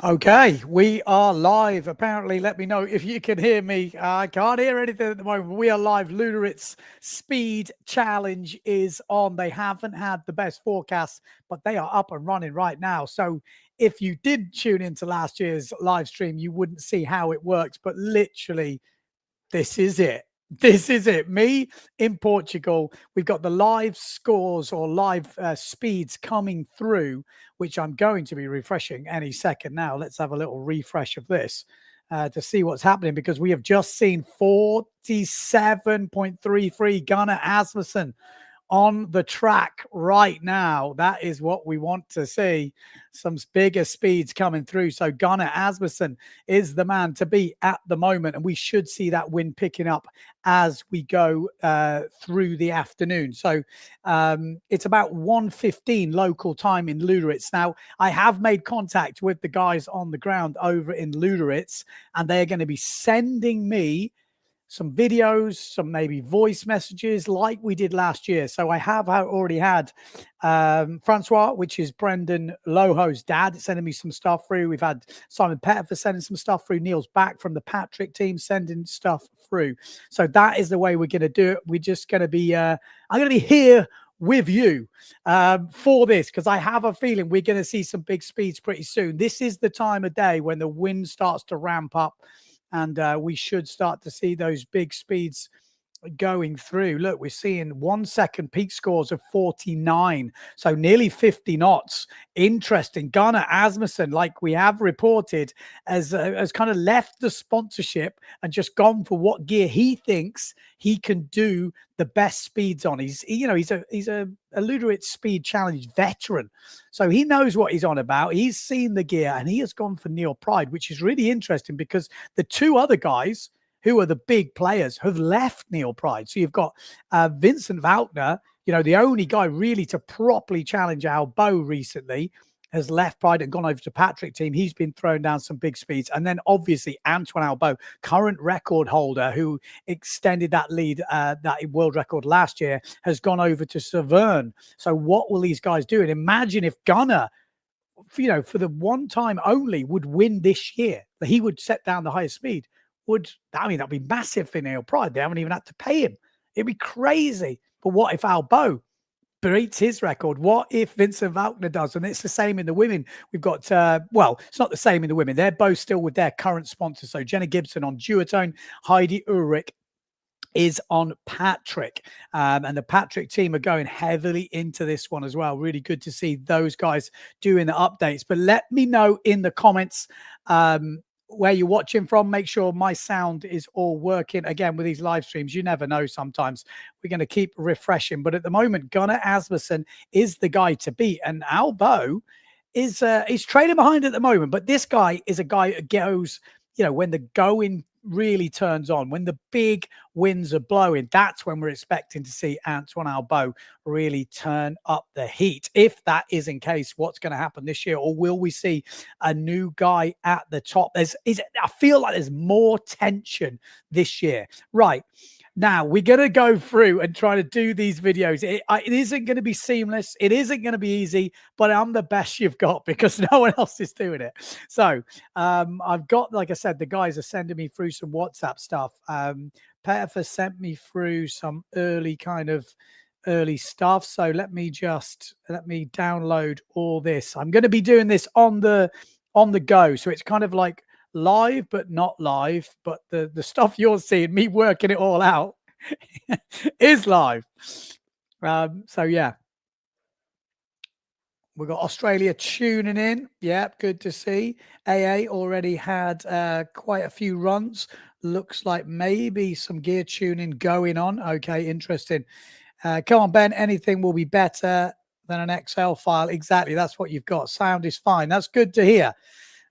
Okay, we are live. Apparently, let me know if you can hear me. I can't hear anything at the moment. We are live. Luderitz Speed Challenge is on. They haven't had the best forecast, but they are up and running right now. So if you did tune into last year's live stream, you wouldn't see how it works. But literally, this is it. This is it. Me in Portugal. We've got the live scores or live speeds coming through, which I'm going to be refreshing any second now. Let's have a little refresh of this to see what's happening because we have just seen 47.33 Gunnar Asmussen on the track right now. That is what we want to see. Some bigger speeds coming through. So Gunnar Asmussen is the man to beat at the moment. And we should see that wind picking up as we go through the afternoon. So it's about 1:15 local time in Luderitz. Now, I have made contact with the guys on the ground over in Luderitz, and they're going to be sending me some videos, some maybe voice messages like we did last year. So I have already had Francois, which is Brendan Lorho's dad, sending me some stuff through. We've had Simon Pettifer sending some stuff through. Neil's back from the Patrick team sending stuff through. So that is the way we're going to do it. We're just going to be, I'm going to be here with you for this because I have a feeling we're going to see some big speeds pretty soon. This is the time of day when the wind starts to ramp up and we should start to see those big speeds going through. Look, we're seeing 1 second peak scores of 49, so nearly 50 knots. Interesting. Gunnar Asmussen, like we have reported, has kind of left the sponsorship and just gone for what gear he thinks he can do the best speeds on. He's a Luderitz Speed Challenge veteran, so he knows what he's on about. He's seen the gear and he has gone for Neil Pride, which is really interesting because the two other guys who are the big players, have left Neil Pride. So you've got Vincent Valkenaers, the only guy really to properly challenge Albeau recently, has left Pride and gone over to Patrick team. He's been throwing down some big speeds. And then obviously Antoine Albeau, current record holder who extended that lead, that world record last year, has gone over to Severn. So what will these guys do? And imagine if Gunnar, for the one time only, would win this year. He would set down the highest speed. That'd be massive for Neil Pride. They haven't even had to pay him. It'd be crazy. But what if Albeau beats his record? What if Vincent Valkenaers does? And it's the same in the women. We've got, it's not the same in the women. They're both still with their current sponsors. So Jenna Gibson on duotone, Heidi Urick is on Patrick, and the Patrick team are going heavily into this one as well. Really good to see those guys doing the updates. But let me know in the comments where you're watching from. Make sure my sound is all working. Again, with these live streams, you never know. Sometimes we're going to keep refreshing, but at the moment, Gunnar Asmussen is the guy to beat, and Albeau is he's trailing behind at the moment. But this guy is a guy that goes, when the going really turns on, when the big winds are blowing, that's when we're expecting to see Antoine Albeau really turn up the heat. If that is in case, what's going to happen this year? Or will we see a new guy at the top? I feel like there's more tension this year. Right. Now, we're going to go through and try to do these videos. It isn't going to be seamless. It isn't going to be easy, but I'm the best you've got because no one else is doing it. So I've got, like I said, the guys are sending me through some WhatsApp stuff. Pettifer sent me through some early stuff. So let me download all this. I'm going to be doing this on the go. So it's kind of like live but not live, but the stuff you're seeing me working it all out is live. So yeah, we've got Australia tuning in. Yeah, good to see. AA already had quite a few runs. Looks like maybe some gear tuning going on. Okay, interesting. Come on, Ben, anything will be better than an Excel file. Exactly, that's what you've got. Sound is fine. That's good to hear.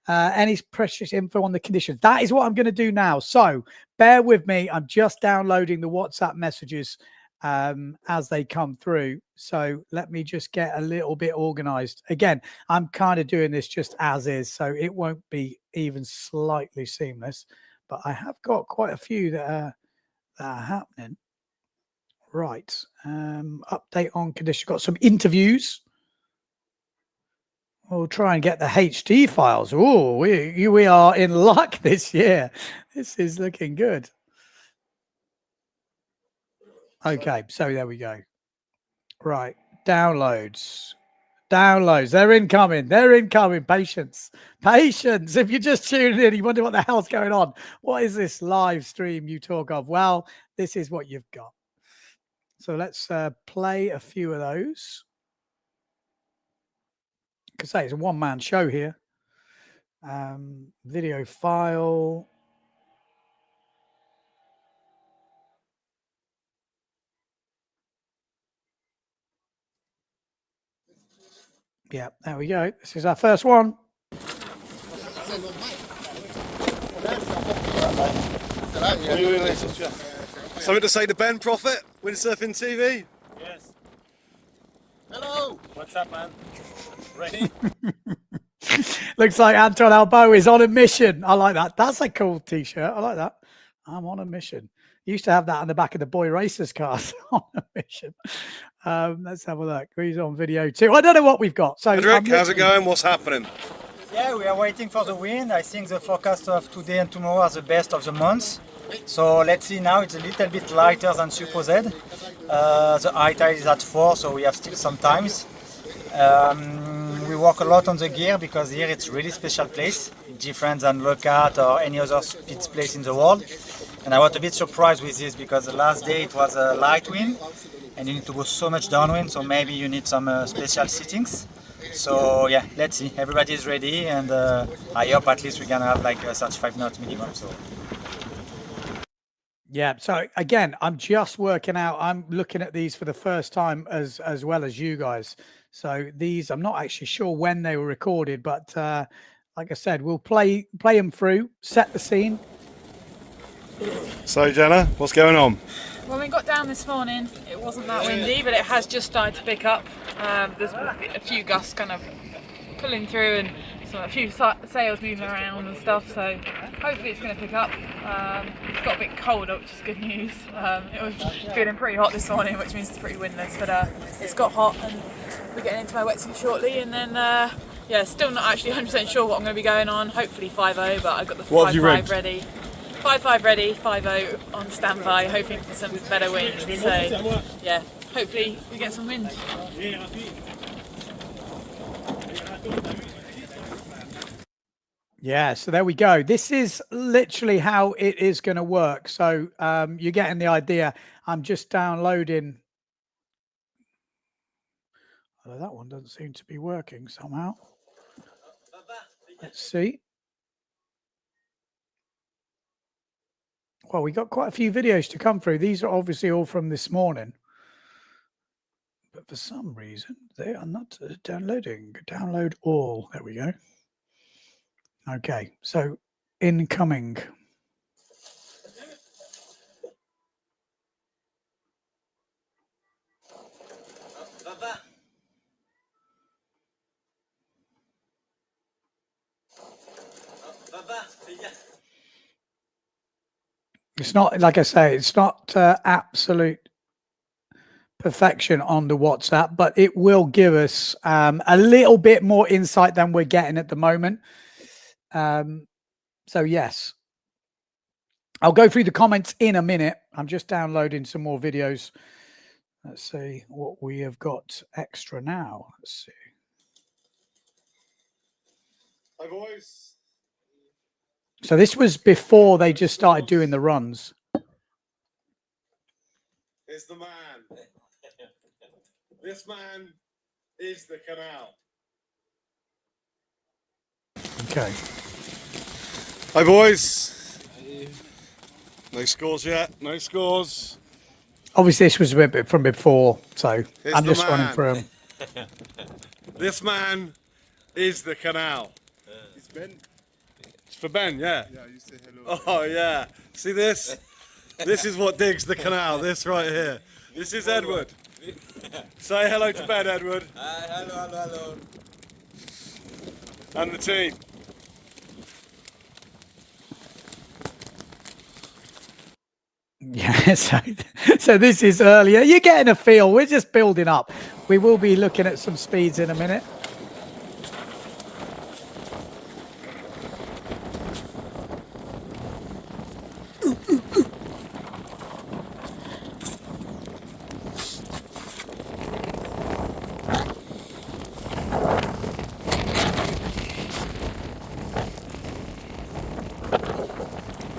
Any precious info on the conditions? That is what I'm going to do now. So bear with me. I'm just downloading the WhatsApp messages as they come through. So let me just get a little bit organized. Again, I'm kind of doing this just as is, so it won't be even slightly seamless. But I have got quite a few that are happening. Right. Update on conditions. Got some interviews. We'll try and get the HD files. Oh, we are in luck this year. This is looking good. Okay, so there we go. Right, downloads. They're incoming. Patience. If you're just tuning in, you wonder what the hell's going on. What is this live stream you talk of? Well, this is what you've got. So let's play a few of those. I could say it's a one-man show here. Video file. Yeah, there we go. This is our first one. Something to say to Ben Prophet, Windsurfing.TV? Yes. Hello. What's up, man? Ready? Looks like Antoine Albeau is on a mission. I like that. That's a cool t-shirt. I like that. I'm on a mission. Used to have that on the back of the Boy Racers cars. On a mission. Let's have a look. He's on video too. I don't know what we've got. So, Cedric, how's it going? What's happening? Yeah, we are waiting for the wind. I think the forecast of today and tomorrow are the best of the month. So let's see now. It's a little bit lighter than supposed. The high tide is at 4, so we have still some times. We work a lot on the gear because here it's really special place, different than Lockhart or any other speed place in the world. And I was a bit surprised with this because the last day it was a light wind and you need to go so much downwind, so maybe you need some special settings. So yeah, let's see. Everybody is ready, and I hope at least we're gonna have like a 35 knots minimum. So. Yeah. So again, I'm just working out. I'm looking at these for the first time as well as you guys. So these, I'm not actually sure when they were recorded, but like I said, we'll play them through, set the scene. So Jenna, what's going on? When we got down this morning, it wasn't that windy, but it has just started to pick up. There's a few gusts kind of pulling through and a few sails moving around and stuff, so hopefully it's going to pick up. It's got a bit colder, which is good news. It was feeling pretty hot this morning, which means it's pretty windless, but it's got hot and we're getting into my wetsuit shortly, and then yeah, still not actually 100% sure what I'm going to be going on. Hopefully 5.0, but I've got the 5.5 ready. 5.5 ready, 5.0 on standby, hoping for some better wind. So yeah, hopefully we get some wind. Yeah, so there we go. This is literally how it is going to work. So you're getting the idea. I'm just downloading. Although that one doesn't seem to be working somehow. Let's see. Well, we got quite a few videos to come through. These are obviously all from this morning. But for some reason, they are not downloading. Download all. There we go. Okay, so incoming. It's not, like I say, it's not absolute perfection on the WhatsApp, but it will give us a little bit more insight than we're getting at the moment. So yes, I'll go through the comments in a minute. I'm just downloading some more videos. Let's see what we have got extra now. Let's see. Hi, boys. So this was before they just started doing the runs. Is the man. This man is the canal. Okay. Hi, boys. No scores yet. No scores. Obviously, this was a bit from before, so It's I'm the just running man. through them. This man is the canal. It's Ben. It's for Ben, yeah. Yeah, you say hello. Oh, yeah. See this? This is what digs the canal, this right here. This is Edward. Say hello to Ben, Edward. Hello. And the team. Yeah, so this is earlier. You're getting a feel. We're just building up. We will be looking at some speeds in a minute.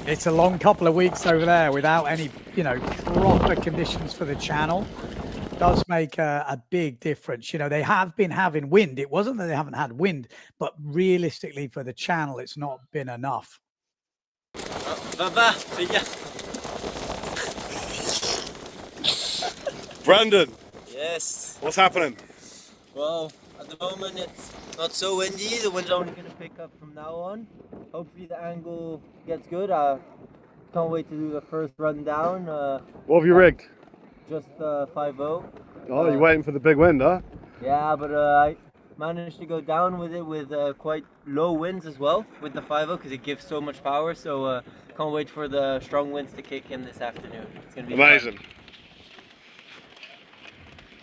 It's a long couple of weeks over there without any, you know, proper conditions for the channel. Does make a big difference. You know, they have been having wind. It wasn't that they haven't had wind, but realistically for the channel, it's not been enough. Brandon, Yes. what's happening? Well, at the moment it's not so windy. The wind's only going to pick up from now on. Hopefully the angle gets good. I can't wait to do the first run down. What have you rigged? Just 5-0. Oh, you're waiting for the big wind, huh? Yeah, but I managed to go down with it with quite low winds as well with the 5-0 because it gives so much power. So can't wait for the strong winds to kick in this afternoon. It's going to be amazing. Fun.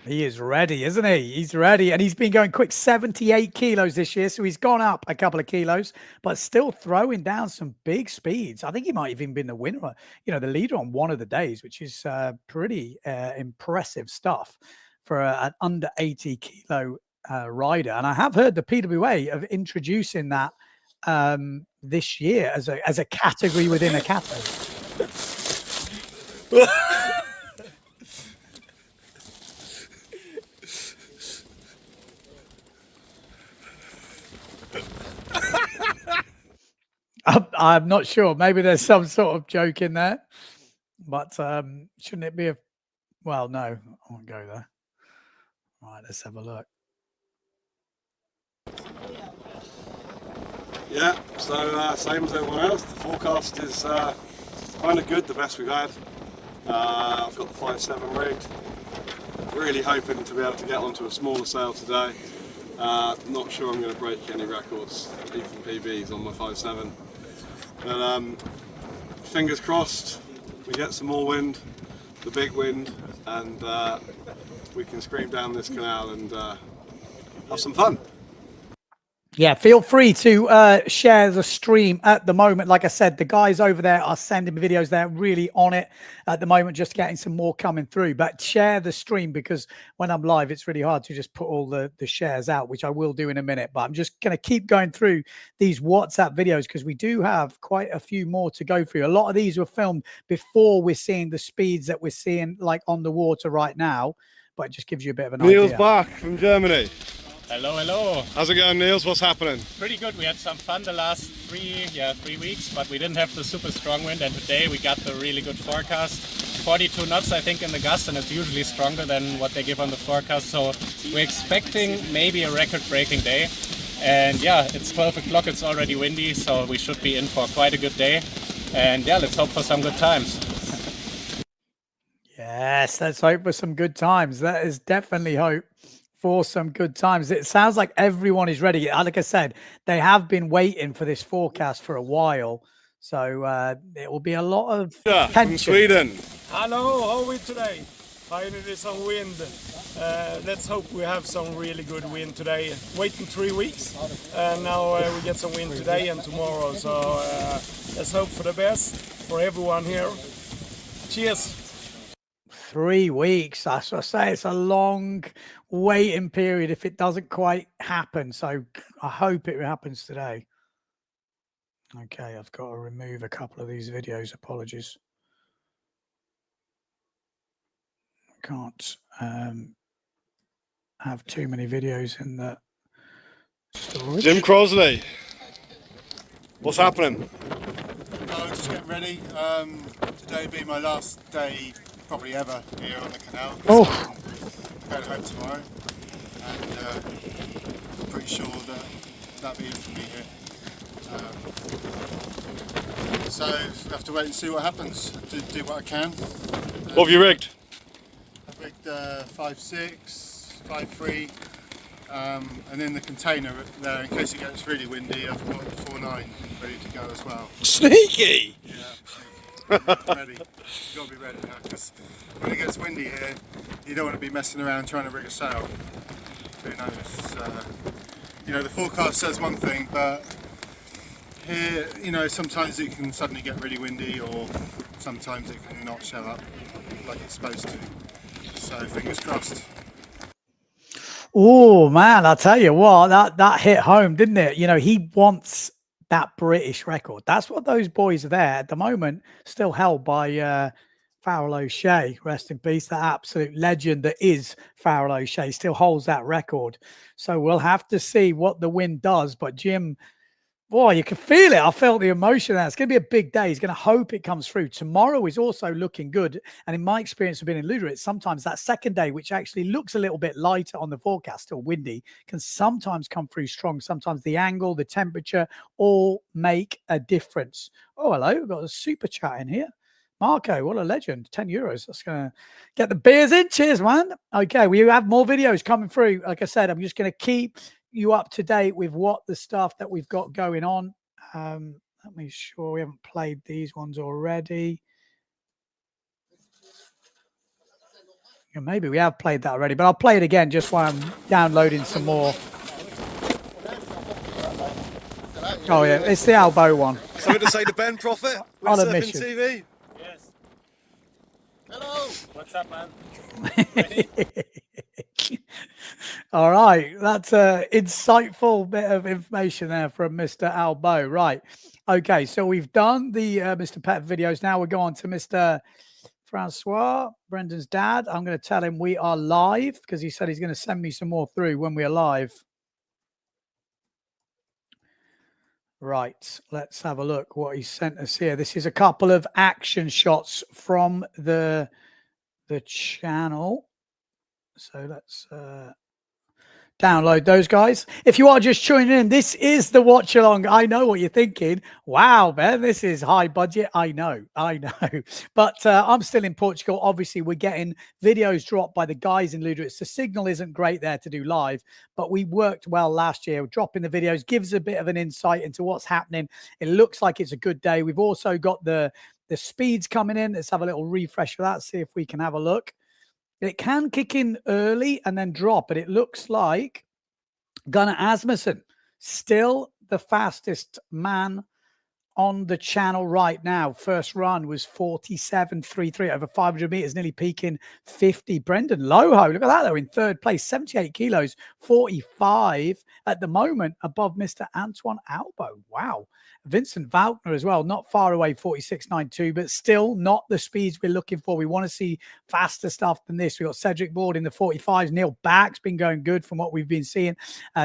He is ready, isn't he? He's ready. And he's been going quick 78 kilos this year. So he's gone up a couple of kilos, but still throwing down some big speeds. I think he might have even been the winner, you know, the leader on one of the days, which is pretty impressive stuff for an under 80 kilo rider. And I have heard the PWA of introducing that this year as a category within a category. I'm not sure. Maybe there's some sort of joke in there, but shouldn't it be a? Well, no, I won't go there. Right, let's have a look. Yeah, so same as everyone else. The forecast is kind of good, the best we've had. I've got the 5.7 rigged. Really hoping to be able to get onto a smaller sail today. Not sure I'm going to break any records, even PBs on my 5.7. But fingers crossed, we get some more wind, the big wind, and we can scream down this canal and have some fun. Yeah, feel free to share the stream at the moment. Like I said, the guys over there are sending me videos. They're really on it at the moment, just getting some more coming through. But share the stream, because when I'm live, it's really hard to just put all the shares out, which I will do in a minute. But I'm just going to keep going through these WhatsApp videos because we do have quite a few more to go through. A lot of these were filmed before we're seeing the speeds that we're seeing like on the water right now. But it just gives you a bit of an idea. Niels Bach from Germany. Hello, hello. How's it going, Niels? What's happening? Pretty good. We had some fun the last 3 weeks, but we didn't have the super strong wind, and today we got the really good forecast. 42 knots, I think, in the gust, and it's usually stronger than what they give on the forecast. So we're expecting maybe a record-breaking day. And yeah, it's 12 o'clock. It's already windy, so we should be in for quite a good day. And yeah, let's hope for some good times. Yes, let's hope for some good times. That is definitely hope for some good times. It sounds like everyone is ready. Like I said, they have been waiting for this forecast for a while, so it will be a lot of from Sweden. Hello, how are we today? Finally some wind. Let's hope we have some really good wind today. Waiting 3 weeks, and now we get some wind today and tomorrow. So let's hope for the best for everyone here. Cheers. 3 weeks. That's what I say. It's a long waiting period if it doesn't quite happen. So I hope it happens today. Okay, I've got to remove a couple of these videos. Apologies. I can't have too many videos in the storage. Jim Crosley. What's happening? Just getting ready. Today being my last day probably ever here on the canal. Oh. I'm going home tomorrow, and I'm pretty sure that'll be it for me here. So we have to wait and see what happens. Do what I can. What have you rigged? I've rigged 5.6, 5.3, and in the container there, in case it gets really windy, I've got 4.9 ready to go as well. Sneaky! Yeah. Ready. You've got to be ready now, because when it gets windy here, you don't want to be messing around trying to rig a sail. Who knows? You know, the forecast says one thing, but here, you know, sometimes it can suddenly get really windy, or sometimes it can not show up like it's supposed to. So fingers crossed. Oh man, I'll tell you what, that hit home, didn't it? You know, he wants that British record. That's what those boys are there at the moment, still held by Farrell O'Shea. Rest in peace. That absolute legend that is Farrell O'Shea still holds that record. So we'll have to see what the wind does. But Jim, boy, you can feel it. I felt the emotion there. It's going to be a big day. He's going to hope it comes through. Tomorrow is also looking good. And in my experience of being in Luderitz, sometimes that second day, which actually looks a little bit lighter on the forecast or windy, can sometimes come through strong. Sometimes the angle, the temperature all make a difference. Oh, hello. We've got a super chat in here. Marco, what a legend. 10 euros. That's going to get the beers in. Cheers, man. Okay, we have more videos coming through. Like I said, I'm just going to keep you up to date with what the stuff that we've got going on. Let me sure we haven't played these ones already. Yeah, maybe we have played that already, but I'll play it again just while I'm downloading some more. Oh yeah, it's the Albeau one. Something to say to Ben Prophet? On a mission. TV? Yes. Hello. What's up, man? All right, that's an insightful bit of information there from Mr. Albeau. Right, okay, so we've done the Mr. Pet videos. Now we're going to Mr. Francois, Brendan's dad. I'm going to tell him we are live because he said he's going to send me some more through when we are live. Right, let's have a look what he sent us here. This is a couple of action shots from the channel. So let's download those, guys. If you are just tuning in, this is the watch along. I know what you're thinking. Wow, Ben, this is high budget. I know. But I'm still in Portugal. Obviously, we're getting videos dropped by the guys in Luderitz. The signal isn't great there to do live, but we worked well last year. Dropping the videos gives a bit of an insight into what's happening. It looks like it's a good day. We've also got the speeds coming in. Let's have a little refresh of that, see if we can have a look. It can kick in early and then drop, but it looks like Gunnar Asmussen, still the fastest man on the channel right now. First run was 47.33 over 500 meters, nearly peaking 50. Brendan Lorho, look at that though, in third place, 78 kilos, 45 at the moment, above Mr. Antoine Albeau. Wow. Vincent Valkenaers as well, not far away, 46.92, but still not the speeds we're looking for. We want to see faster stuff than this. We've got Cedric Bordes in the 45s. Neil Back's been going good from what we've been seeing.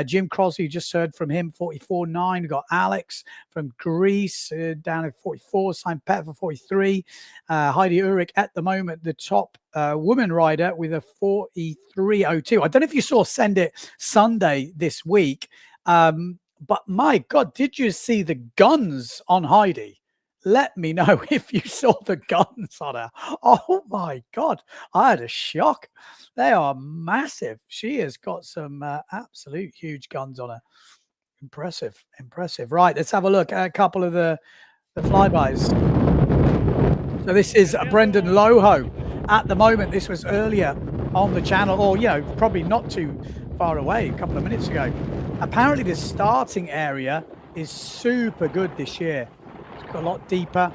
Jim Crosley, just heard from him, 44.9. We've got Alex from Greece down at 44. Simon Pett for 43. Heidi Urick at the moment, the top woman rider with a 43.02. I don't know if you saw Send It Sunday this week. But my God, did you see the guns on Heidi? Let me know if you saw the guns on her. Oh my God, I had a shock. They are massive. She has got some absolute huge guns on her. Impressive. Right, let's have a look at a couple of the flybys. So this is Brendan Lorho. At the moment, this was earlier on the channel, or, probably not too far away, a couple of minutes ago. Apparently the starting area is super good this year. It's got a lot deeper.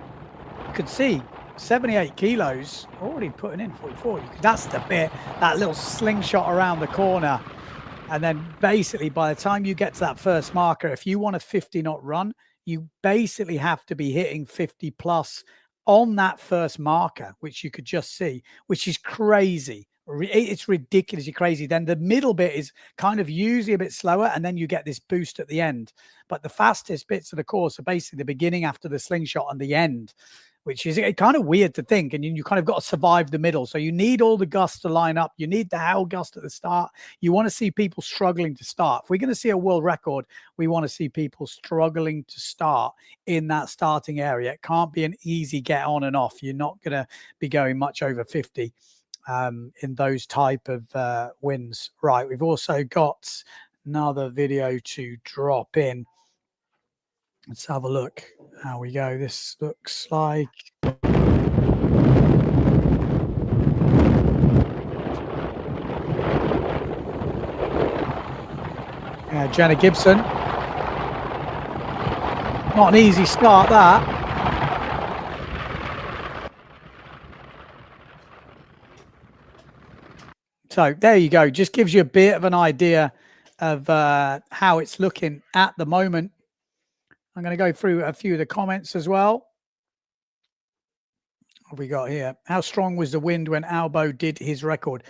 You can see 78 kilos already putting in 44. That's the bit, that little slingshot around the corner. And then basically by the time you get to that first marker, if you want a 50 knot run, you basically have to be hitting 50 plus on that first marker, which you could just see, which is crazy. It's ridiculously crazy. Then the middle bit is kind of usually a bit slower, and then you get this boost at the end. But the fastest bits of the course are basically the beginning after the slingshot and the end, which is kind of weird to think. And you kind of got to survive the middle. So you need all the gusts to line up. You need the howl gust at the start. You want to see people struggling to start. If we're going to see a world record, we want to see people struggling to start in that starting area. It can't be an easy get on and off. You're not going to be going much over 50. In those type of wins. Right, we've also got another video to drop in. Let's have a look how we go. This looks like Jenna Gibson. Not an easy start, that. So there you go. Just gives you a bit of an idea of how it's looking at the moment. I'm going to go through a few of the comments as well. What have we got here? How strong was the wind when Albeau did his record?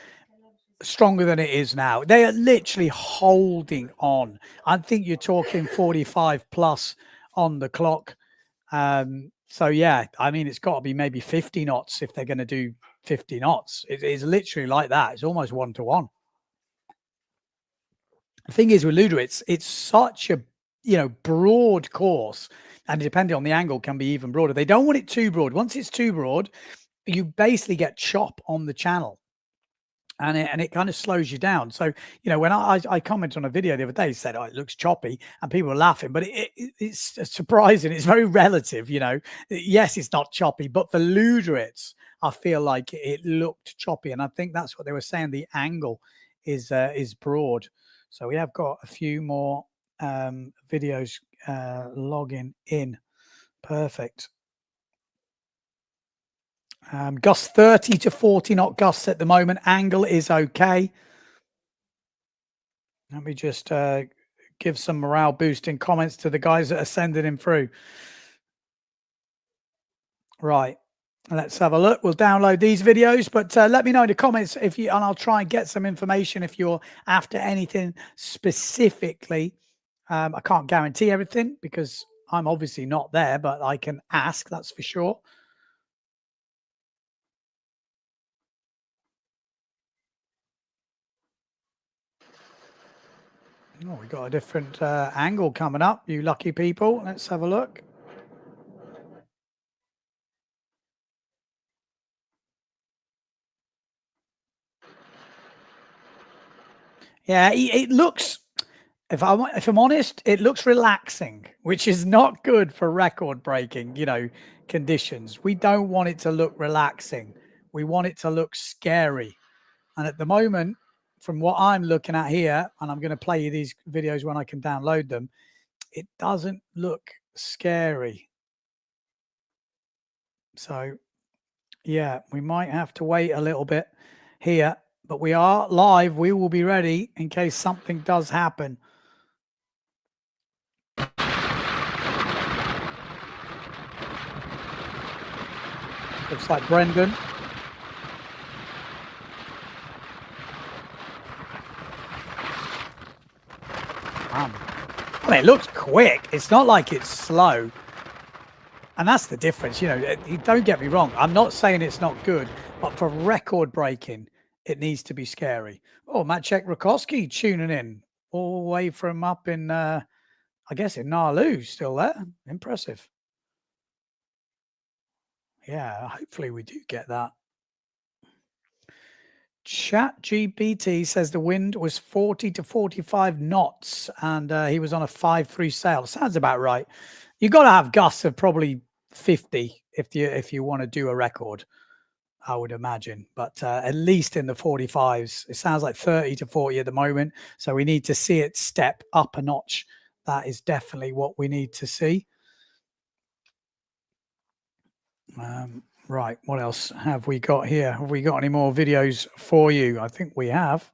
Stronger than it is now. They are literally holding on. I think you're talking 45 plus on the clock. So yeah, I mean, it's got to be maybe 50 knots if they're going to do 50 knots. It's literally like that. It's almost 1-to-1. The thing is with Luderitz, it's such a broad course, and depending on the angle, can be even broader. They don't want it too broad. Once it's too broad, you basically get chop on the channel. And it kind of slows you down. So, when I commented on a video the other day, said, oh, it looks choppy, and people were laughing, but it's surprising. It's very relative, Yes, it's not choppy, but for Luderitz, I feel like it looked choppy. And I think that's what they were saying. The angle is broad. So we have got a few more videos logging in. Perfect. Gusts 30 to 40 knot gusts at the moment. Angle is okay. Let me just give some morale boosting comments to the guys that are sending him through. Right. Let's have a look. We'll download these videos, but let me know in the comments and I'll try and get some information if you're after anything specifically. I can't guarantee everything because I'm obviously not there, but I can ask, that's for sure. Oh, we got a different angle coming up, you lucky people. Let's have a look. Yeah, it looks, if I'm honest, it looks relaxing, which is not good for record breaking, conditions. We don't want it to look relaxing. We want it to look scary. And at the moment, from what I'm looking at here, and I'm going to play you these videos when I can download them, it doesn't look scary. So, yeah, we might have to wait a little bit here, but we are live. We will be ready in case something does happen. Looks like Brendan. I mean, it looks quick. It's not like it's slow. And that's the difference. Don't get me wrong. I'm not saying it's not good, but for record breaking, it needs to be scary. Oh, Maciek Rakowski tuning in all the way from up in, I guess, in Naarloo, still there. Impressive. Yeah, hopefully we do get that. ChatGPT says the wind was 40 to 45 knots and he was on a 5-3 sail. Sounds about right. You got to have gusts of probably 50 if you want to do a record, I would imagine. But at least in the 45s, it sounds like 30 to 40 at the moment. So we need to see it step up a notch. That is definitely what we need to see. Right, what else have we got here? Have we got any more videos for you? I think we have.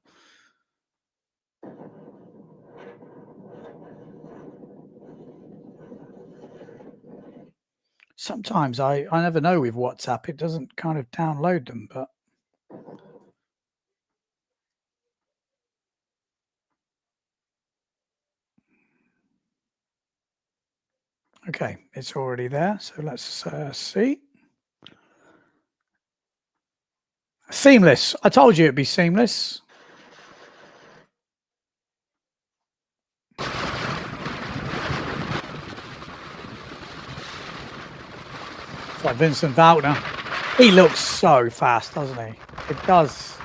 Sometimes I never know with WhatsApp. It doesn't kind of download them, but okay, it's already there. So let's see. Seamless. I told you it'd be seamless. It's like Vincent Valkenaers. He looks so fast, doesn't he? It does.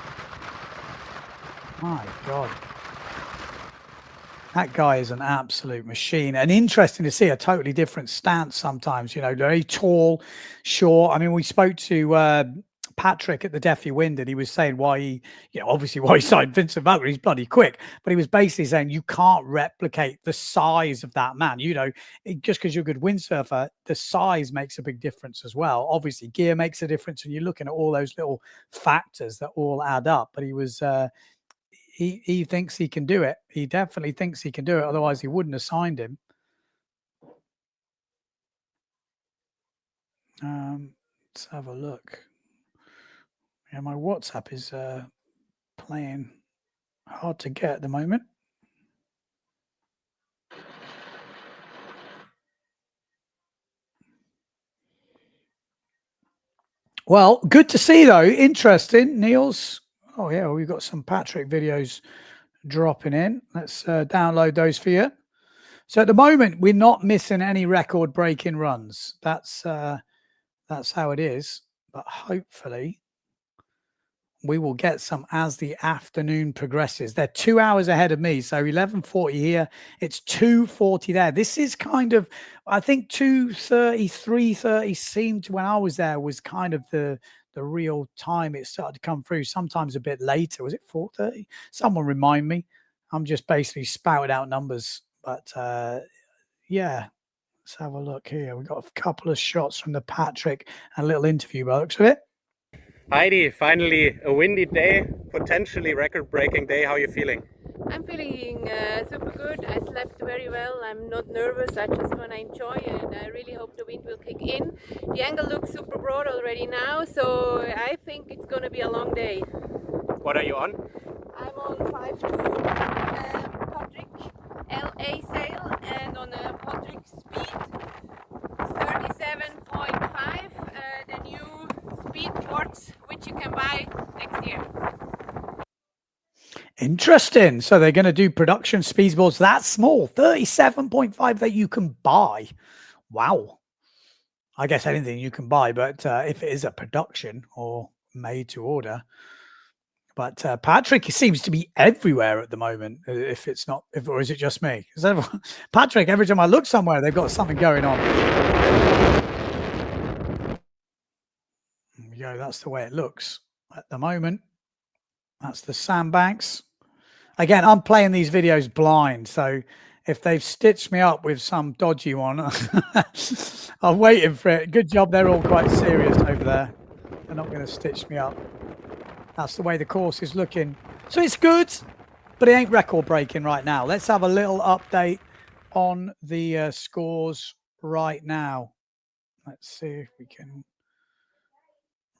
My God. That guy is an absolute machine, and interesting to see a totally different stance sometimes, very tall, short. I mean, we spoke to Patrick at the Deafy Wind, and he was saying why he, obviously why he signed Vincent Valkenaers. He's bloody quick, but he was basically saying you can't replicate the size of that man. Just because you're a good windsurfer, the size makes a big difference as well. Obviously, gear makes a difference, and you're looking at all those little factors that all add up. But he was. He thinks he can do it. He definitely thinks he can do it. Otherwise, he wouldn't have signed him. Let's have a look. Yeah, my WhatsApp is playing hard to get at the moment. Well, good to see though. Interesting, Niels. Oh yeah, we've got some Patrick videos dropping in. Let's download those for you. So at the moment, we're not missing any record-breaking runs. That's how it is. But hopefully, we will get some as the afternoon progresses. They're 2 hours ahead of me. So 11:40 here. It's 2:40 there. This is kind of, I think 2:30, 3:30 seemed to, when I was there, was kind of the real time it started to come through. Sometimes a bit later. Was it 4:30? Someone remind me. I'm just basically spouting out numbers. But yeah, let's have a look here. We've got a couple of shots from the Patrick and a little interview by the looks of it. Heidi, finally a windy day, potentially record-breaking day. How are you feeling? I'm feeling super good. I slept very well. I'm not nervous. I just want to enjoy and I really hope the wind will kick in. The angle looks super broad already now, so I think it's going to be a long day. What are you on? I'm on 5.2 Patrick LA sail and on a Patrick Speed 37.5, the new speed boards which you can buy next year. Interesting. So they're going to do production speedboards that small, 37.5 that you can buy. Wow. I guess anything you can buy, but if it is a production or made to order. But Patrick seems to be everywhere at the moment. If it's not, or is it just me? Patrick, every time I look somewhere, they've got something going on. There we go. That's the way it looks at the moment. That's the sandbanks. Again, I'm playing these videos blind, so if they've stitched me up with some dodgy one, I'm waiting for it. Good job, they're all quite serious over there. They're not going to stitch me up. That's the way the course is looking. So it's good, but it ain't record-breaking right now. Let's have a little update on the scores right now. Let's see if we can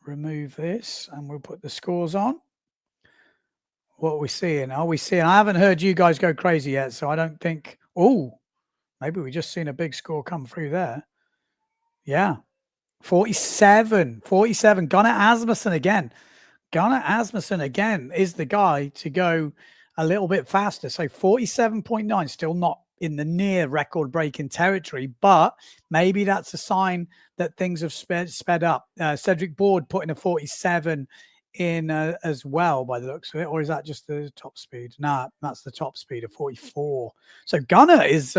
remove this, and we'll put the scores on. What are we seeing? Are we seeing? I haven't heard you guys go crazy yet, so I don't think. Oh, maybe we just seen a big score come through there. Yeah, 47. Gunnar Asmussen again. Gunnar Asmussen again is the guy to go a little bit faster. So 47.9, still not in the near record-breaking territory, but maybe that's a sign that things have sped up. Cedric Bordes putting a 47 in as well by the looks of it, or is that just the top speed? Nah, that's the top speed of 44. So Gunnar is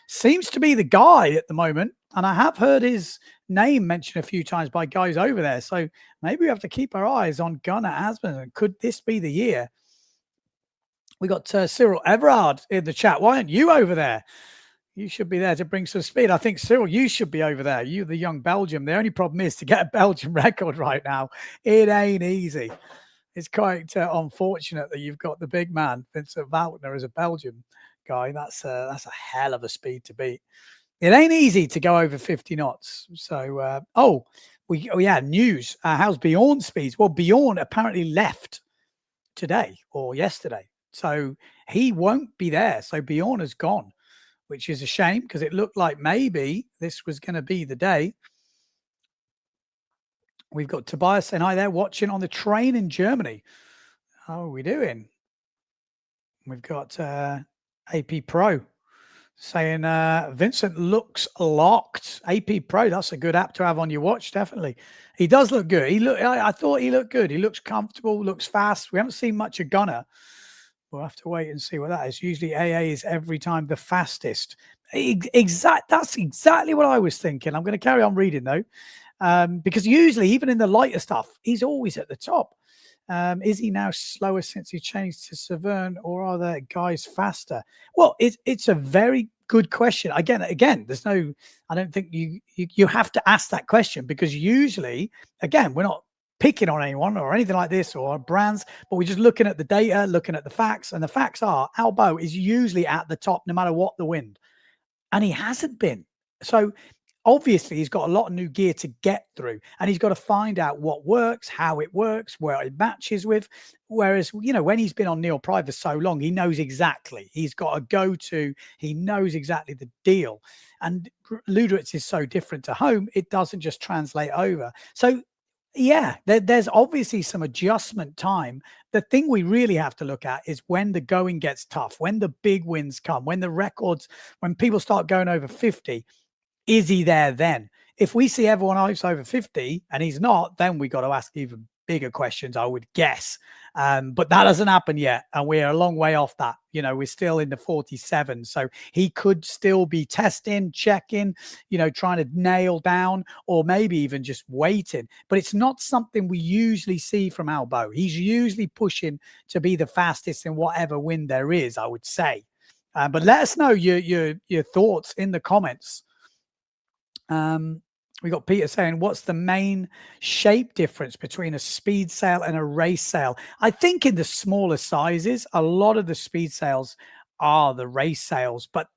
seems to be the guy at the moment, and I have heard his name mentioned a few times by guys over there. So maybe we have to keep our eyes on Gunnar Asmussen. Could this be the year? We got Cyril Everard in the chat. Why aren't you over there? You should be there to bring some speed. I think, Cyril, you should be over there. You, the young Belgium. The only problem is to get a Belgian record right now. It ain't easy. It's quite unfortunate that you've got the big man, Vincent Valkenaers, as a Belgian guy. That's a hell of a speed to beat. It ain't easy to go over 50 knots. So, news. How's Bjorn's speeds? Well, Bjorn apparently left today or yesterday. So he won't be there. So Bjorn has gone, which is a shame because it looked like maybe this was going to be the day. We've got Tobias saying hi there, watching on the train in Germany. How are we doing? We've got AP Pro saying Vincent looks locked. AP Pro, that's a good app to have on your watch, definitely. He does look good. I thought he looked good. He looks comfortable, looks fast. We haven't seen much of Gunnar. We'll have to wait and see what that is. Usually AA is every time the fastest. That's exactly what I was thinking. I'm going to carry on reading though, because usually even in the lighter stuff, he's always at the top. Is he now slower since he changed to Severn, or are there guys faster? Well, it's a very good question. Again, there's no. I don't think you have to ask that question because usually, again, we're not picking on anyone or anything like this or brands, but we're just looking at the data, looking at the facts, and the facts are Albeau is usually at the top no matter what the wind, and he hasn't been. So obviously he's got a lot of new gear to get through, and he's got to find out what works, how it works, where it matches with. Whereas, you know, when he's been on Neil Pry for so long, he knows exactly. He's got a go-to. He knows exactly the deal. And Luderitz is so different to home, it doesn't just translate over. So, yeah, there's obviously some adjustment time. The thing we really have to look at is when the going gets tough, when the big wins come, when the records, when people start going over 50, is he there then? If we see everyone else over 50 and he's not, then we got to ask even bigger questions, I would guess. But that hasn't happened yet, and we're a long way off that. You know, we're still in the 47, so he could still be testing, checking, you know, trying to nail down, or maybe even just waiting. But it's not something we usually see from Albeau. He's usually pushing to be the fastest in whatever wind there is, I would say. But let us know your thoughts in the comments. We got Peter saying, what's the main shape difference between a speed sail and a race sail? I think in the smaller sizes, a lot of the speed sails are the race sails, but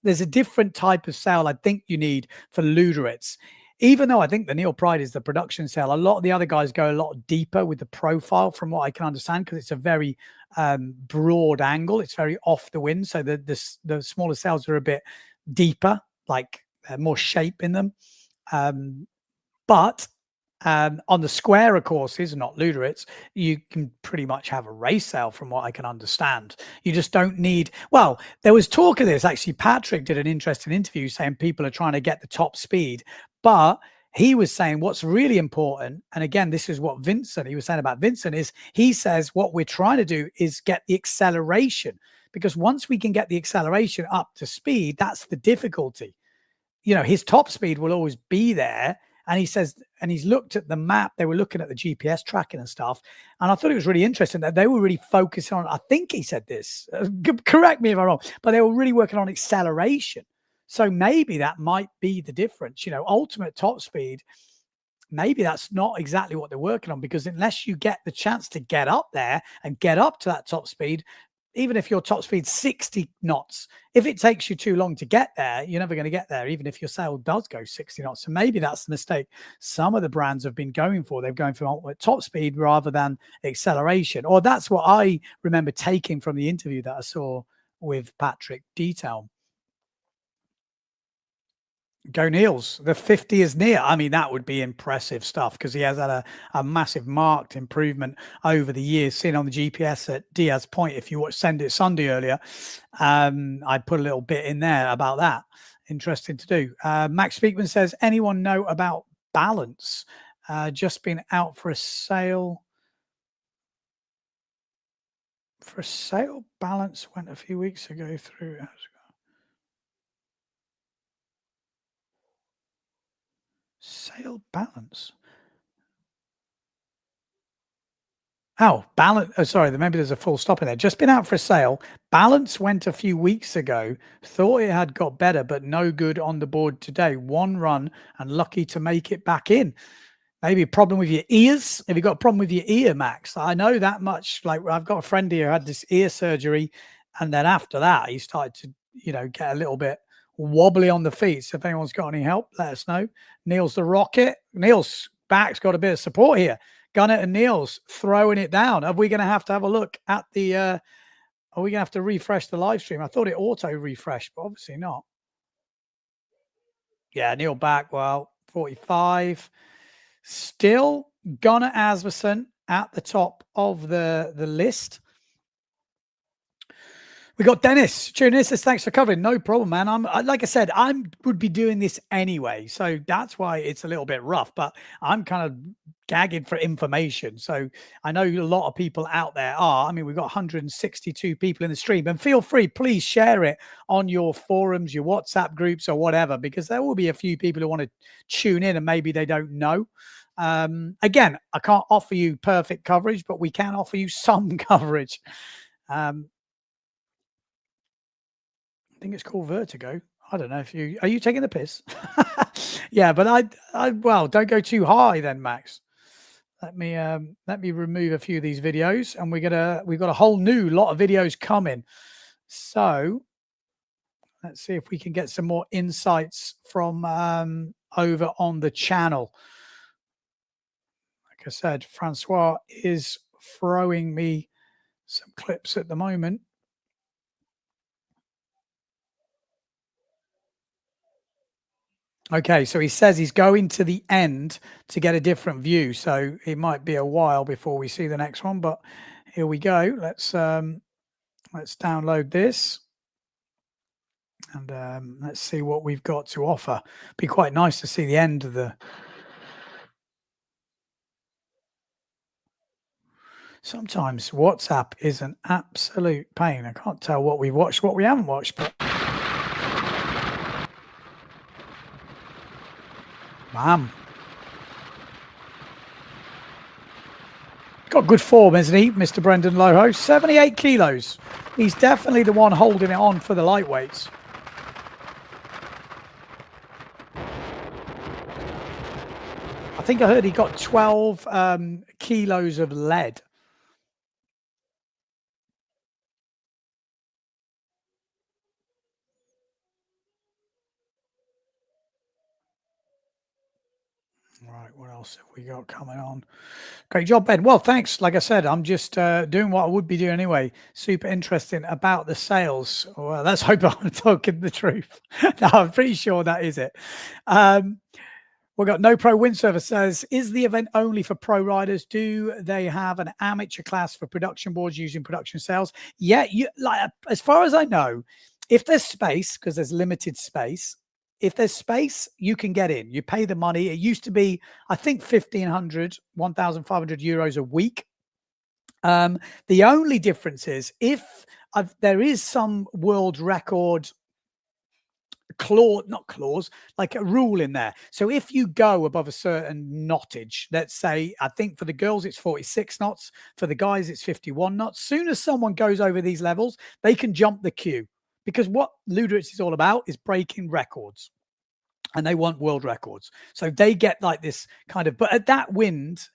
there's a different type of sail I think you need for Luderitz. Even though I think the Neil Pride is the production sail, a lot of the other guys go a lot deeper with the profile, from what I can understand, because it's a very broad angle. It's very off the wind. So the smaller sails are a bit deeper, like more shape in them. But on the squarer courses, not Luderitz, you can pretty much have a race sail, from what I can understand. You just don't need, well, there was talk of this. Actually, Patrick did an interesting interview saying people are trying to get the top speed, but he was saying what's really important, and again, this is what he was saying about Vincent, is he says what we're trying to do is get the acceleration, because once we can get the acceleration up to speed, that's the difficulty. You know, his top speed will always be there. And he says, and he's looked at the map, they were looking at the GPS tracking and stuff. And I thought it was really interesting that they were really focusing on, I think he said this, correct me if I'm wrong, but they were really working on acceleration. So maybe that might be the difference. You know, ultimate top speed, maybe that's not exactly what they're working on, because unless you get the chance to get up there and get up to that top speed, even if your top speed 60 knots, if it takes you too long to get there, you're never going to get there, even if your sail does go 60 knots. So maybe that's the mistake some of the brands have been going for. They're going for ultimate top speed rather than acceleration. Or that's what I remember taking from the interview that I saw with Patrick Detail. Go Niels, the 50 is near. I mean, that would be impressive stuff, because he has had a massive marked improvement over the years. Seen on the GPS at Diaz Point, if you watched Send It Sunday earlier, I put a little bit in there about that. Interesting to do. Max Speakman says, anyone know about balance? Just been out for a sail. For a sail, balance went a few weeks ago through. Sail balance. Oh, balance. Oh, sorry, maybe there's a full stop in there. Just been out for a sail. Balance went a few weeks ago. Thought it had got better, but no good on the board today. One run and lucky to make it back in. Maybe a problem with your ears. Have you got a problem with your ear, Max? I know that much. Like, I've got a friend here who had this ear surgery, and then after that, he started to, you know, get a little bit wobbly on the feet. So if anyone's got any help, let us know. Niels the Rocket. Niels' back's got a bit of support here. Gunner and Niels throwing it down. Are we going to have a look at the, are we going to have to refresh the live stream? I thought it auto refreshed, but obviously not. Yeah, Neil back. Well, 45. Still Gunnar Asmussen at the top of the list. We got Dennis. Dennis says, thanks for covering. No problem, man. Like I said, I would be doing this anyway. So that's why it's a little bit rough, but I'm kind of gagging for information. So I know a lot of people out there are. I mean, we've got 162 people in the stream, and feel free, please share it on your forums, your WhatsApp groups or whatever, because there will be a few people who want to tune in and maybe they don't know. Again, I can't offer you perfect coverage, but we can offer you some coverage. I think it's called Vertigo. I don't know if are you taking the piss? Yeah, but well, don't go too high then, Max. Let me remove a few of these videos, and we've got a whole new lot of videos coming. So Let's see if we can get some more insights from over on the channel. Like I said, Francois is throwing me some clips at the moment. Okay, so he says he's going to the end to get a different view. So it might be a while before we see the next one, but here we go. Let's download this. And let's see what we've got to offer. Be quite nice to see the end of the... Sometimes WhatsApp is an absolute pain. I can't tell what we've watched, what we haven't watched, but... Bam. Got good form, isn't he, Mr. Brendan Lorho? 78 kilos. He's definitely the one holding it on for the lightweights. I think I heard he got 12 kilos of lead. Right, what else have we got coming on? Great job, Ben. Well, thanks. Like I said, I'm just doing what I would be doing anyway. Super interesting about the sales. Well, let's hope I'm talking the truth. No, I'm pretty sure that is it. We've got No Pro Windsurfer says, is the event only for pro riders? Do they have an amateur class for production boards using production sails? Yeah, like as far as I know, if there's space, because there's limited space, if there's space, you can get in. You pay the money. It used to be, I think, 1,500 euros a week. The only difference is if there is some world record like a rule in there. So if you go above a certain knottage, let's say, I think for the girls it's 46 knots, for the guys it's 51 knots. Soon as someone goes over these levels, they can jump the queue, because what Luderitz is all about is breaking records, and they want world records. So they get like this kind of, but at that wind,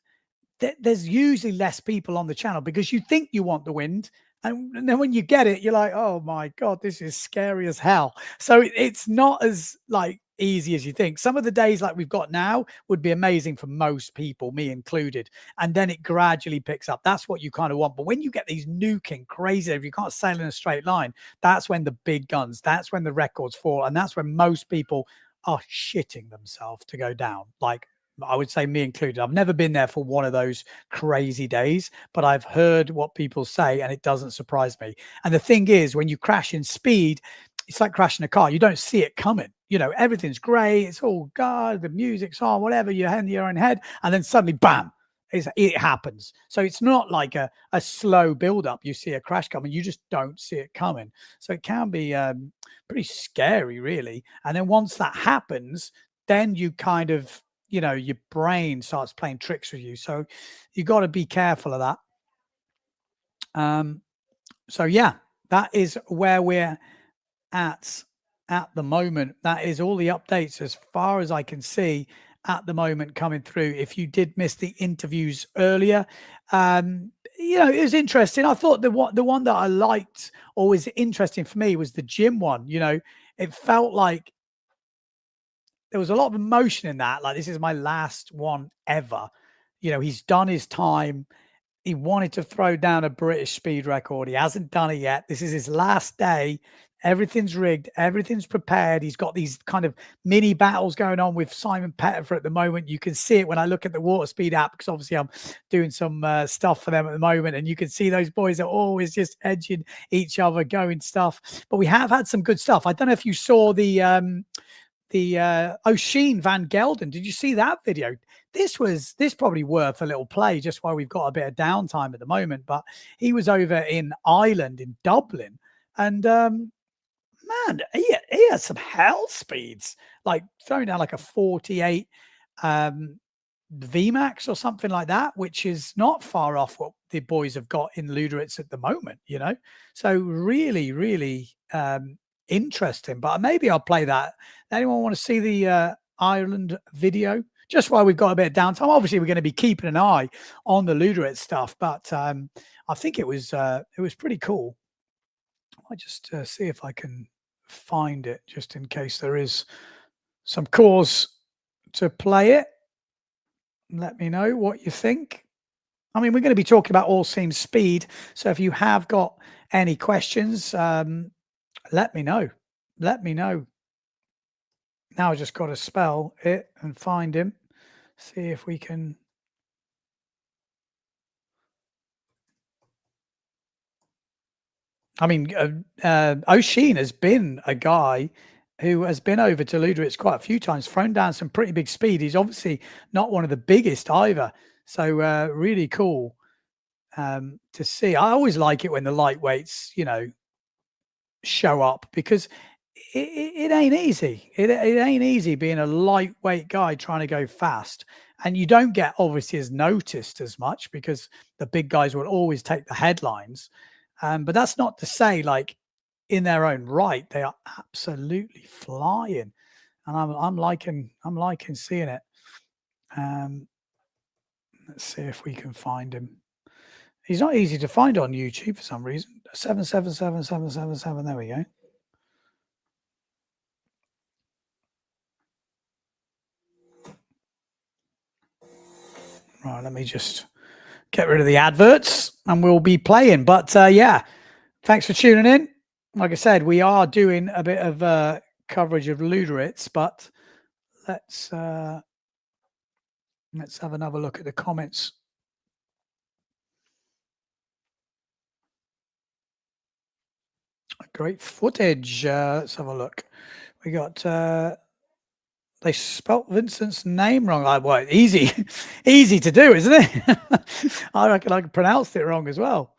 there's usually less people on the channel, because you think you want the wind, and then when you get it, you're like, oh my God, this is scary as hell. So it's not as like easy as you think. Some of the days like we've got now would be amazing for most people, me included. And then it gradually picks up. That's what you kind of want. But when you get these nuking crazy, if you can't sail in a straight line, that's when the big guns, that's when the records fall. And that's when most people are shitting themselves to go down. Like, I would say me included. I've never been there for one of those crazy days, but I've heard what people say, and it doesn't surprise me. And the thing is, when you crash in speed, it's like crashing a car. You don't see it coming. You know, everything's great. It's all God, the music's on, whatever, you're in your own head. And then suddenly, bam, it happens. So it's not like a slow build-up. You see a crash coming. You just don't see it coming. So it can be pretty scary, really. And then once that happens, then you kind of, you know, your brain starts playing tricks with you. So you got to be careful of that. So yeah, that is where we're at the moment. That is all the updates as far as I can see at the moment coming through. If you did miss the interviews earlier, you know, it was interesting. I thought the one that I liked or was interesting for me was the gym one. You know, it felt like there was a lot of emotion in that. Like, this is my last one ever. You know, he's done his time. He wanted to throw down a British speed record. He hasn't done it yet. This is his last day. Everything's rigged. Everything's prepared. He's got these kind of mini battles going on with Simon Pettifer at the moment. You can see it when I look at the Water Speed app, because obviously I'm doing some stuff for them at the moment. And you can see those boys are always just edging each other, going stuff. But we have had some good stuff. I don't know if you saw the Oisin Van Gelden. Did you see that video? This probably worth a little play, just while we've got a bit of downtime at the moment. But he was over in Ireland, in Dublin, and man, he had some hell speeds, like throwing down like a 48 VMAX or something like that, which is not far off what the boys have got in Luderitz at the moment, you know. So really, really interesting. But maybe I'll play that. Anyone want to see the Ireland video? Just while we've got a bit of downtime. Obviously, we're going to be keeping an eye on the Luderitz stuff, but I think it was pretty cool. I just see if I can find it just in case there is some cause to play it. Let me know what you think. I mean, we're going to be talking about all seam speed. So if you have got any questions, let me know. Let me know. Now I just got to spell it and find him. See if we can. I mean, O'Sheen has been a guy who has been over to Luderitz quite a few times, thrown down some pretty big speed. He's obviously not one of the biggest either. So really cool to see. I always like it when the lightweights, you know, show up, because it ain't easy. It ain't easy being a lightweight guy trying to go fast. And you don't get obviously as noticed as much because the big guys will always take the headlines. But that's not to say, like, in their own right, they are absolutely flying, and I'm liking seeing it. Let's see if we can find him. He's not easy to find on YouTube for some reason. 7777777. There we go. Right, let me just get rid of the adverts and we'll be playing. But yeah, thanks for tuning in. Like I said, we are doing a bit of coverage of Luderitz, but let's have another look at the comments. Great footage. Let's have a look. We got they spelt Vincent's name wrong. Well, easy to do, isn't it? I reckon I pronounced it wrong as well.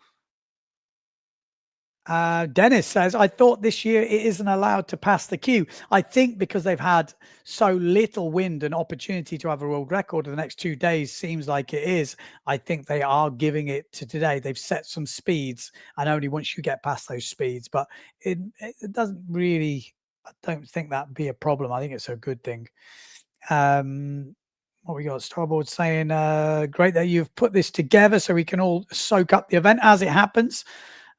Dennis says, I thought this year it isn't allowed to pass the queue. I think because they've had so little wind and opportunity to have a world record in the next 2 days, seems like it is. I think they are giving it to today. They've set some speeds, and only once you get past those speeds, but it doesn't really, I don't think that'd be a problem. I think it's a good thing. What we got? Starboard saying, great that you've put this together so we can all soak up the event as it happens.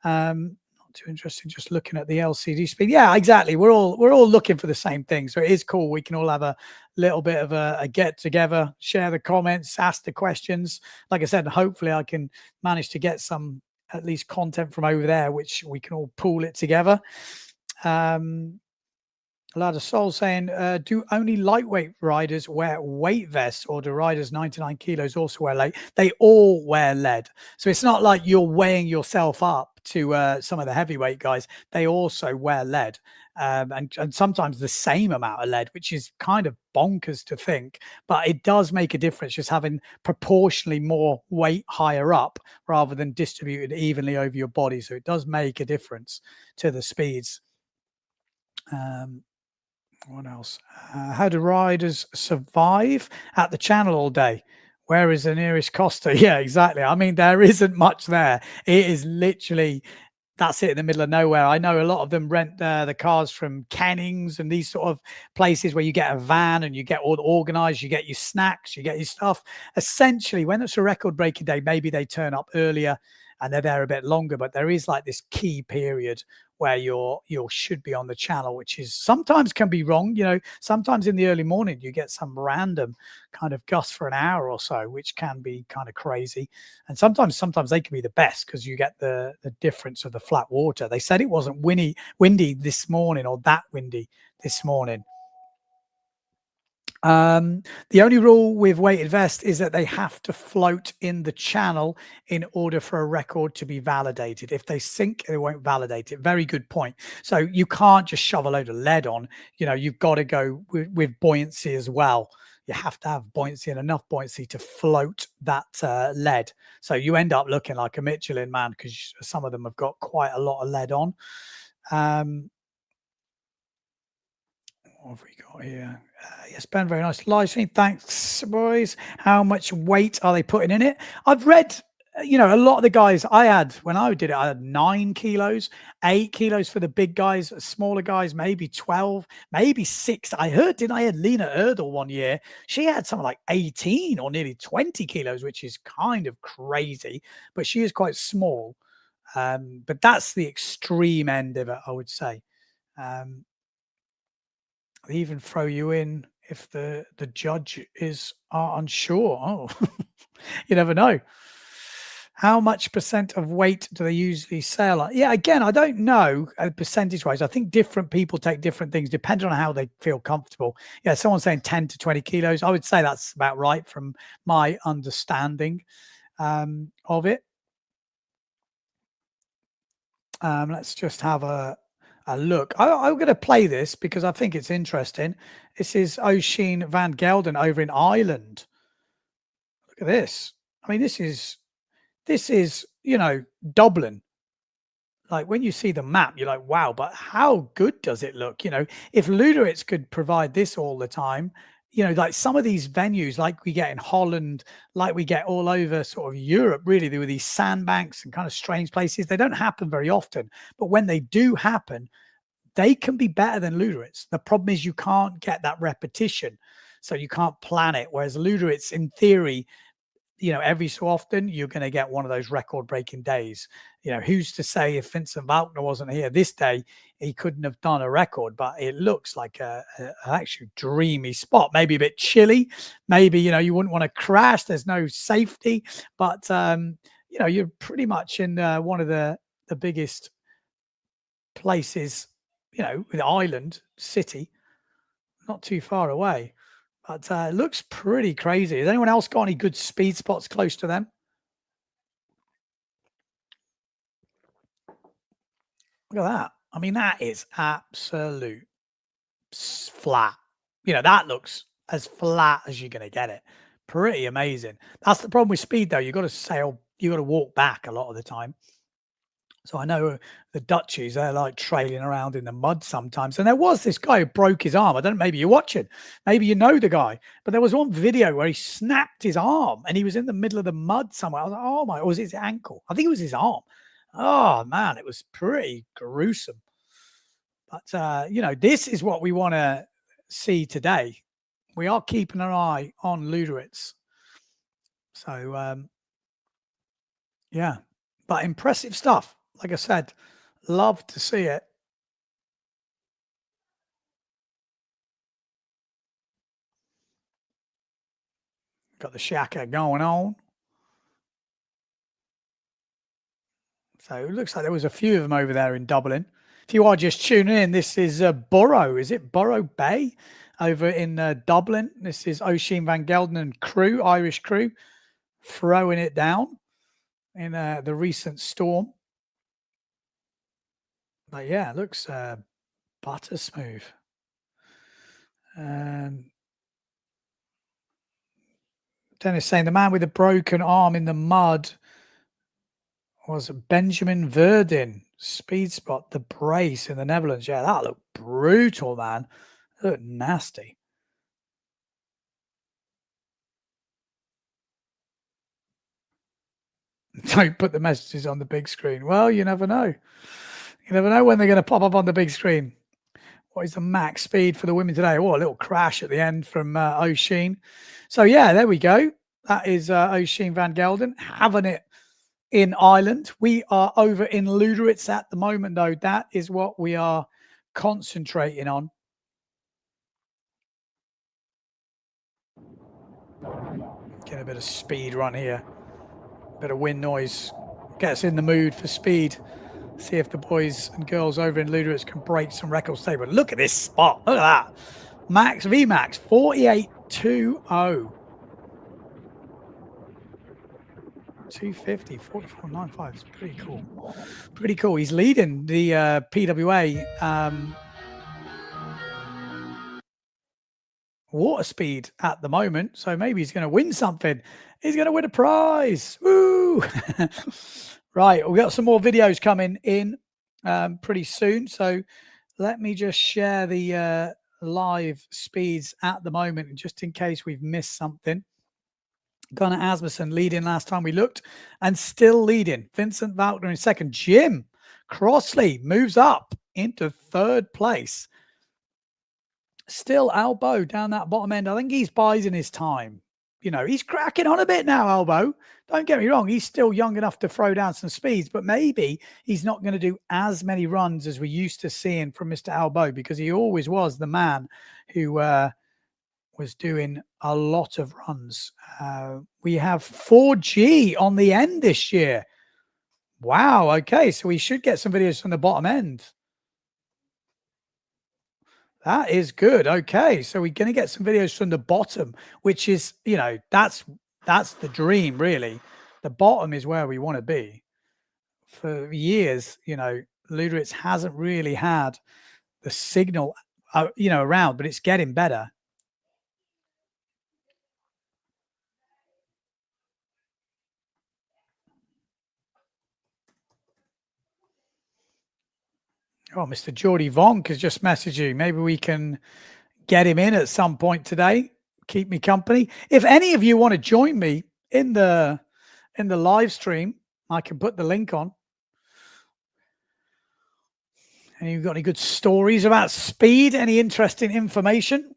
Too interesting just looking at the LCD speed. Yeah, exactly. We're all looking for the same thing, so it is cool. We can all have a little bit of a get together, share the comments, ask the questions. Like I said, hopefully I can manage to get some at least content from over there, which we can all pool it together. A lot of Soul saying, do only lightweight riders wear weight vests, or do riders 99 kilos also wear lead? They all wear lead. So it's not like you're weighing yourself up to some of the heavyweight guys. They also wear lead, and sometimes the same amount of lead, which is kind of bonkers to think. But it does make a difference just having proportionally more weight higher up rather than distributed evenly over your body. So it does make a difference to the speeds. What else? How do riders survive at the channel all day? Where is the nearest Costa? Yeah, exactly. I mean, there isn't much there. It is literally, that's it, in the middle of nowhere. I know a lot of them rent the cars from Kennings and these sort of places where you get a van and you get all organized, you get your snacks, you get your stuff. Essentially, when it's a record-breaking day, maybe they turn up earlier and they're there a bit longer, but there is like this key period where you should be on the channel, which is sometimes can be wrong. You know, sometimes in the early morning you get some random kind of gust for an hour or so, which can be kind of crazy. And sometimes they can be the best because you get the difference of the flat water. They said it wasn't windy this morning, or that windy this morning. The only rule with weighted vest is that they have to float in the channel in order for a record to be validated. If they sink, they won't validate it. Very good point. So you can't just shove a load of lead on. You know, you've got to go with buoyancy as well. You have to have buoyancy and enough buoyancy to float that lead. So you end up looking like a Michelin man because some of them have got quite a lot of lead on. What have we got here? Yes, Ben, very nice live stream. Thanks, boys. How much weight are they putting in it? I've read, you know, a lot of the guys I had when I did it, I had 9 kilos, 8 kilos for the big guys, smaller guys, maybe 12, maybe 6. I heard Lena Erdl one year. She had something like 18 or nearly 20 kilos, which is kind of crazy, but she is quite small. But that's the extreme end of it, I would say. They even throw you in if the judge are unsure. Oh, you never know. How much percent of weight do they usually sail on? Yeah, again, I don't know percentage-wise. I think different people take different things depending on how they feel comfortable. Yeah, someone's saying 10 to 20 kilos. I would say that's about right from my understanding of it. Let's just have a look. I'm going to play this because I think it's interesting. This is Oisin van Gelder over in Ireland. Look at this. I mean, this is, you know, Dublin. Like when you see the map, you're like, wow, but how good does it look? You know, if Luderitz could provide this all the time, you know, like some of these venues like we get in Holland, like we get all over sort of Europe, really, there were these sandbanks and kind of strange places. They don't happen very often, but when they do happen, they can be better than Luderitz. The problem is you can't get that repetition, so you can't plan it. Whereas Luderitz, in theory, you know, every so often you're going to get one of those record-breaking days. You know, who's to say if Vincent Valkenaers wasn't here this day, he couldn't have done a record? But it looks like a actually dreamy spot. Maybe a bit chilly. Maybe, you know, you wouldn't want to crash. There's no safety. But, you know, you're pretty much in one of the biggest places, you know, with island city, not too far away. But it looks pretty crazy. Has anyone else got any good speed spots close to them? Look at that. I mean, that is absolute flat. You know, that looks as flat as you're going to get it. Pretty amazing. That's the problem with speed, though. You've got to sail. You've got to walk back a lot of the time. So I know the Dutchies, they're like trailing around in the mud sometimes. And there was this guy who broke his arm. I don't know, maybe you're watching. Maybe you know the guy. But there was one video where he snapped his arm and he was in the middle of the mud somewhere. I was like, oh my, or was it his ankle? I think it was his arm. Oh man, it was pretty gruesome. But, you know, this is what we want to see today. We are keeping an eye on Luderitz. So, yeah, but impressive stuff. Like I said, love to see it. Got the shaka going on. So it looks like there was a few of them over there in Dublin. If you are just tuning in, this is Borough. Is it Borough Bay over in Dublin? This is Oisin van Gelder and crew, Irish crew, throwing it down in the recent storm. But yeah, it looks butter smooth. Dennis saying the man with a broken arm in the mud was Benjamin Verdin. Speed spot, the brace in the Netherlands. Yeah, that looked brutal, man. It looked nasty. Don't put the messages on the big screen. Well, you never know. You never know when they're going to pop up on the big screen. What is the max speed for the women today? Oh, a little crash at the end from Oisin. So, yeah, there we go. That is Oisin van Gelder having it in Ireland. We are over in Luderitz at the moment, though. That is what we are concentrating on. Get a bit of speed run here. A bit of wind noise. Get us in the mood for speed. See if the boys and girls over in Luderitz can break some records today. But look at this spot. Look at that. Max VMAX 48.20. 250, 44.95. It's pretty cool. Pretty cool. He's leading the PWA water speed at the moment. So maybe he's going to win something. He's going to win a prize. Woo! Right, we've got some more videos coming in pretty soon. So let me just share the live speeds at the moment, just in case we've missed something. Gunnar Asmussen leading last time we looked and still leading. Vincent Valkenaers in second. Jim Crosley moves up into third place. Still Albeau down that bottom end. I think he's biding his time. You know, he's cracking on a bit now, Albeau. Don't get me wrong. He's still young enough to throw down some speeds, but maybe he's not going to do as many runs as we used to seeing from Mr. Albeau, because he always was the man who was doing a lot of runs. We have 4G on the end this year. Wow. Okay. So we should get some videos from the bottom end. That is good. Okay. So we're going to get some videos from the bottom, which is, you know, that's the dream, really. The bottom is where we want to be. For years, you know, Luderitz hasn't really had the signal, you know, around, but it's getting better. Oh, Mr. Jordy Vonk has just messaged you. Maybe we can get him in at some point today. Keep me company. If any of you want to join me in the live stream, I can put the link on. And you've got any good stories about speed? Any interesting information?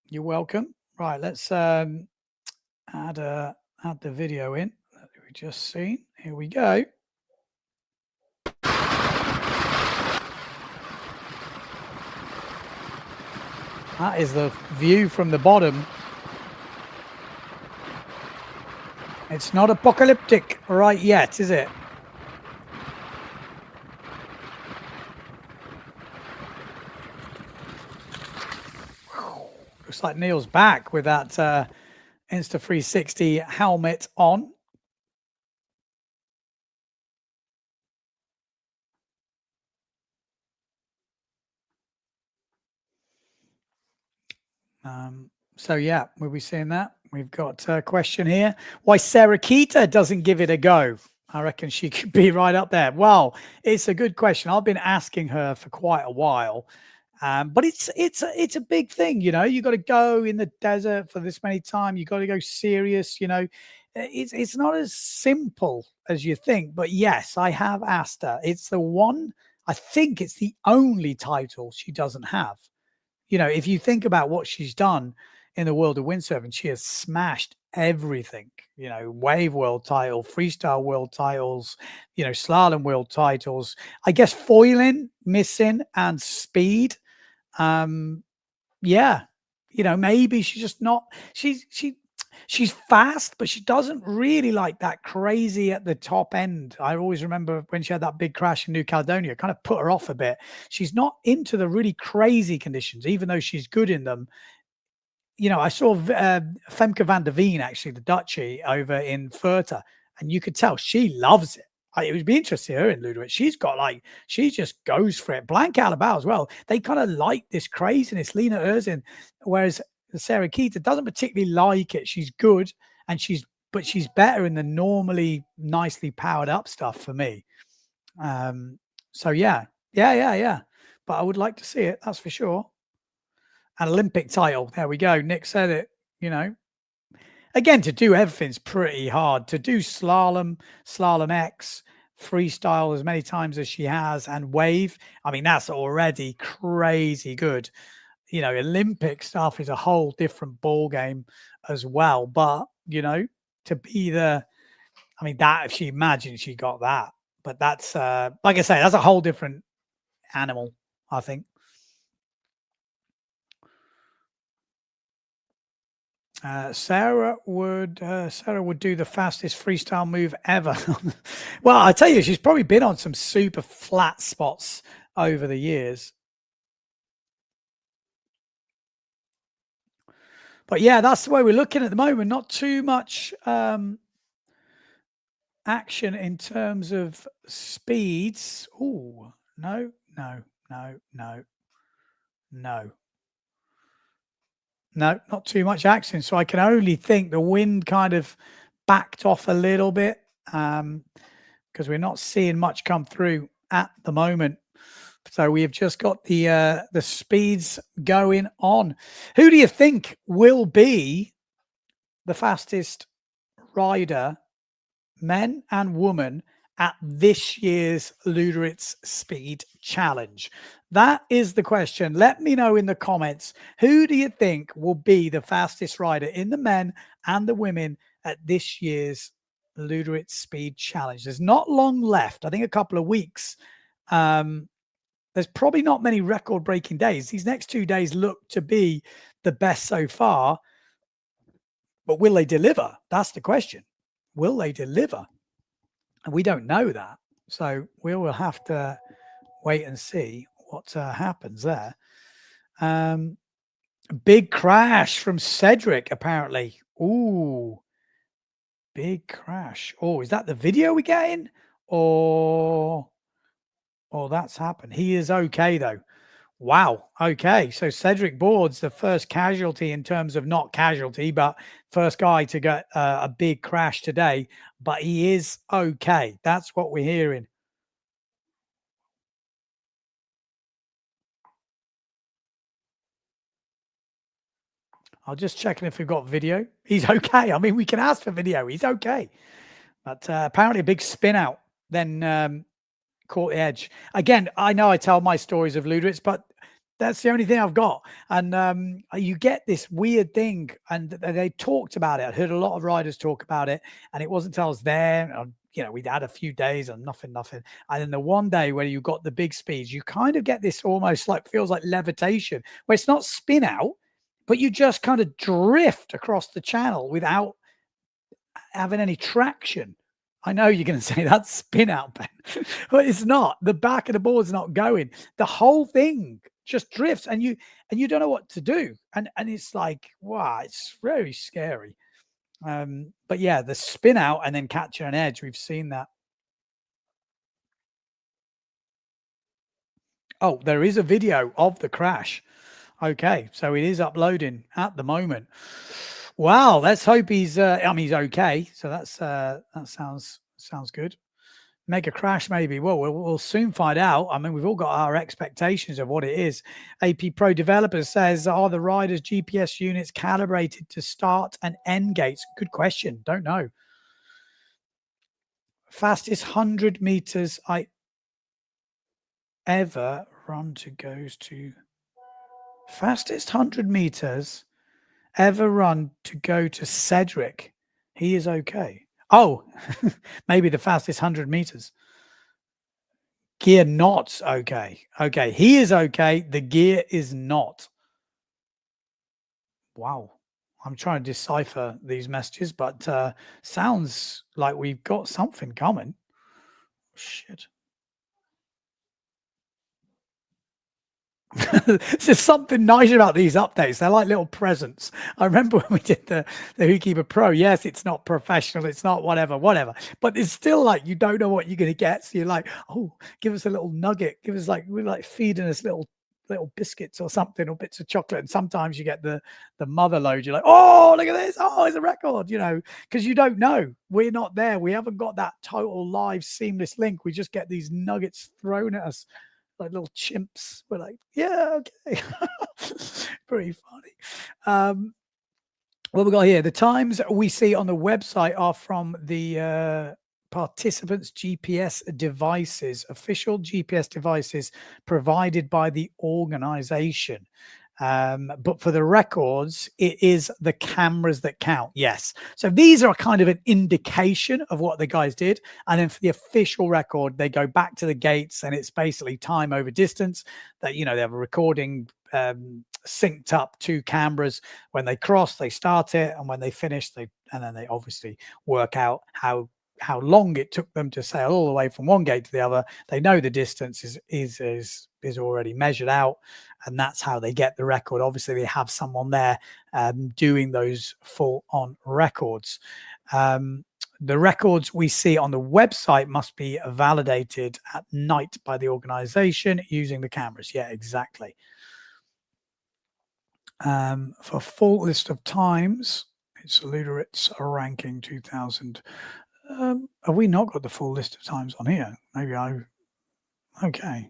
You're welcome. Right, let's add the video in that we just seen. Here we go. That is the view from the bottom. It's not apocalyptic right yet, is it? Looks like Neil's back with that Insta360 helmet on. So yeah, we'll be seeing that. We've got a question here. Why Sarah Keita doesn't give it a go? I reckon she could be right up there. Well, it's a good question. I've been asking her for quite a while. But it's a big thing, you know. You got to go in the desert for this many times. You got to go serious, you know. It's not as simple as you think. But yes, I have asked her. It's the one. I think it's the only title she doesn't have. You know, if you think about what she's done in the world of windsurfing, she has smashed everything. You know, wave world title, freestyle world titles, you know, slalom world titles. I guess foiling, missing, and speed. Yeah, you know, maybe she's just not. She's fast, but she doesn't really like that crazy at the top end. I always remember when she had that big crash in New Caledonia, it kind of put her off a bit. She's not into the really crazy conditions, even though she's good in them. You know, I saw Femke van der Veen, actually, the Dutchie, over in Furta, and you could tell she loves it. It would be interesting to her in Luderitz. She's got like, she just goes for it. Blank Albeau as well. They kind of like this craziness, Lena Erzin, whereas Sarah Keita doesn't particularly like it. She's good, and she's better in the normally nicely powered up stuff for me. So yeah. But I would like to see it, that's for sure. An Olympic title. There we go. Nick said it, you know. Again, to do everything's pretty hard. To do slalom, slalom X, freestyle as many times as she has, and wave, I mean, that's already crazy good. You know, Olympic stuff is a whole different ball game as well. But, you know, to be the, I mean, that, if she imagined she got that, but that's, like I say, that's a whole different animal, I think. Sarah would do the fastest freestyle move ever. Well, I tell you, she's probably been on some super flat spots over the years. But yeah, that's the way we're looking at the moment. Not too much action in terms of speeds. Oh, no. No, not too much action. So I can only think the wind kind of backed off a little bit because we're not seeing much come through at the moment. So we have just got the speeds going on. Who do you think will be the fastest rider, men and women, at this year's Luderitz Speed Challenge? That is the question. Let me know in the comments, who do you think will be the fastest rider in the men and the women at this year's Luderitz Speed Challenge? There's not long left. I think a couple of weeks. There's probably not many record-breaking days. These next 2 days look to be the best so far. But will they deliver? That's the question. Will they deliver? And we don't know that. So we will have to wait and see what happens there. Big crash from Cedric, apparently. Ooh, big crash. Oh, is that the video we're getting? Or that's happened. He is okay, though. Wow. Okay. So Cedric Bordes, the first casualty in terms of not casualty, but first guy to get a big crash today. But he is okay. That's what we're hearing. I'll just checking if we've got video. He's okay. I mean, we can ask for video. He's okay. But apparently a big spin out, then caught the edge. Again, I know I tell my stories of Luderitz, but that's the only thing I've got. And you get this weird thing, and they talked about it. I heard a lot of riders talk about it, and it wasn't until I was there. You know, we'd had a few days and nothing. And then the one day where you got the big speeds, you kind of get this almost like, feels like levitation, where it's not spin out, but you just kind of drift across the channel without having any traction. I know you're going to say that's spin out, Ben, but it's not. The back of the board's not going. The whole thing just drifts, and you don't know what to do. And it's like, wow, it's very scary. But yeah, the spin out and then catching an edge, we've seen that. Oh, there is a video of the crash. Okay, so it is uploading at the moment. Wow, let's hope he's I mean, he's okay. So that's that sounds good. Mega crash, maybe. Well, we'll soon find out. I mean, we've all got our expectations of what it is. AP Pro Developers says, are the riders' GPS units calibrated to start and end gates? Good question. Don't know. Fastest 100 meters I ever run to goes to. Fastest 100 meters ever run to go to Cedric. He is okay. Oh, maybe the fastest 100 meters. Gear not okay. Okay, he is okay. The gear is not. Wow. I'm trying to decipher these messages, but sounds like we've got something coming. Shit. There's something nice about these updates. They're like little presents. I remember when we did the Whokeeper Pro. Yes, it's not professional. It's not whatever. But it's still like you don't know what you're going to get. So you're like, oh, give us a little nugget. Give us we're like feeding us little biscuits or something, or bits of chocolate. And sometimes you get the mother load. You're like, oh, look at this. Oh, it's a record, because you don't know. We're not there. We haven't got that total live seamless link. We just get these nuggets thrown at us like little chimps. We're like, yeah, okay. Pretty funny. What we got here, the times we see on the website are from the participants' GPS devices, official GPS devices provided by the organization. But for the records, it is the cameras that count. Yes. So these are kind of an indication of what the guys did. And then for the official record, they go back to the gates, and it's basically time over distance that, they have a recording synced up to cameras. When they cross, they start it. And when they finish, and then they obviously work out how long it took them to sail all the way from one gate to the other. They know the distance is already measured out, and that's how they get the record. Obviously, they have someone there doing those full-on records. The records we see on the website must be validated at night by the organization using the cameras. Yeah, exactly. For full list of times, it's Luderitz ranking 2000. Have we not got the full list of times on here? Maybe okay.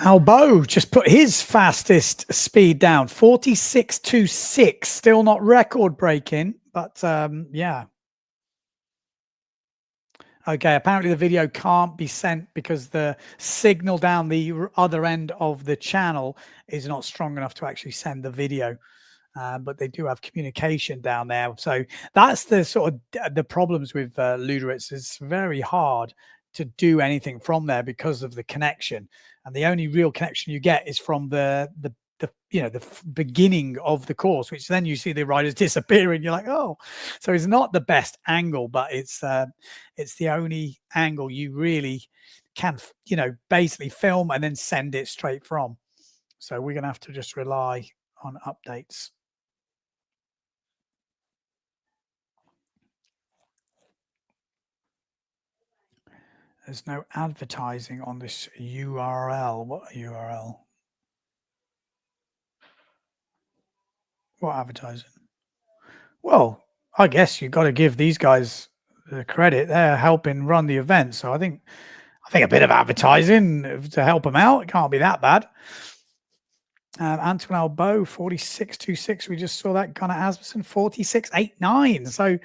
Albeau just put his fastest speed down, 46.26. Still not record breaking, But yeah. Okay, apparently the video can't be sent because the signal down the other end of the channel is not strong enough to actually send the video. But they do have communication down there. So that's the sort of the problems with Luderitz. It's very hard to do anything from there because of the connection. And the only real connection you get is from the beginning of the course, which then you see the riders disappearing. You're like, oh, so it's not the best angle, but it's the only angle you really can, basically film and then send it straight from. So we're going to have to just rely on updates. There's no advertising on this URL. What URL? What advertising? Well, I guess you've got to give these guys the credit. They're helping run the event. So I think a bit of advertising to help them out. It can't be that bad. Antoine Albeau, 46.26. We just saw that. Gunnar Asmussen, 46.89. So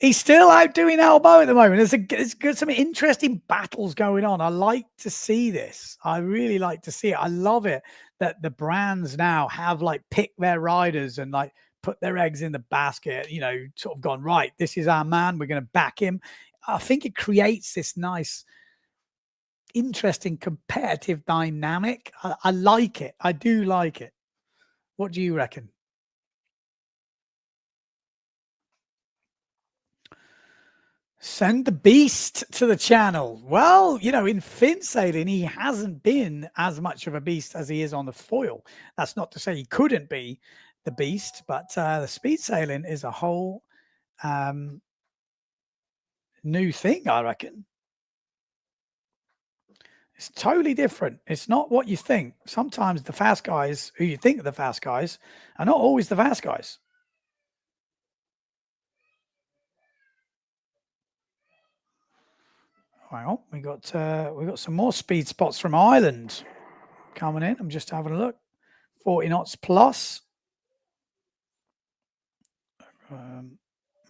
he's still outdoing Albeau at the moment. There's some interesting battles going on. I like to see this. I really like to see it. I love it that the brands now have picked their riders and put their eggs in the basket, sort of gone, right, this is our man. We're going to back him. I think it creates this nice, interesting competitive dynamic. I like it. I do like it. What do you reckon? Send the beast to the channel. Well, in fin sailing, he hasn't been as much of a beast as he is on the foil. That's not to say he couldn't be the beast, but the speed sailing is a whole new thing, I reckon. It's totally different. It's not what you think. Sometimes the fast guys who you think are the fast guys are not always the fast guys. Well, we got some more speed spots from Ireland coming in. I'm just having a look. 40 knots plus. Let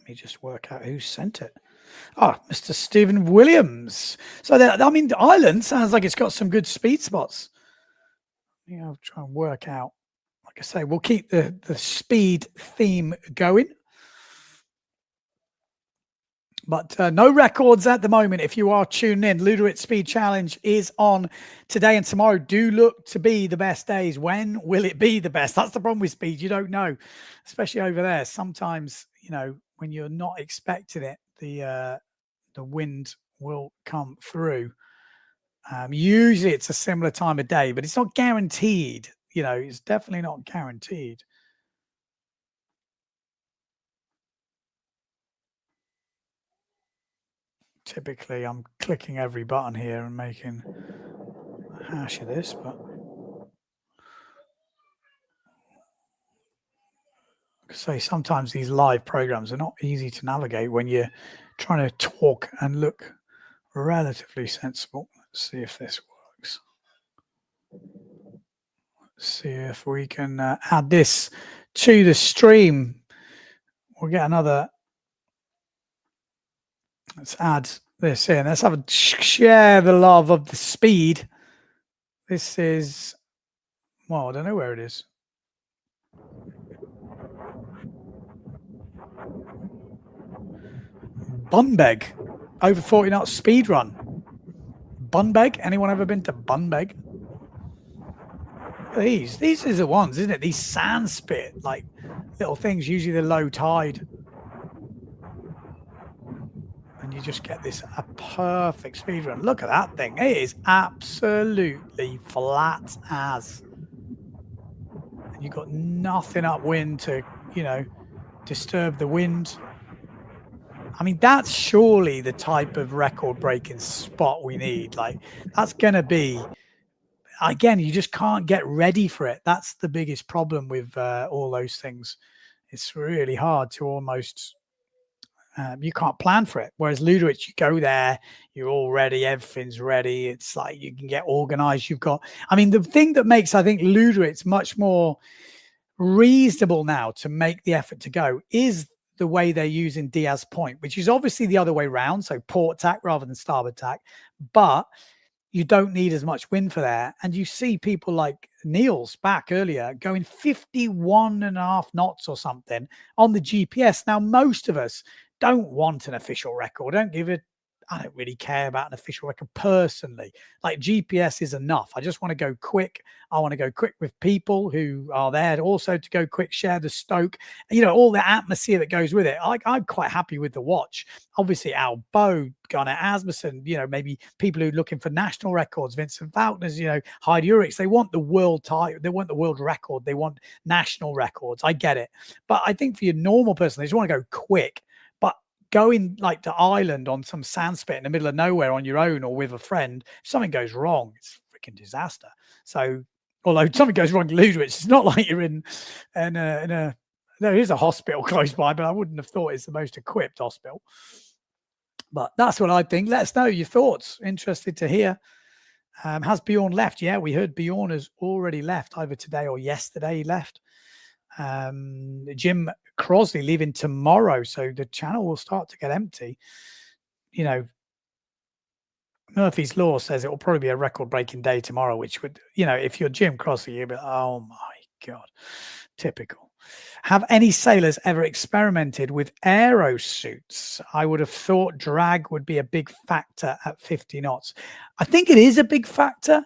me just work out who sent it. Mr. Stephen Williams. So Ireland sounds like it's got some good speed spots. I'll try and work out. Like I say, we'll keep the speed theme going. But no records at the moment. If you are tuning in, Luderitz Speed Challenge is on today and tomorrow. Do look to be the best days. When will it be the best? That's the problem with speed. You don't know, especially over there. Sometimes, when you're not expecting it, the wind will come through. Usually it's a similar time of day, but it's not guaranteed. It's definitely not guaranteed. Typically, I'm clicking every button here and making a hash of this, but say sometimes these live programs are not easy to navigate when you're trying to talk and look relatively sensible. Let's see if this works. Let's see if we can add this to the stream. We'll get another. Let's add this in. Let's share the love of the speed. This is, well, I don't know where it is. Bunbeg, over 40 knots speed run. Bunbeg, anyone ever been to Bunbeg? These are the ones, isn't it? These sand spit, little things, usually the low tide. And you just get a perfect speed run. Look at that thing. It is absolutely flat as. And you've got nothing upwind to, disturb the wind. That's surely the type of record-breaking spot we need. That's going to be, again, you just can't get ready for it. That's the biggest problem with all those things. It's really hard to almost... you can't plan for it. Whereas Luderitz, you go there, you're all ready, everything's ready. It's you can get organized. You've got, the thing that makes, I think, Luderitz much more reasonable now to make the effort to go is the way they're using Diaz Point, which is obviously the other way around, so port tack rather than starboard tack, but you don't need as much wind for that. And you see people like Niels back earlier going 51.5 knots or something on the GPS. Now, most of us don't want an official record. I don't really care about an official record personally. Like, GPS is enough. I just want to go quick. I want to go quick with people who are there also to go quick, share the stoke, all the atmosphere that goes with it. I'm quite happy with the watch. Obviously, Albeau, Gunnar Asmussen, maybe people who are looking for national records, Vincent Valkenaers, Heidi Urick, they want the world title, they want the world record, they want national records. I get it. But I think for your normal person, they just want to go quick. Going like to Ireland on some sandspit in the middle of nowhere on your own or with a friend, if something goes wrong, it's a freaking disaster. So, although something goes wrong in Luderitz, it's not like you're in there is a hospital close by, but I wouldn't have thought it's the most equipped hospital. But that's what I think. Let us know your thoughts. Interested to hear. Has Bjorn left? Yeah, we heard Bjorn has already left, either today or yesterday he left. Jim Crosley leaving tomorrow, so the channel will start to get empty. Murphy's Law says it will probably be a record-breaking day tomorrow, which would, if you're Jim Crosley, you'd be like, oh my God, typical. Have any sailors ever experimented with aero suits? I would have thought drag would be a big factor at 50 knots. I think it is a big factor,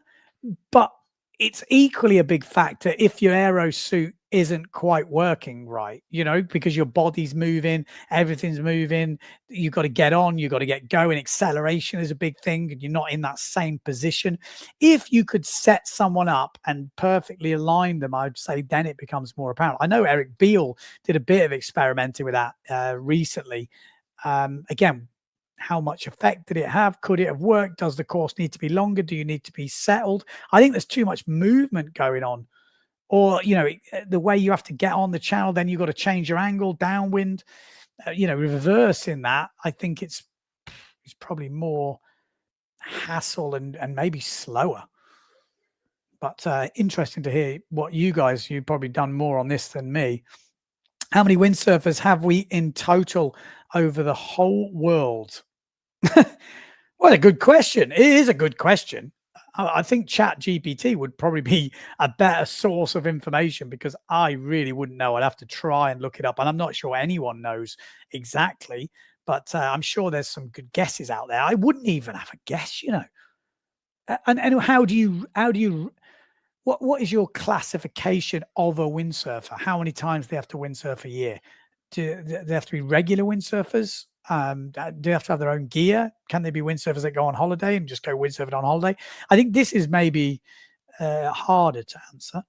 but it's equally a big factor if your aero suit isn't quite working right, because your body's moving, everything's moving. You've got to get on, you've got to get going. Acceleration is a big thing, and you're not in that same position. If you could set someone up and perfectly align them, I'd say then it becomes more apparent. I know Eric Beale did a bit of experimenting with that recently. Again, how much effect did it have? Could it have worked? Does the course need to be longer? Do you need to be settled? I think there's too much movement going on. Or, the way you have to get on the channel, then you've got to change your angle downwind, reversing that. I think it's probably more hassle and maybe slower. But interesting to hear what you've probably done more on this than me. How many windsurfers have we in total over the whole world? What a good question. It is a good question. I think ChatGPT would probably be a better source of information, because I really wouldn't know. I'd have to try and look it up, and I'm not sure anyone knows exactly, but I'm sure there's some good guesses out there. I wouldn't even have a guess, And how do you what is your classification of a windsurfer? How many times do they have to windsurf a year? Do they have to be regular windsurfers? Do they have to have their own gear? Can they be windsurfers that go on holiday and just go windsurfing on holiday? I think this is maybe harder to answer.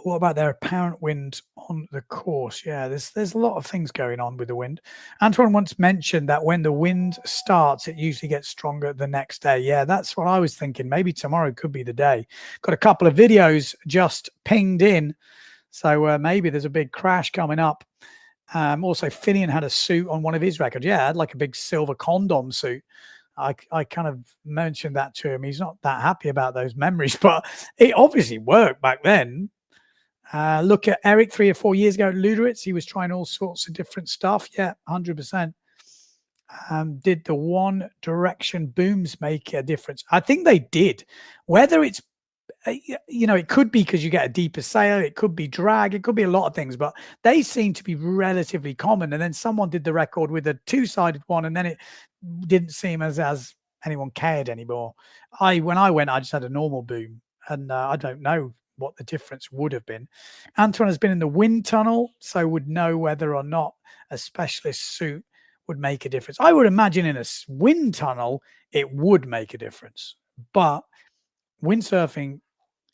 What about their apparent wind on the course? Yeah, there's a lot of things going on with the wind. Antoine once mentioned that when the wind starts, it usually gets stronger the next day. Yeah, that's what I was thinking. Maybe tomorrow could be the day. Got a couple of videos just pinged in, so maybe there's a big crash coming up. Also, Finian had a suit on one of his records. Yeah, had like a big silver condom suit. I kind of mentioned that to him. He's not that happy about those memories, but it obviously worked back then. Look at Eric 3 or 4 years ago at Luderitz. He was trying all sorts of different stuff. Yeah, 100%. Did the One Direction booms make a difference? I think they did. Whether it's it could be because you get a deeper sail, it could be drag, it could be a lot of things, but they seem to be relatively common. And then someone did the record with a two-sided one, and then it didn't seem as anyone cared anymore. When I went, I just had a normal boom, and I don't know what the difference would have been. Antoine has been in the wind tunnel, so would know whether or not a specialist suit would make a difference. I would imagine in a wind tunnel it would make a difference, but windsurfing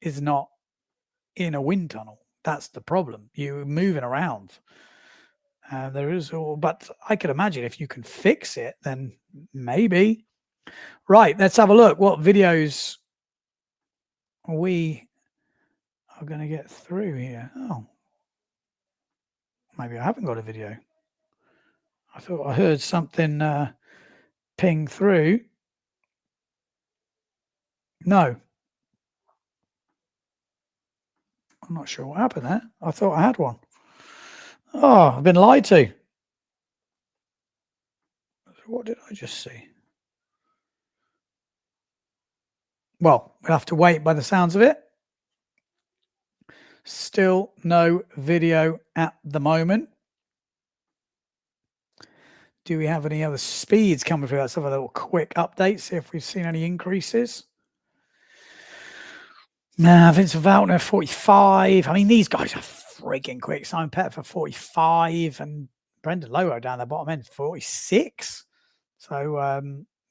is not in a wind tunnel. That's the problem. You're moving around. But I could imagine if you can fix it, then maybe. Right, let's have a look what videos we are going to get through here. Oh, maybe I haven't got a video. I thought I heard something ping through. No. I'm not sure what happened there. I thought I had one. Oh, I've been lied to. What did I just see? Well, we'll have to wait by the sounds of it. Still no video at the moment. Do we have any other speeds coming through? Let's have a little quick update, see if we've seen any increases. Nah, Vincent Valkenaers 45. I mean, these guys are freaking quick. Simon Pett for 45 and Brendan Lorho down the bottom end 46. So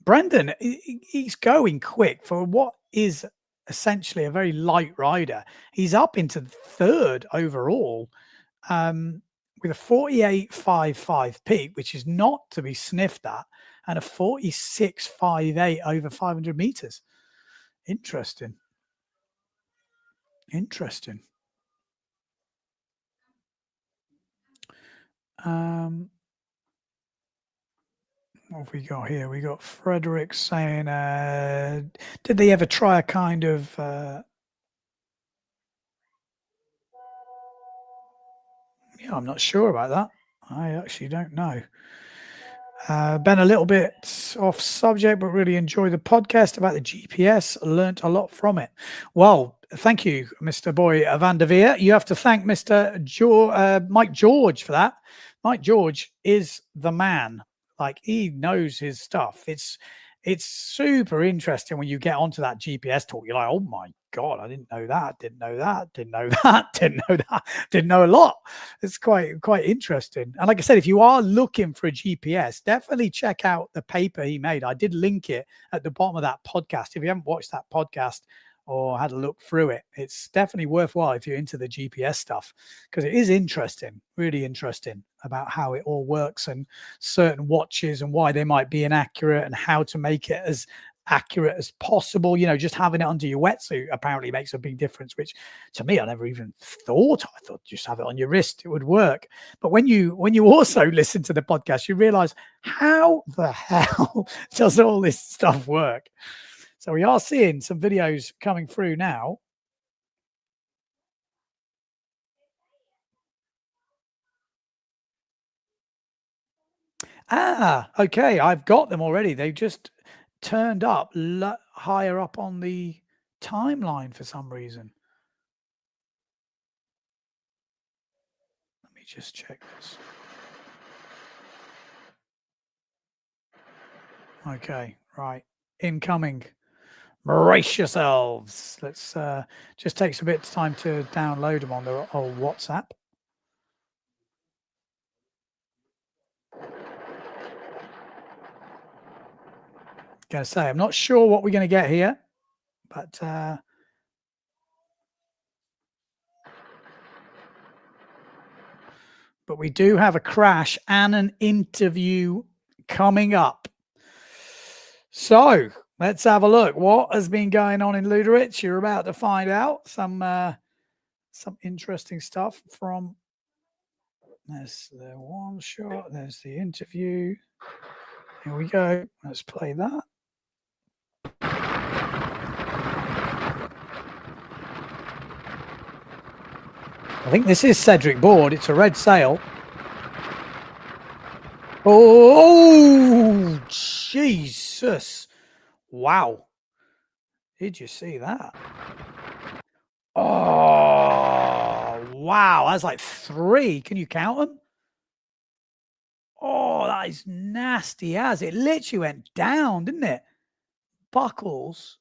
Brendan, he's going quick for what is essentially a very light rider. He's up into third overall with a 48.55 peak, which is not to be sniffed at, and a 46.58 over 500 meters. Interesting. Interesting. What have we got here? We got Frederick saying, did they ever try a kind of yeah, I'm not sure about that. I actually don't know. Been a little bit off subject, but really enjoy the podcast about the GPS. Learned a lot from it. Well, thank you, Mr. Boy Van der Veer. You have to thank Mr. Mike George for that. Mike George is the man. Like, he knows his stuff. It's super interesting when you get onto that GPS talk. You're like, oh my God, I didn't know that, didn't know that, didn't know that, didn't know that, didn't know a lot. It's quite interesting. And like I said, if you are looking for a GPS, definitely check out the paper he made. I did link it at the bottom of that podcast. If you haven't watched that podcast or had a look through it, it's definitely worthwhile if you're into the GPS stuff, because it is interesting, really interesting about how it all works and certain watches and why they might be inaccurate and how to make it as accurate as possible. You know, just having it under your wetsuit apparently makes a big difference, which to me, I never even thought. I thought just have it on your wrist, it would work. But when you also listen to the podcast, you realize how the hell does all this stuff work? So we are seeing some videos coming through now. Ah, okay. I've got them already. They've just turned up higher up on the timeline for some reason. Let me just check this. Okay, right. Incoming. Brace yourselves. Let's just takes a bit of time to download them on the old WhatsApp. Gonna say, I'm not sure what we're gonna get here, but we do have a crash and an interview coming up. So let's have a look. What has been going on in Luderitz? You're about to find out some interesting stuff from. There's the one shot. There's the interview. Here we go. Let's play that. I think this is Cedric Bordes. It's a red sail. Oh, Jesus. Wow. Did you see that? Oh, wow. That's like 3. Can you count them? Oh, that is nasty as. It literally went down, didn't it? Buckles.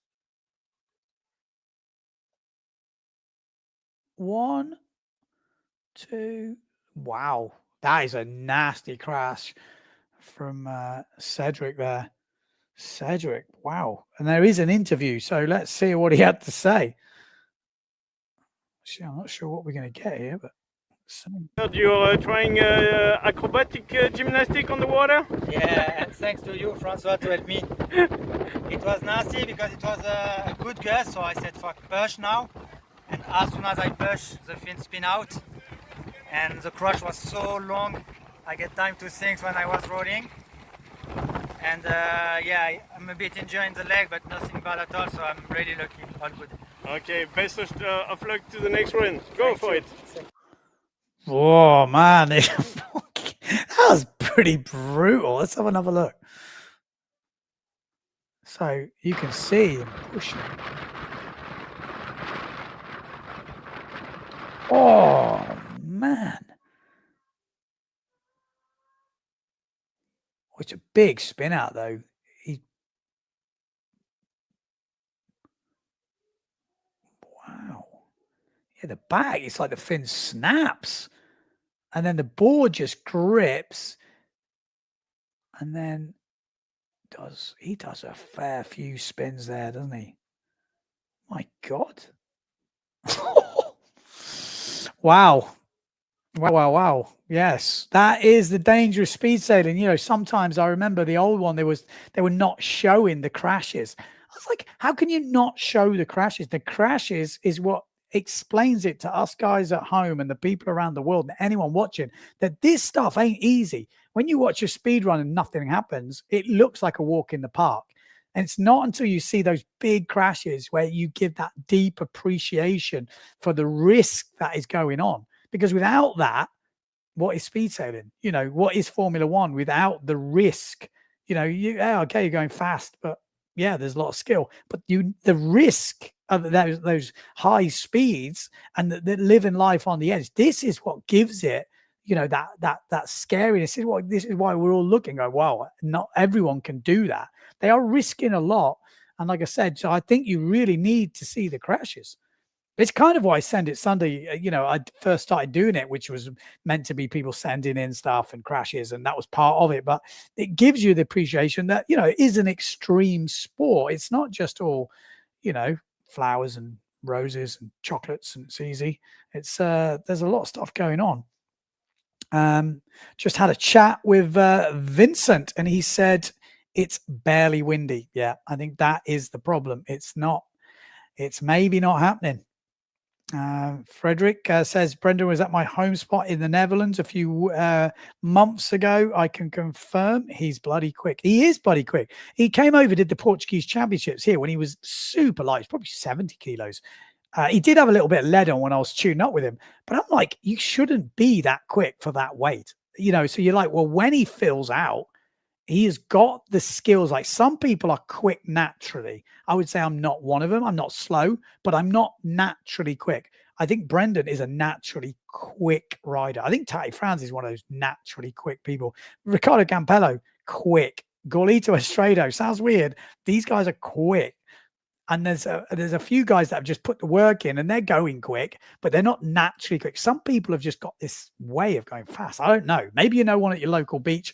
1, 2. Wow. That is a nasty crash from Cedric there. Cedric, wow. And there is an interview, so let's see what he had to say. Actually, I'm not sure what we're going to get here, but you're trying acrobatic gymnastic on the water? Yeah, and thanks to you, Francois, to help me. It was nasty because it was a good gust, so I said, fuck, push now. And as soon as I push, the fin spin out. And the crush was so long, I get time to think when I was rolling. And yeah, I'm a bit injured in the leg, but nothing bad at all, so I'm really lucky, all good. Okay, best of luck to the next run. Go for it. Oh, man. That was pretty brutal. Let's have another look. So you can see him pushing. Oh, man. Oh, it's a big spin out, though. Wow. Yeah, the back, it's like the fin snaps. And then the board just grips. And then he does a fair few spins there, doesn't he? My God. Wow. Wow. Yes, that is the dangerous speed sailing. You know, sometimes I remember the old one, they were not showing the crashes. I was like, how can you not show the crashes? The crashes is what explains it to us guys at home and the people around the world and anyone watching, that this stuff ain't easy. When you watch a speed run and nothing happens, it looks like a walk in the park. And it's not until you see those big crashes where you give that deep appreciation for the risk that is going on. Because without that, what is speed sailing? You know, what is Formula One without the risk? You know, you're going fast, but yeah, there's a lot of skill. But the risk of those high speeds and the living life on the edge, this is what gives it, you know, that scariness. This is why we're all looking, go, wow, not everyone can do that. They are risking a lot. And like I said, so I think you really need to see the crashes. It's kind of why Send It Sunday, you know, I first started doing it, which was meant to be people sending in stuff and crashes, and that was part of it. But it gives you the appreciation that, you know, it is an extreme sport. It's not just all, you know, flowers and roses and chocolates and it's easy. It's there's a lot of stuff going on. Just had a chat with Vincent, and he said it's barely windy. Yeah, I think that is the problem. It's maybe not happening. Frederick says Brendan was at my home spot in the Netherlands a few months ago. I can confirm he's bloody quick. He is bloody quick. He came over, did the Portuguese Championships here when he was super light, probably 70 kilos. He did have a little bit of lead on when I was tuning up with him, but I'm like, you shouldn't be that quick for that weight, you know. So you're like, well, when he fills out, he has got the skills. Like, some people are quick naturally. I would say I'm not one of them. I'm not slow, but I'm not naturally quick. I think Brendan is a naturally quick rider. I think Tati Franz is one of those naturally quick people. Ricardo Campello, quick. Golito Estrado, sounds weird. These guys are quick. And there's a few guys that have just put the work in and they're going quick, but they're not naturally quick. Some people have just got this way of going fast. I don't know. Maybe you know one at your local beach.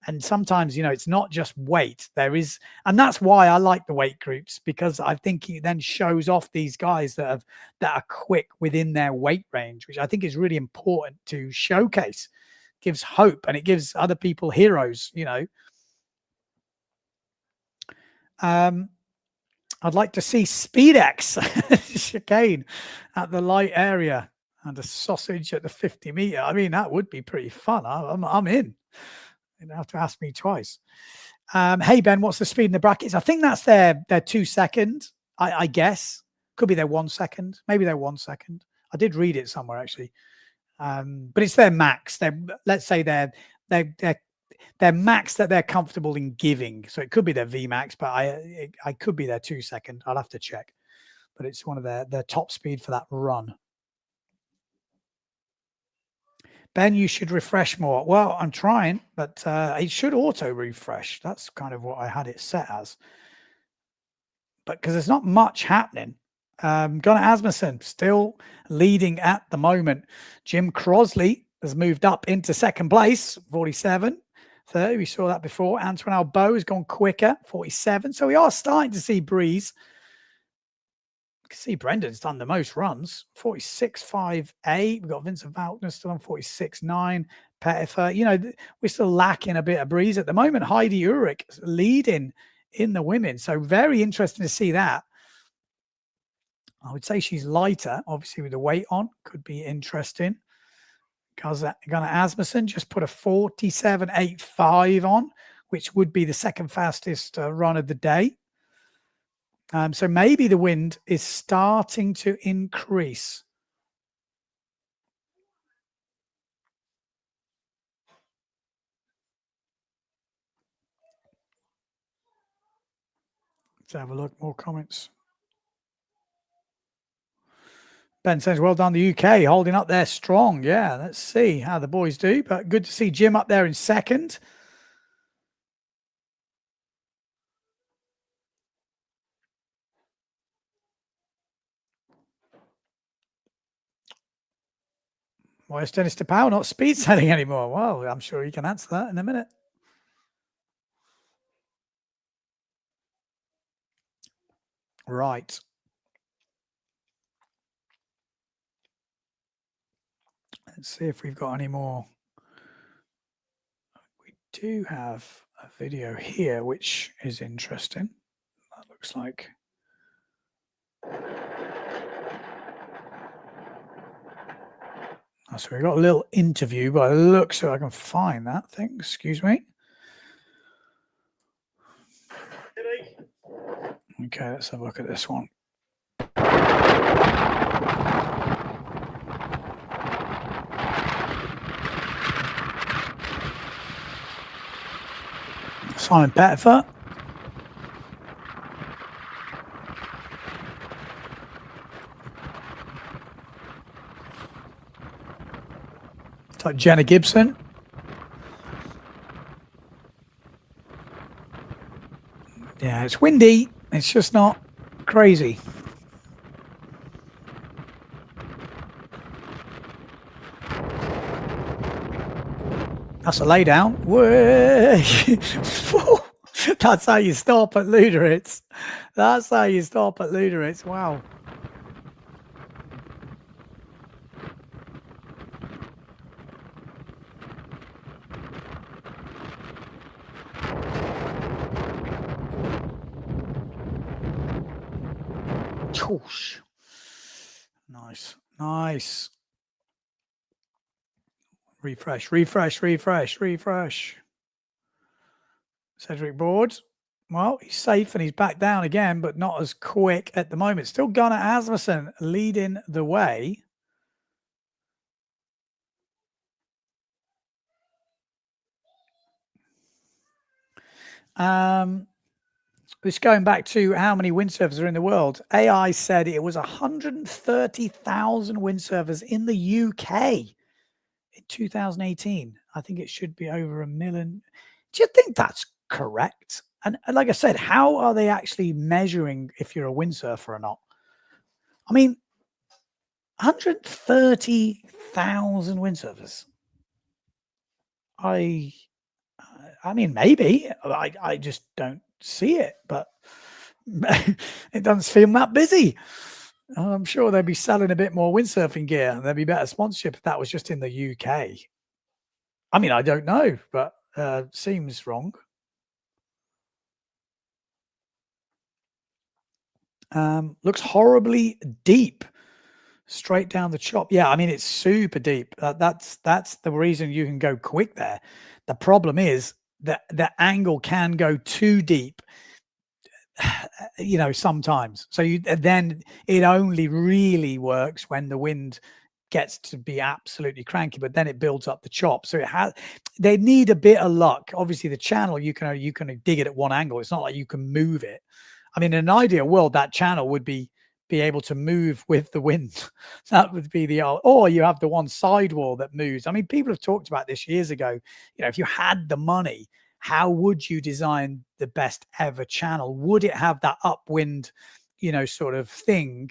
And sometimes, you know, it's not just weight. There is, and that's why I like the weight groups, because I think it then shows off these guys that are quick within their weight range, which I think is really important to showcase. It gives hope and it gives other people heroes, you know. I'd like to see SpeedX chicane at the light area and a sausage at the 50 meter. I mean, that would be pretty fun. I'm in. You don't have to ask me twice. Hey, Ben, what's the speed in the brackets? I think that's their 2 second, I guess. Could be their 1 second. Maybe their 1 second. I did read it somewhere, actually. But it's their max. Let's say their max that they're comfortable in giving. So it could be their VMAX, but I could be their 2 second. I'll have to check. But it's one of their top speed for that run. Ben, you should refresh more. Well, I'm trying, but it should auto refresh. That's kind of what I had it set as. But because there's not much happening. Gunnar Asmussen still leading at the moment. Jim Crosley has moved up into second place, 47. 30, we saw that before. Antoine Albeau has gone quicker, 47. So we are starting to see breeze. You can see Brendan's done the most runs, 46.58. We've got Vincent Valkenaers still on 46.9. Pettifer, you know, we're still lacking a bit of breeze at the moment. Heidi Urick leading in the women. So very interesting to see that. I would say she's lighter, obviously, with the weight on. Could be interesting. Gunnar Asmussen just put a 47.85 on, which would be the second fastest run of the day. So maybe the wind is starting to increase. have a look. More comments. Ben says, well done, the UK, holding up there strong. Yeah, let's see how the boys do. But good to see Jim up there in second. Why is Dennis DePauw not speed selling anymore? Well, I'm sure he can answer that in a minute. Right. Let's see if we've got any more. We do have a video here, which is interesting. That looks like. So we've got a little interview, but it looks so I can find that thing. Excuse me. Okay, let's have a look at this one. Simon Pettifer. It's like Jenna Gibson. Yeah, it's windy. It's just not crazy. That's a lay down. That's how you stop at Luderitz. That's how you stop at Luderitz. Wow. Whoosh. Nice. Nice. Refresh, refresh, refresh, refresh. Cedric Bordes. Well, he's safe and he's back down again, but not as quick at the moment. Still Gunnar Asmussen leading the way. Just going back to how many windsurfers are in the world. AI said it was 130,000 windsurfers in the UK. In 2018, I think it should be over 1 million. Do you think that's correct? And like I said, how are they actually measuring if you're a windsurfer or not? I mean, 130,000 windsurfers. I mean, maybe. I just don't see it, but it doesn't seem that busy. I'm sure they'd be selling a bit more windsurfing gear and there'd be better sponsorship if that was just in the UK. I mean, I don't know, but seems wrong. Looks horribly deep, straight down the chop. Yeah, I mean, it's super deep. That's the reason you can go quick there. The problem is that the angle can go too deep. You know, sometimes. So then it only really works when the wind gets to be absolutely cranky, but then it builds up the chop. So they need a bit of luck. Obviously, the channel you can dig it at one angle. It's not like you can move it. I mean, in an ideal world, that channel would be able to move with the wind. That would be or you have the one sidewall that moves. I mean, people have talked about this years ago. You know, if you had the money, how would you design the best ever channel? Would it have that upwind, you know, sort of thing,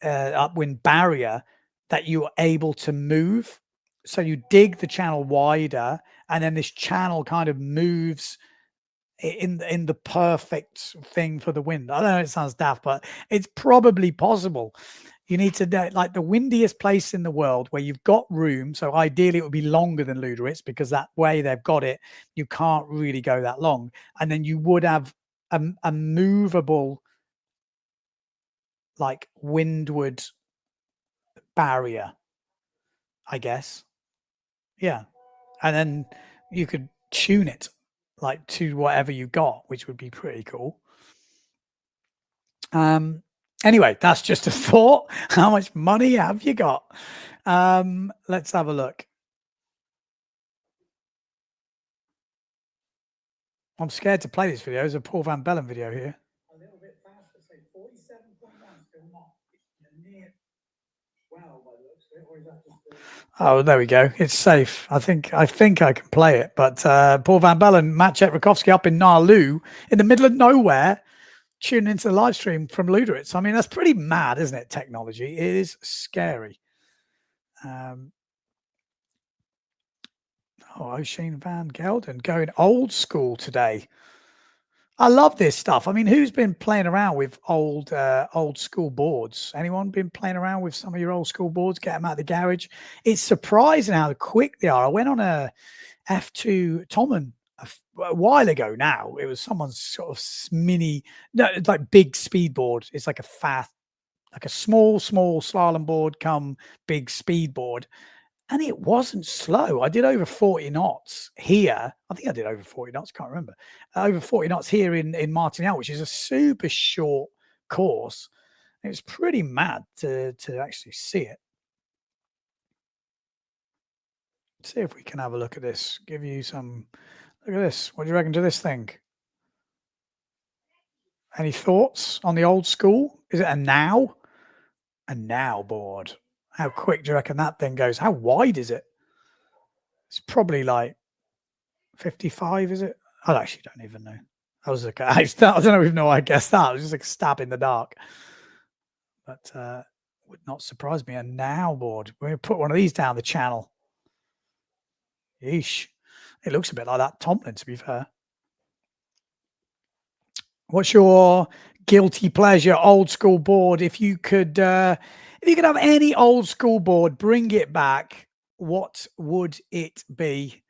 upwind barrier that you're able to move? So you dig the channel wider and then this channel kind of moves in the perfect thing for the wind. I don't know, it sounds daft, but it's probably possible. You need to, like, the windiest place in the world where you've got room. So ideally it would be longer than Luderitz because that way they've got it. You can't really go that long. And then you would have a movable, like, windward barrier, I guess. Yeah. And then you could tune it, like, to whatever you got, which would be pretty cool. Anyway, that's just a thought. How much money have you got? Let's have a look. I'm scared to play this video. There's a Paul Van Bellen video here. Oh, there we go. It's safe. I think I can play it. But Paul Van Bellen, Maciej Rakowski up in Nalu, in the middle of nowhere, tuning into the live stream from Luderitz. I mean, that's pretty mad, isn't it? Technology. It is scary. Oisin Van Gelden going old school today. I love this stuff. I mean, who's been playing around with old school boards? Anyone been playing around with some of your old school boards? Get them out of the garage. It's surprising how quick they are. I went on a F2 Tommen a while ago now. It was someone's sort of mini, no, it's like big speed board. It's like a small slalom board come big speed board. And it wasn't slow. I did over 40 knots here. I think I did over 40 knots. Can't remember. Over 40 knots here in Martinello, which is a super short course. It was pretty mad to actually see it. Let's see if we can have a look at this. Give you some. Look at this. What do you reckon to this thing? Any thoughts on the old school? Is it a now? A now board. How quick do you reckon that thing goes? How wide is it? It's probably like 55, is it? I actually don't even know. I was like, I don't even know why I guessed that. It was just like a stab in the dark. But would not surprise me. A now board. We're going to put one of these down the channel. Yeesh. It looks a bit like that Tomlin, to be fair. What's your guilty pleasure old school board? If you could have any old school board, bring it back, what would it be?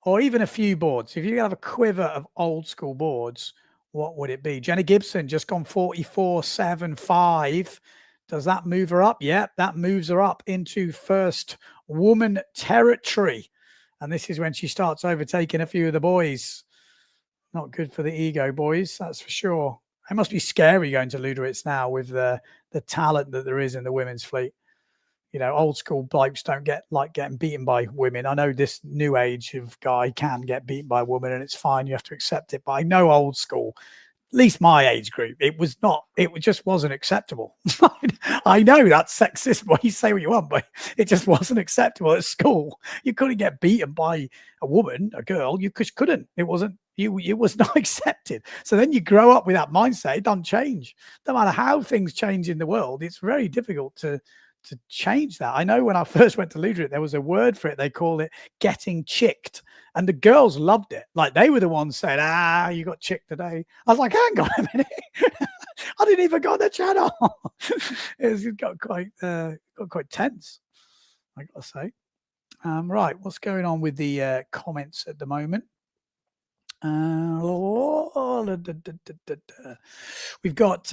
Or even a few boards. If you could have a quiver of old school boards, what would it be? Jenna Gibson just gone 44.75. Does that move her up? Yeah, that moves her up into first woman territory. And this is when she starts overtaking a few of the boys. Not good for the ego, boys, that's for sure. It must be scary going to Luderitz now with the talent that there is in the women's fleet. You know, old school blokes don't like getting beaten by women. I know this new age of guy can get beaten by a woman and it's fine. You have to accept it. But I know old school, at least my age group, it just wasn't acceptable. I know that's sexist. Well, you say what you want, but it just wasn't acceptable at school. You couldn't get beaten by a woman, a girl. You just couldn't. It wasn't. It was not accepted. So then you grow up with that mindset. It doesn't change. No matter how things change in the world, it's very difficult to change that. I know when I first went to Luderitz, there was a word for it. They called it getting chicked. And the girls loved it. Like they were the ones saying, you got chicked today. I was like, hang on a minute. I didn't even go on the channel. It got quite tense, I got to say. Right, what's going on with the comments at the moment? We've got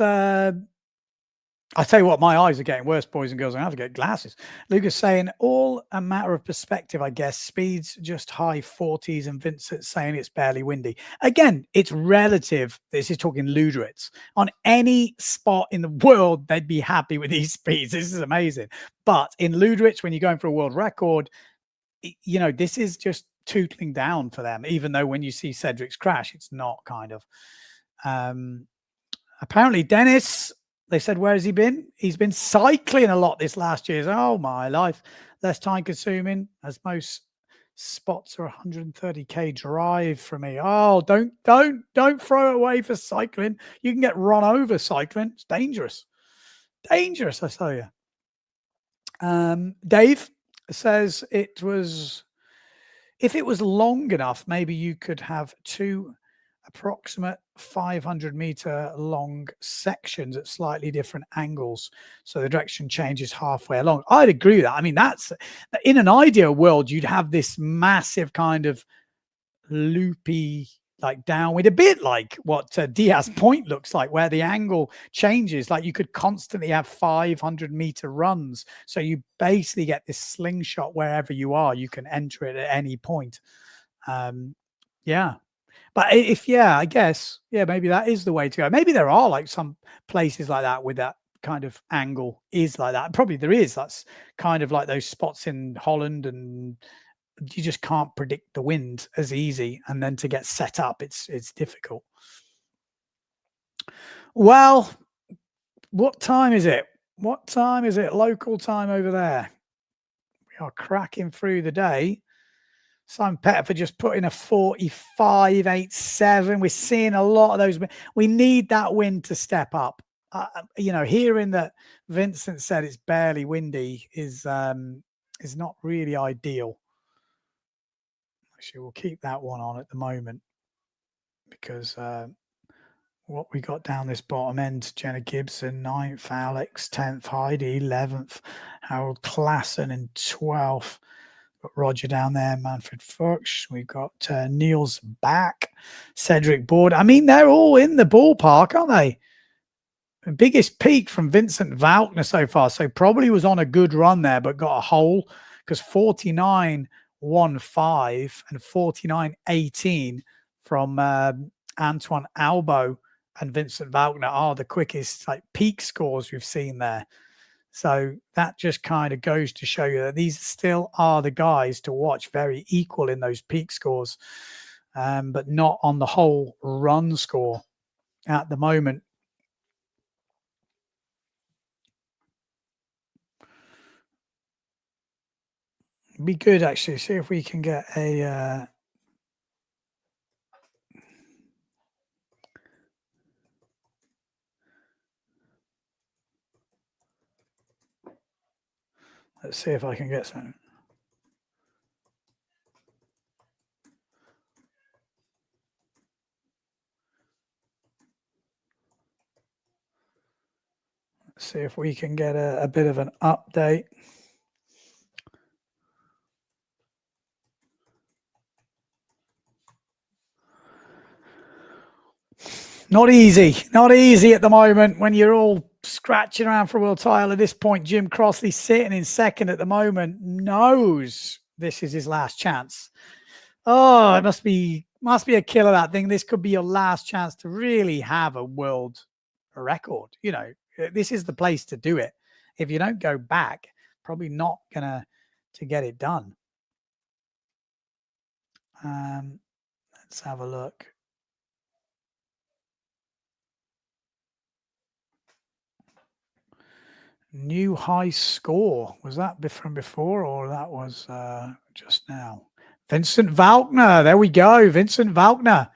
I tell you what, my eyes are getting worse, boys and girls. I have to get glasses. Lucas saying, all a matter of perspective, I guess. Speed's just high 40s, and Vincent saying it's barely windy. Again, it's relative. This is talking Luderitz. On any spot in the world, they'd be happy with these speeds. This is amazing. But in Luderitz, when you're going for a world record, you know, this is just tootling down for them, even though when you see Cedric's crash, it's not kind of. Apparently, Dennis... They said, where has he been? He's been cycling a lot this last year. Oh, my life. Less time consuming, as most spots are 130k drive for me. Oh, don't throw it away for cycling. You can get run over cycling. It's dangerous. Dangerous, I tell you. Dave says if it was long enough, maybe you could have two approximate 500 meter long sections at slightly different angles, so the direction changes halfway along. I'd agree with that. I mean, that's in an ideal world, you'd have this massive kind of loopy, like downwind, a bit like what Diaz Point looks like, where the angle changes. Like you could constantly have 500 meter runs, so you basically get this slingshot wherever you are. You can enter it at any point. Yeah. But I guess, maybe that is the way to go. Maybe there are like some places like that with that kind of angle is like that. Probably there is. That's kind of like those spots in Holland, and you just can't predict the wind as easy. And then to get set up, it's difficult. Well, what time is it? What time is it? Local time over there. We are cracking through the day. Simon Pettiford just put in a 45.87. We're seeing a lot of those. We need that wind to step up. You know, hearing that Vincent said it's barely windy is not really ideal. Actually, we'll keep that one on at the moment because what we got down this bottom end, Jenna Gibson, 9th, Alex, 10th, Heidi, 11th, Harold Klassen in 12th. Got Roger down there, Manfred Fuchs. We've got Niels back, Cedric Bordes. I mean, they're all in the ballpark, aren't they? The biggest peak from Vincent Valkenaers so far. So probably was on a good run there, but got a hole because 49.15 and 49.18 from Antoine Albeau and Vincent Valkenaers are the quickest like peak scores we've seen there. So that just kind of goes to show you that these still are the guys to watch, very equal in those peak scores, but not on the whole run score at the moment. Be good actually. See if we can get a let's see if I can get something. Let's see if we can get a bit of an update. Not easy at the moment when you're all scratching around for a world title. At this point, Jim Crosley sitting in second at the moment knows this is his last chance. Oh, it must be a killer, that thing. This could be your last chance to really have a world record. You know, this is the place to do it. If you don't go back, probably not gonna to get it done. Let's have a look. New high score. Was that from before or that was just now? Vincent Valkenaers. There we go. Vincent Valkenaers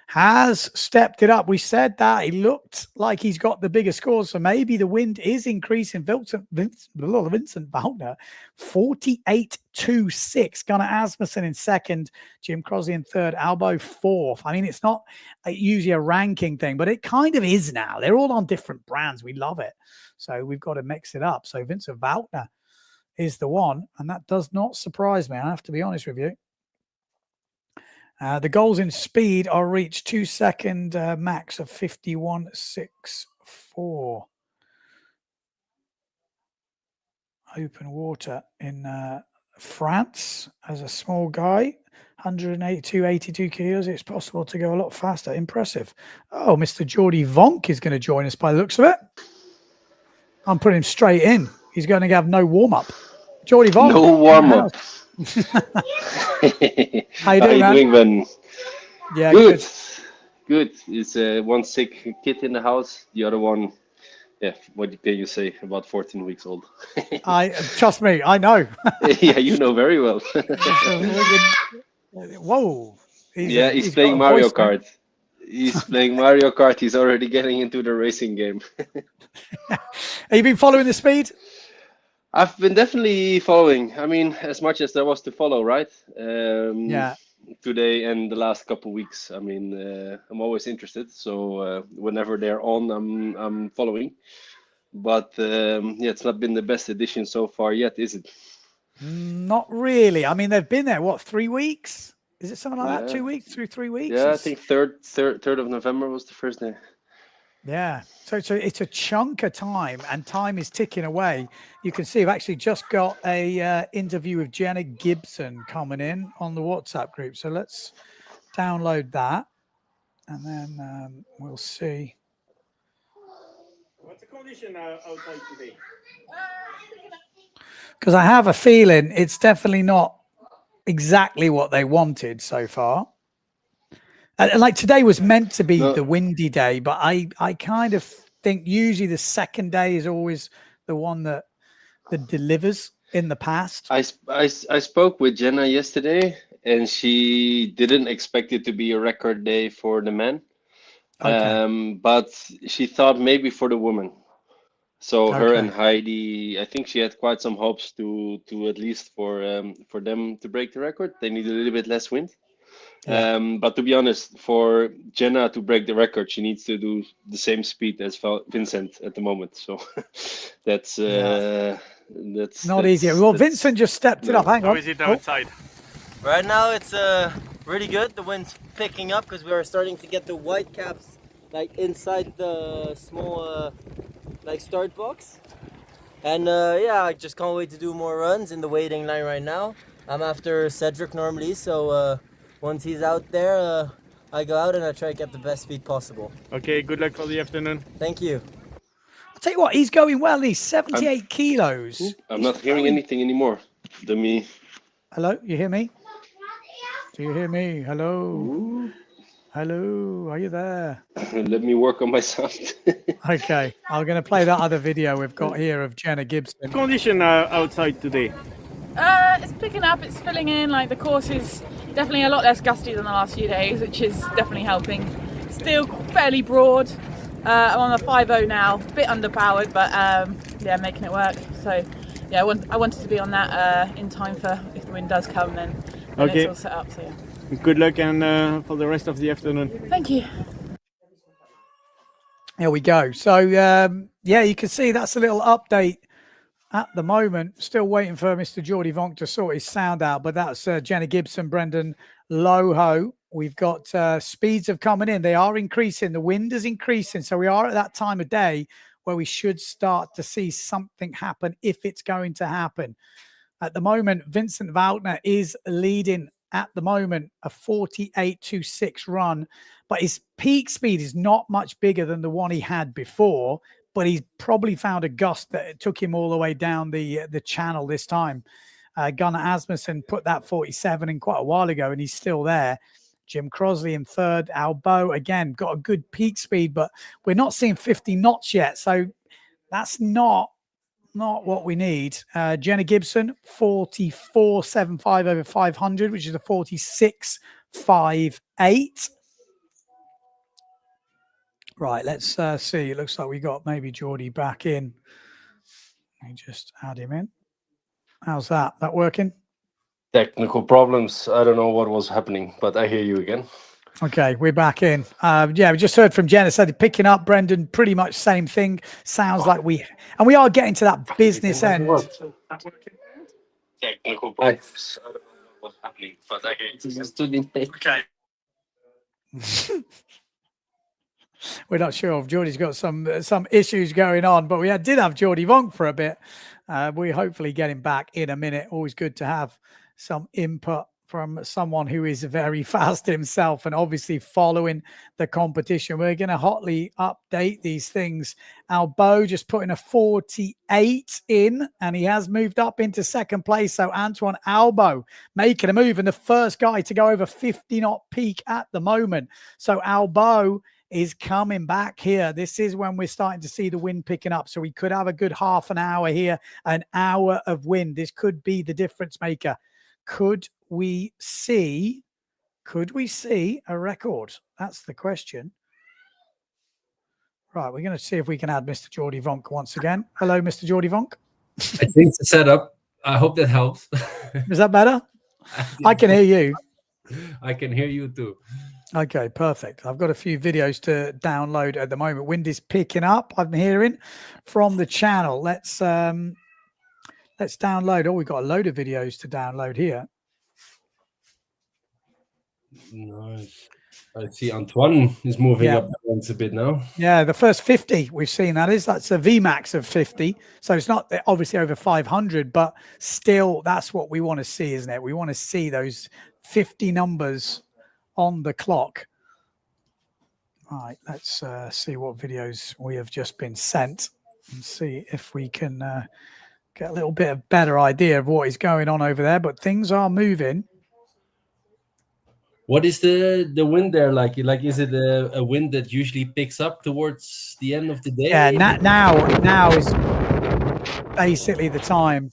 has stepped it up. We said that. He looked like he's got the bigger scores, so maybe the wind is increasing. Vincent Valkenaers, 48.26. Gunnar Asmussen in second. Jim Crosley in third. Albeau fourth. I mean, it's not usually a ranking thing, but it kind of is now. They're all on different brands. We love it. So we've got to mix it up. So Vincent Valkenaers is the one, and that does not surprise me. I have to be honest with you. The goals in speed are reached 2 second max of 51.64. Open water in France as a small guy, 182 kilos. It's possible to go a lot faster. Impressive. Oh, Mr. Jordy Vonk is going to join us by the looks of it. I'm putting him straight in. He's going to have no warm-up. Jordy Vonk. No warm-up. How you doing, man? Ben? Yeah, good. It's one sick kid in the house. The other one, yeah, what can you say? About 14 weeks old. Trust me, I know. Yeah, you know very well. Whoa. He's playing Mario Kart. He's playing Mario Kart. He's already getting into the racing game. Have you been following the speed? I've been definitely following. I mean, as much as there was to follow, right? Yeah. Today and the last couple of weeks. I mean, I'm always interested. So whenever they're on, I'm following. But yeah, it's not been the best edition so far yet, is it? Not really. I mean, they've been there, what, 3 weeks? Is it something like that? 2 weeks, 3 weeks? Yeah, I think 3rd of November was the first day. Yeah, so it's a chunk of time, and time is ticking away. You can see I've actually just got a interview with Jenna Gibson coming in on the WhatsApp group. So let's download that, and then we'll see. What's the condition outside today? Because I have a feeling it's definitely not exactly what they wanted so far. Like today was meant to be the windy day, but I kind of think usually the second day is always the one that delivers in the past? I spoke with Jenna yesterday, and she didn't expect it to be a record day for the men. Okay. But she thought maybe for the women. So her and Okay. Heidi, I think she had quite some hopes to at least for them to break the record. They need a little bit less wind. Yeah. But to be honest, for Jenna to break the record, she needs to do the same speed as Vincent at the moment. So that's Not easy. Well, that's- Vincent just stepped it up. Hang on. How is it outside? Right now it's really good. The wind's picking up because we are starting to get the white caps like inside the small like start box. And yeah, I just can't wait to do more runs in the waiting line right now. I'm after Cedric normally, so once he's out there, I go out and I try to get the best speed possible. Okay, good luck for the afternoon. Thank you. I'll tell you what, he's going well. He's 78 kilos. I'm not hearing anything anymore. Hello, you hear me? Do you hear me? Hello? Hello, are you there? Let me work on my sound. Okay, I'm going to play that other video we've got here of Jenna Gibson. Condition outside today? It's picking up, it's filling in. Like the course is definitely a lot less gusty than the last few days, which is definitely helping. Still fairly broad. I'm on a 5.0 now, a bit underpowered, but yeah, making it work. So yeah, I wanted to be on that in time for if the wind does come, then Okay. it's all set up. So yeah. Good luck and for the rest of the afternoon. Thank you. There we go. So yeah, you can see that's a little update at the moment. Still waiting for Mr. Jordy Vonk to sort his sound out, but that's Jenna Gibson, Brendan Lorho. We've got speeds of coming in. They are increasing. The wind is increasing. So we are at that time of day where we should start to see something happen if it's going to happen. At the moment, Vincent Valkenaers is leading at the moment, a 48.26 run, but his peak speed is not much bigger than the one he had before, but he's probably found a gust that took him all the way down the channel this time. Gunnar Asmussen put that 47 in quite a while ago, and he's still there. Jim Crosley in third. Albeau, again, got a good peak speed, but we're not seeing 50 knots yet, so that's not what we need. Jenna Gibson, 44.75 over 500, which is a 46.58. Right, let's see. It looks like we got maybe Jordy back in. Let me just add him in. How's that? That working? Technical problems. I don't know what was happening, but I hear you again. Okay, we're back in. Yeah, we just heard from Jenna. So they're picking up, Brendan, pretty much same thing. Sounds like we are getting to that business end. Technical problems. I don't know what's happening, but I hear you. Okay. We're not sure if Jordy's got some issues going on, but we did have Jordy Vonk for a bit. We hopefully get him back in a minute. Always good to have some input from someone who is very fast himself and obviously following the competition. We're going to hotly update these things. Albeau just putting a 48 in, and he has moved up into second place. So Antoine Albeau making a move, and the first guy to go over 50 knot peak at the moment. So Albeau is coming back here. This is when we're starting to see the wind picking up. So we could have a good half an hour here, an hour of wind. This could be the difference maker. Could we see a record? That's the question. Right, we're going to see if we can add Mr. Jordy Vonk once again. Hello, Mr. Jordy Vonk. I think the setup. I hope that helps. Is that better? I can hear you. I can hear you too. Okay, perfect. I've got a few videos to download at the moment. Wind is picking up, I'm hearing, from the channel. Let's download. Oh, we've got a load of videos to download here. Nice. I see Antoine is moving up a bit now. Yeah, the first 50 we've seen, that's a VMAX of 50. So it's not obviously over 500, but still that's what we want to see, isn't it? We want to see those 50 numbers on the clock. All right, let's see what videos we have just been sent and see if we can get a little bit of better idea of what is going on over there. But things are moving. What is the wind there like? Like, is it a wind that usually picks up towards the end of the day? Yeah, now is basically the time.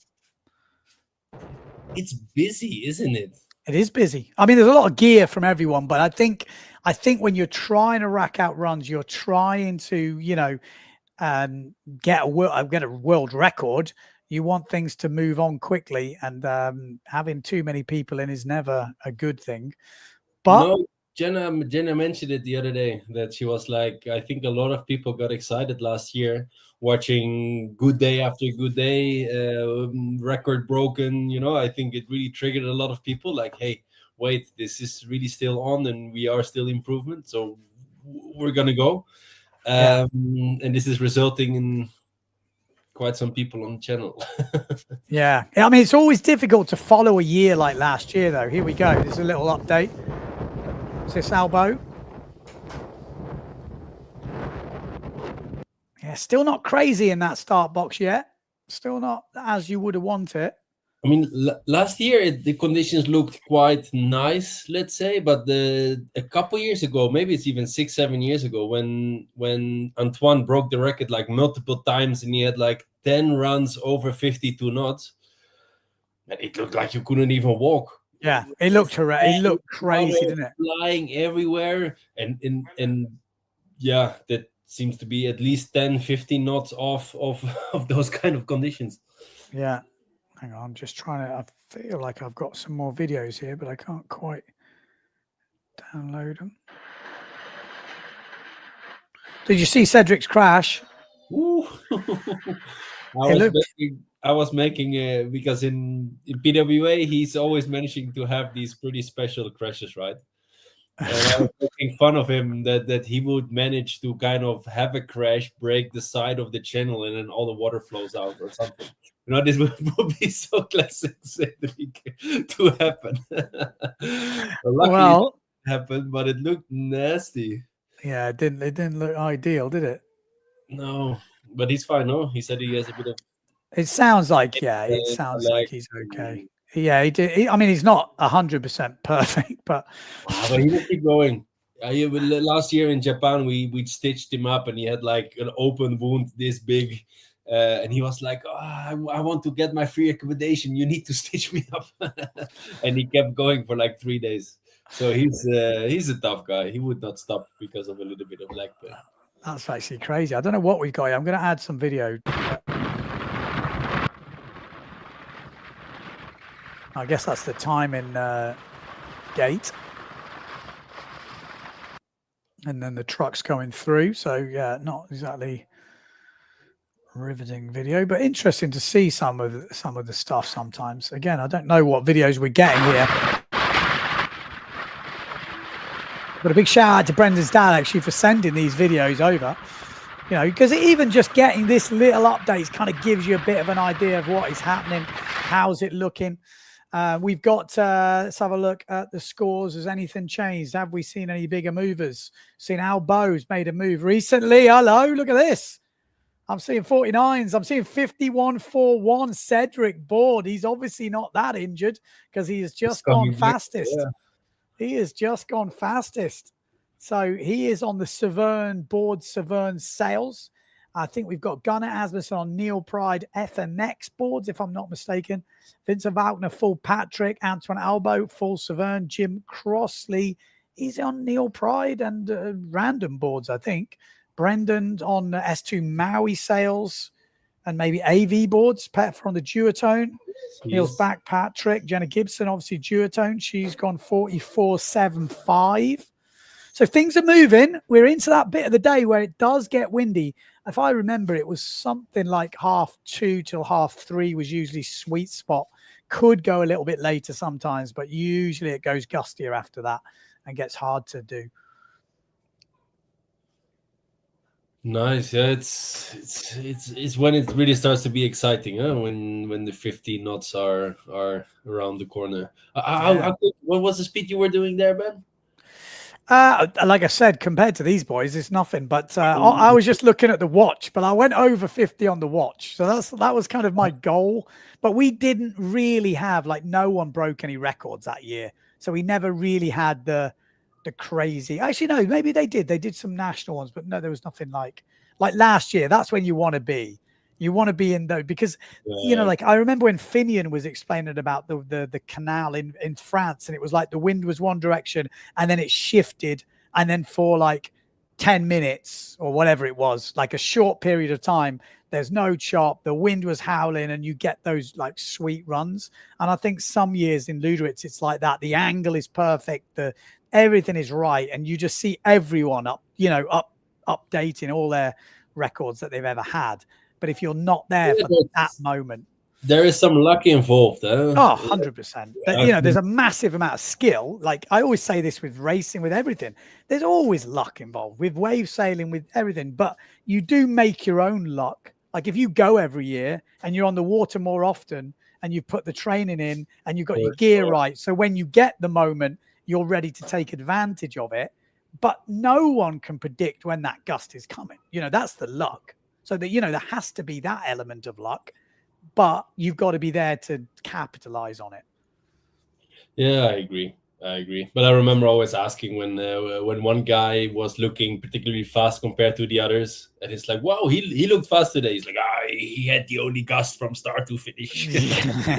It's busy, isn't it? It is busy. I mean, there's a lot of gear from everyone, but I think when you're trying to rack out runs, you're trying to, get a world record. You want things to move on quickly, and having too many people in is never a good thing. But no, Jenna mentioned it the other day that she was like, I think a lot of people got excited last year watching good day after good day, record broken. I think it really triggered a lot of people. Like, hey, wait, this is really still on, and we are still improvement. So we're gonna go, and this is resulting in quite some people on the channel. yeah, I mean, it's always difficult to follow a year like last year, though. Here we go. There's a little update. Is this Albeau? Yeah, still not crazy in that start box yet. Still not as you would have wanted. I mean, last year the conditions looked quite nice, let's say, but a couple years ago, maybe it's even 6-7 years ago, when Antoine broke the record like multiple times and he had like 10 runs over 52 knots, and it looked like you couldn't even walk. Yeah, it looked horrendous. It looked crazy, didn't it? Flying everywhere, and yeah, that seems to be at least 10-15 knots off of those kind of conditions. Yeah. Hang on, I'm just trying to, I feel like I've got some more videos here, but I can't quite download them. Did you see Cedric's crash? Ooh. I was making because in PWA, he's always managing to have these pretty special crashes, right? And I was making fun of him that he would manage to kind of have a crash, break the side of the channel, and then all the water flows out or something. This would be so classic Cedric to happen. Luckily, it happened, but it looked nasty. Yeah, it didn't look ideal, did it? No, but he's fine. No, he said he has a bit of. It sounds like like he's okay. Yeah, he did. I mean, he's not 100% perfect, but he will keep going. Last year in Japan, we stitched him up, and he had like an open wound this big. And he was like, I want to get my free accommodation. You need to stitch me up. And he kept going for like 3 days. So he's a tough guy. He would not stop because of a little bit of leg pain. That's actually crazy. I don't know what we've got here. I'm going to add some video. I guess that's the time in gate. And then the truck's going through. So, yeah, not exactly riveting video, but interesting to see some of the stuff sometimes. Again, I don't know what videos we're getting here. But a big shout out to Brendan's dad actually for sending these videos over. Because even just getting this little updates kind of gives you a bit of an idea of what is happening. How's it looking? We've got, let's have a look at the scores. Has anything changed? Have we seen any bigger movers? Seen Albeau's made a move recently. Hello, look at this. I'm seeing 49s. I'm seeing 51.41. Cedric Bordes. He's obviously not that injured because he has just gone fastest. Yeah. He has just gone fastest. So he is on the Severn Sails. I think we've got Gunnar Asmussen on Neil Pride FMX boards, if I'm not mistaken. Vincent Valkenaers, full Patrick. Antoine Albeau, full Severn. Jim Crosley, he's on Neil Pride and random boards, I think. Brendan on S2 Maui sails and maybe AV boards. Petfer on the duotone. Neil's back Patrick. Jenna Gibson, obviously duotone. She's gone 44.75. So things are moving. We're into that bit of the day where it does get windy. If I remember, it was something like 2:30 till 3:30 was usually sweet spot. Could go a little bit later sometimes, but usually it goes gustier after that and gets hard to do. Nice, yeah. It's when it really starts to be exciting, huh? When the 15 knots are around the corner. What was the speed you were doing there, Ben? Like I said, compared to these boys, it's nothing. But I was just looking at the watch, but I went over 50 on the watch, so that was kind of my goal. But we didn't really have no one broke any records that year, so we never really had the crazy. Actually, no, maybe they did. They did some national ones, but no, there was nothing like last year. That's when you want to be. You want to be in those because, like I remember when Finian was explaining about the canal in France, and it was like the wind was one direction and then it shifted. And then for like 10 minutes or whatever it was, like a short period of time, there's no chop, the wind was howling, and you get those like sweet runs. And I think some years in Luderitz, it's like that. The angle is perfect. Everything is right. And you just see everyone updating all their records that they've ever had. But if you're not there for that moment, there is some luck involved. Oh, 100%. There's a massive amount of skill. Like I always say this with racing, with everything. There's always luck involved with wave sailing, with everything. But you do make your own luck. Like if you go every year and you're on the water more often and you put the training in and you've got your gear right. So when you get the moment, you're ready to take advantage of it. But no one can predict when that gust is coming. That's the luck. So that, there has to be that element of luck, but you've got to be there to capitalize on it. Yeah, I agree. But I remember always asking when one guy was looking particularly fast compared to the others, and it's like, wow, he looked fast today. He's like, he had the only gust from start to finish.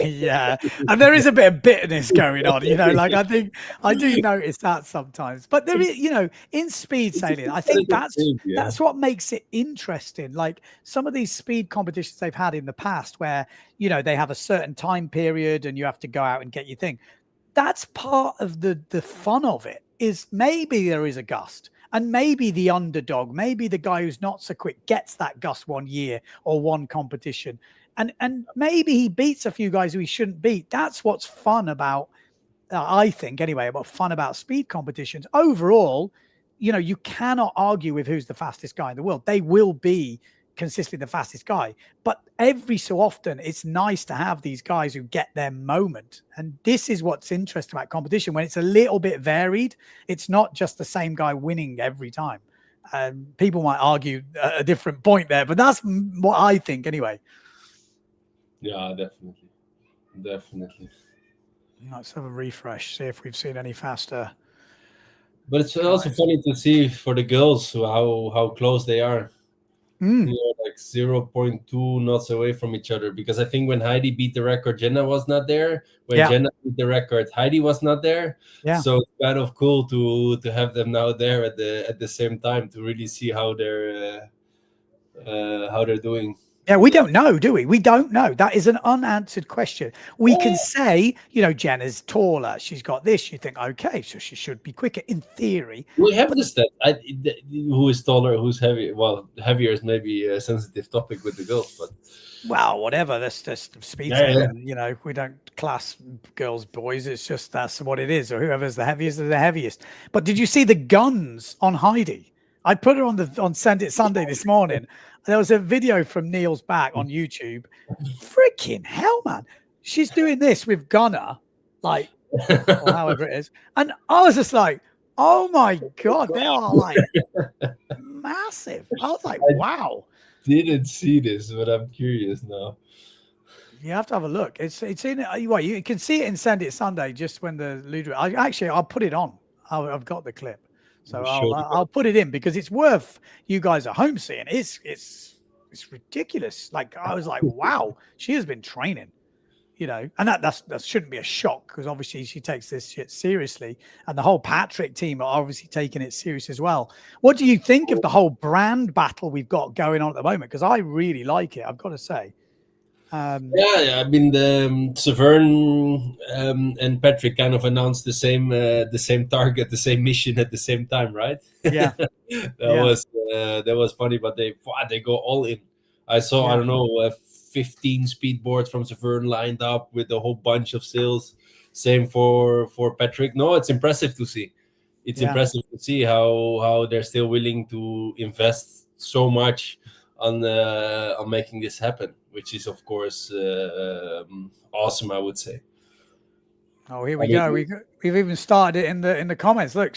Yeah, and there is a bit of bitterness going on, like I think I do notice that sometimes. But there is, in speed sailing, I think that's what makes it interesting. Like some of these speed competitions they've had in the past where, they have a certain time period and you have to go out and get your thing. That's part of the fun of it, is maybe there is a gust and maybe the underdog, maybe the guy who's not so quick gets that gust one year or one competition. And maybe he beats a few guys who he shouldn't beat. That's what's fun about, I think anyway, fun about speed competitions. Overall, you cannot argue with who's the fastest guy in the world. They will be consistently the fastest guy, but every so often it's nice to have these guys who get their moment. And this is what's interesting about competition, when it's a little bit varied. It's not just the same guy winning every time. People might argue a different point there, but that's what I think anyway. Yeah, definitely. Let's have a refresh, see if we've seen any faster. But it's also funny to see for the girls how close they are. Like 0.2 knots away from each other, because I think when Heidi beat the record, Jenna was not there. When Jenna beat the record, Heidi was not there. So it's kind of cool to have them now there at the same time to really see how they're doing. Yeah, we don't know, do we? We don't know. That is an unanswered question. We can say, Jenna's taller. She's got this. You think, okay, so she should be quicker in theory. We have this stat. Who is taller, who's heavy? Well, heavier is maybe a sensitive topic with the girls, but well, whatever. That's just speed sailing. We don't class girls, boys. It's just that's what it is. Or whoever's the heaviest is the heaviest. But did you see the guns on Heidi? I put her on Send It Sunday this morning. There was a video from Neil's back on YouTube. Freaking hell, man. She's doing this with Gunner, like, or however it is. And I was just like, oh my God, they are like massive. I was like, wow. Didn't see this, but I'm curious now. You have to have a look. It's in well, you can see it in Send It Sunday just when the Luderitz. I'll put it on. I've got the clip. So I'll put it in because it's worth you guys at home seeing. It's ridiculous. Like I was like, wow, she has been training, and that shouldn't be a shock because obviously she takes this shit seriously, and the whole Patrick team are obviously taking it serious as well. What do you think of the whole brand battle we've got going on at the moment? Because I really like it, I've got to say. I mean, the Severn and Patrick kind of announced the same target, the same mission at the same time, right? Yeah, that was funny, but they go all in. I saw I don't know 15 speedboards from Severn lined up with a whole bunch of sails. Same for Patrick. No, it's impressive to see. It's impressive to see how they're still willing to invest so much on making this happen, which is of course awesome, I would say. Oh, here we go. We've even started it in the comments. Look,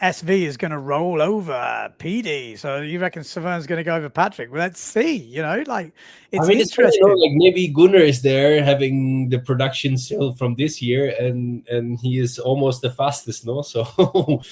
SV is going to roll over PD. So you reckon Severn's going to go over Patrick? Well, let's see. It's interesting. Like maybe Gunnar is there having the production still from this year, and he is almost the fastest, no? So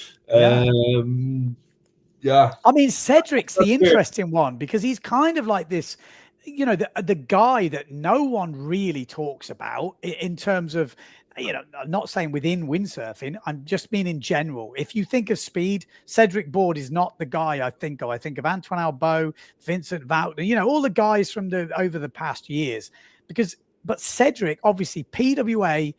yeah. I mean, Cedric's the interesting one because he's kind of like this. you know, the guy that no one really talks about in terms of, you know, I'm not saying within windsurfing, I'm just mean in general. If you think of speed, Cedric Bordes is not the guy I think of. I think of Antoine Albeau, Vincent Valkenaers, you know, all the guys from over the past years. But Cedric, obviously, PWA,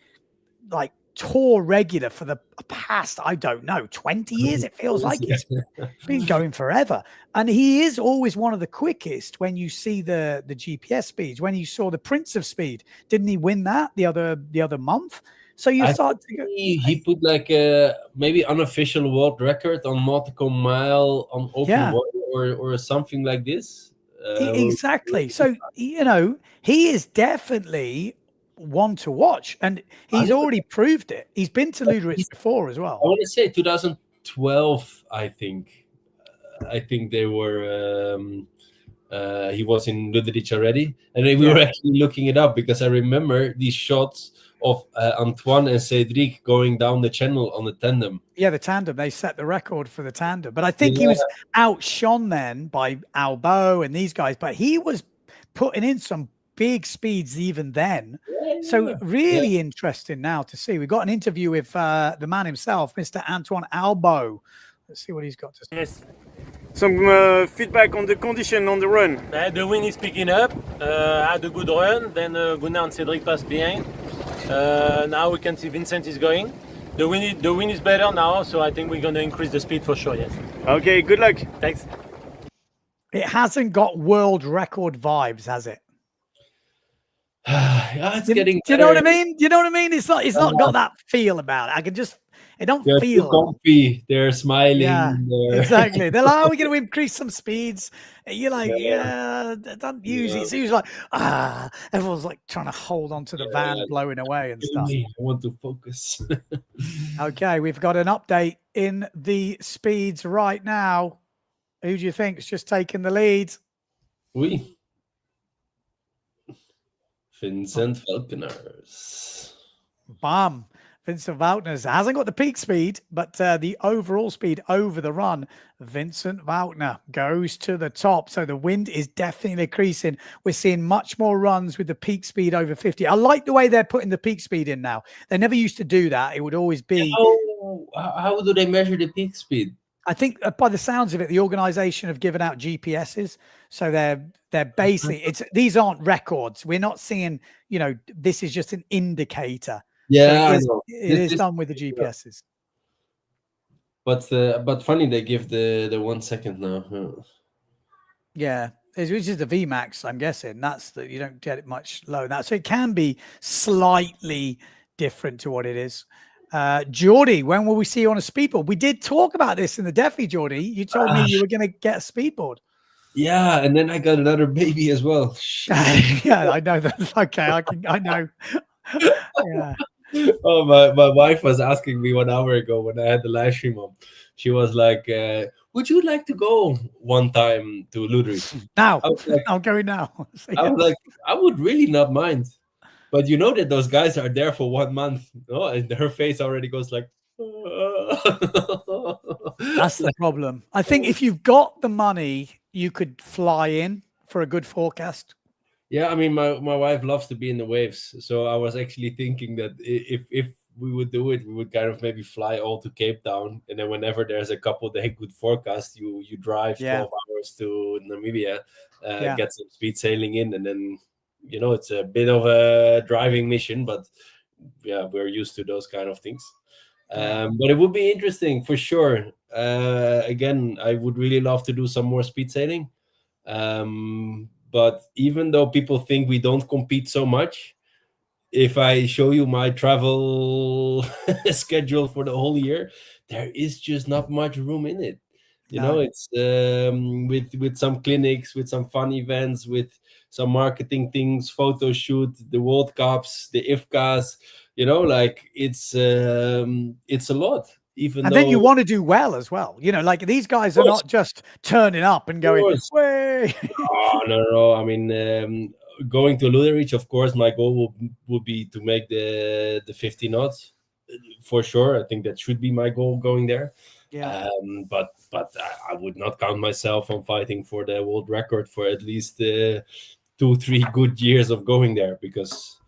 like, tour regular for the past, I don't know, 20 years. It feels like it's been going forever. And he is always one of the quickest when you see the GPS speeds. When you saw the Prince of Speed, didn't he win that the other month? So you start to go, he put like a maybe unofficial world record on nautical mile on open water or something like this. Exactly. So, you know, he is definitely one to watch, and he's already proved it. He's been to Luderitz before as well. I want to say 2012, I think they were he was in Luderitz already, and we were actually looking it up because I remember these shots of Antoine and Cedric going down the channel on the tandem. Yeah, the tandem. They set the record for the tandem, but I think he was outshone then by Albeau and these guys, but he was putting in some big speeds even then. So really interesting now to see. We got an interview with the man himself, Mr. Antoine Albeau. Let's see what he's got to say. Yes. Some feedback on the condition on the run. The wind is picking up. Had a good run. Then Gunnar and Cedric passed behind. Now we can see Vincent is going. The wind is better now, so I think we're going to increase the speed for sure, yes. Okay, good luck. Thanks. It hasn't got world record vibes, has it? It's getting. Do you know what I mean? Do you know what I mean? It's not got that feel about it. I can just, it don't They're feel too comfy. They're smiling. Yeah, they're... exactly. They're like, we're going to increase some speeds. You're like, don't use it. It's usually like, everyone's like trying to hold on to the van blowing away and stuff. I want to focus. Okay, we've got an update in the speeds right now. Who do you think is just taking the lead? Vincent Valkenaers. Bam. Vincent Valkenaers hasn't got the peak speed, but the overall speed over the run. Vincent Valkenaers goes to the top. So the wind is definitely increasing. We're seeing much more runs with the peak speed over 50. I like the way they're putting the peak speed in now. They never used to do that. It would always be... How do they measure the peak speed? I think by the sounds of it, the organization have given out GPSs. So they're basically, these aren't records. We're not seeing, you know, this is just an indicator. Yeah, so it is done with the GPSs. But funny they give the 1 second now. Yeah, which is the VMAX, I'm guessing. That's that you don't get it much lower than that. So it can be slightly different to what it is. Jordy, when will we see you on a speedboard? We did talk about this in the Defi, Jordy. You told me you were going to get a speedboard. Yeah, and then I got another baby as well. Yeah, I know that. Okay, I know. Yeah. Oh, my wife was asking me 1 hour ago when I had the live stream on. She was like, would you like to go one time to Luderitz? Now, I'm going now. I was like, I would really not mind. But you know that those guys are there for 1 month, no? And her face already goes like... That's the problem. I think if you've got the money, you could fly in for a good forecast. Yeah, I mean, my wife loves to be in the waves. So I was actually thinking that if we would do it, we would kind of maybe fly all to Cape Town. And then whenever there's a couple day good forecast, you drive 12 hours to Namibia, get some speed sailing in, and then... You know, it's a bit of a driving mission, but yeah, we're used to those kind of things. But it would be interesting for sure. Again, I would really love to do some more speed sailing. But even though people think we don't compete so much, if I show you my travel schedule for the whole year, there is just not much room in it. You know, it's with some clinics, with some fun events, with some marketing things, photo shoot, the World Cups, the IFCAs, you know, like it's a lot. Then you want to do well as well. You know, like these guys are not just turning up and going, way. Oh, no. I mean, going to Luderitz, of course, my goal would be to make the 50 knots for sure. I think that should be my goal going there. Yeah. But I would not count myself on fighting for the world record for at least 2-3 good years of going there, because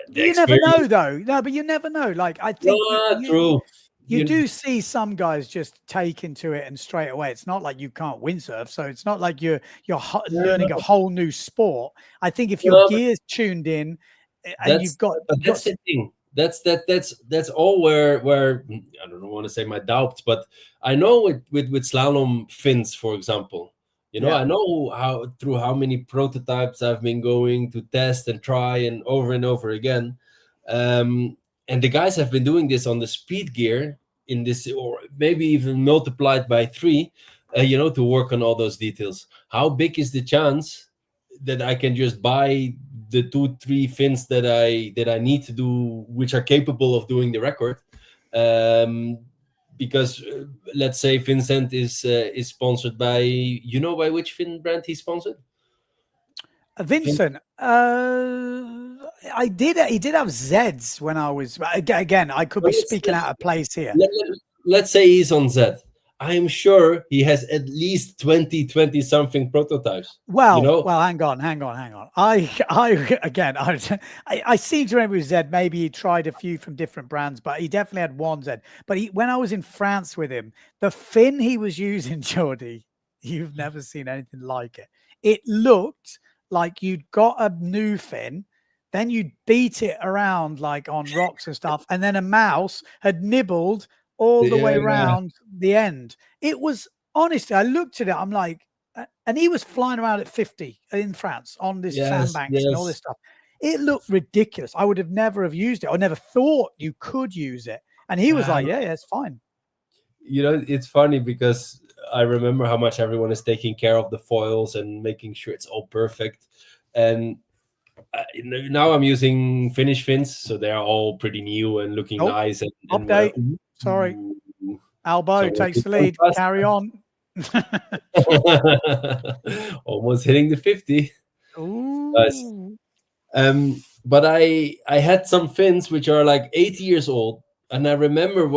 the You never know, experience. though. No, but you never know. Like, I think True. you do see some guys just take into it and straight away. It's not like you can't windsurf, so it's not like you're learning a whole new sport. I think if your gear's tuned in and you've got, that's the thing. That's all where I don't want to say my doubts, but I know with slalom fins, for example. You know, I know through how many prototypes I've been going to test and try and over again. And the guys have been doing this on the speed gear in this, or maybe even multiplied by 3, you know, to work on all those details. How big is the chance that I can just buy the 2-3 fins that I need to do, which are capable of doing the record? Because let's say Vincent is sponsored by, you know, by which fin brand he's sponsored? Vincent, he did have Zeds when I was, again, I could be speaking out of place here. Let's say he's on Z. I'm sure he has at least 20 something prototypes. Well, you know? well, hang on. I seem to remember with Z, maybe he tried a few from different brands, but he definitely had one Z. But when I was in France with him, the fin he was using, Jordy, you've never seen anything like it. It looked like you'd got a new fin, then you'd beat it around like on rocks and stuff, and then a mouse had nibbled all the way around the end. It was, honestly, I looked at it, I'm like, and he was flying around at 50 in France on this sandbanks and all this stuff. It looked ridiculous. I would have never used it. I never thought you could use it. And he was like, yeah, it's fine. You know, it's funny because I remember how much everyone is taking care of the foils and making sure it's all perfect. And now I'm using Finnish fins, so they're all pretty new and looking nice. And update. Sorry. Albeau takes the lead. Carry on. Almost hitting the 50. Ooh. Nice. But I had some fins which are like 80 years old, and I remember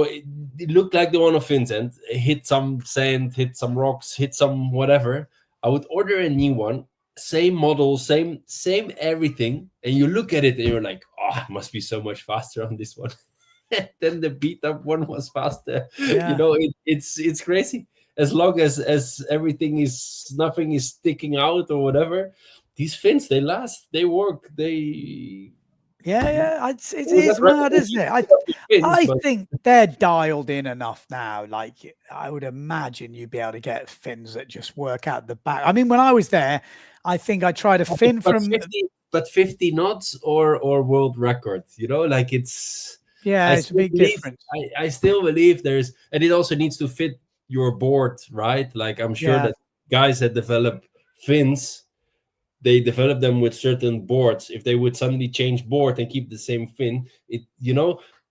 it looked like the one of Vincent. Hit some sand, hit some rocks, hit some whatever. I would order a new one, same model, same everything, and you look at it and you're like, oh, it must be so much faster on this one. Then the beat up one was faster. Yeah. You know, it's crazy. As long as everything is, nothing is sticking out or whatever, these fins, they last, they work, they. It is mad, isn't it? I think they're dialed in enough now. Like, I would imagine you'd be able to get fins that just work out the back. I mean, when I was there, I think I tried a fin from 50 knots or world record. You know, like it's it's a big difference. I still believe there's, and it also needs to fit your board, right? Like I'm sure that guys that develop fins, they develop them with certain boards. If they would suddenly change board and keep the same fin,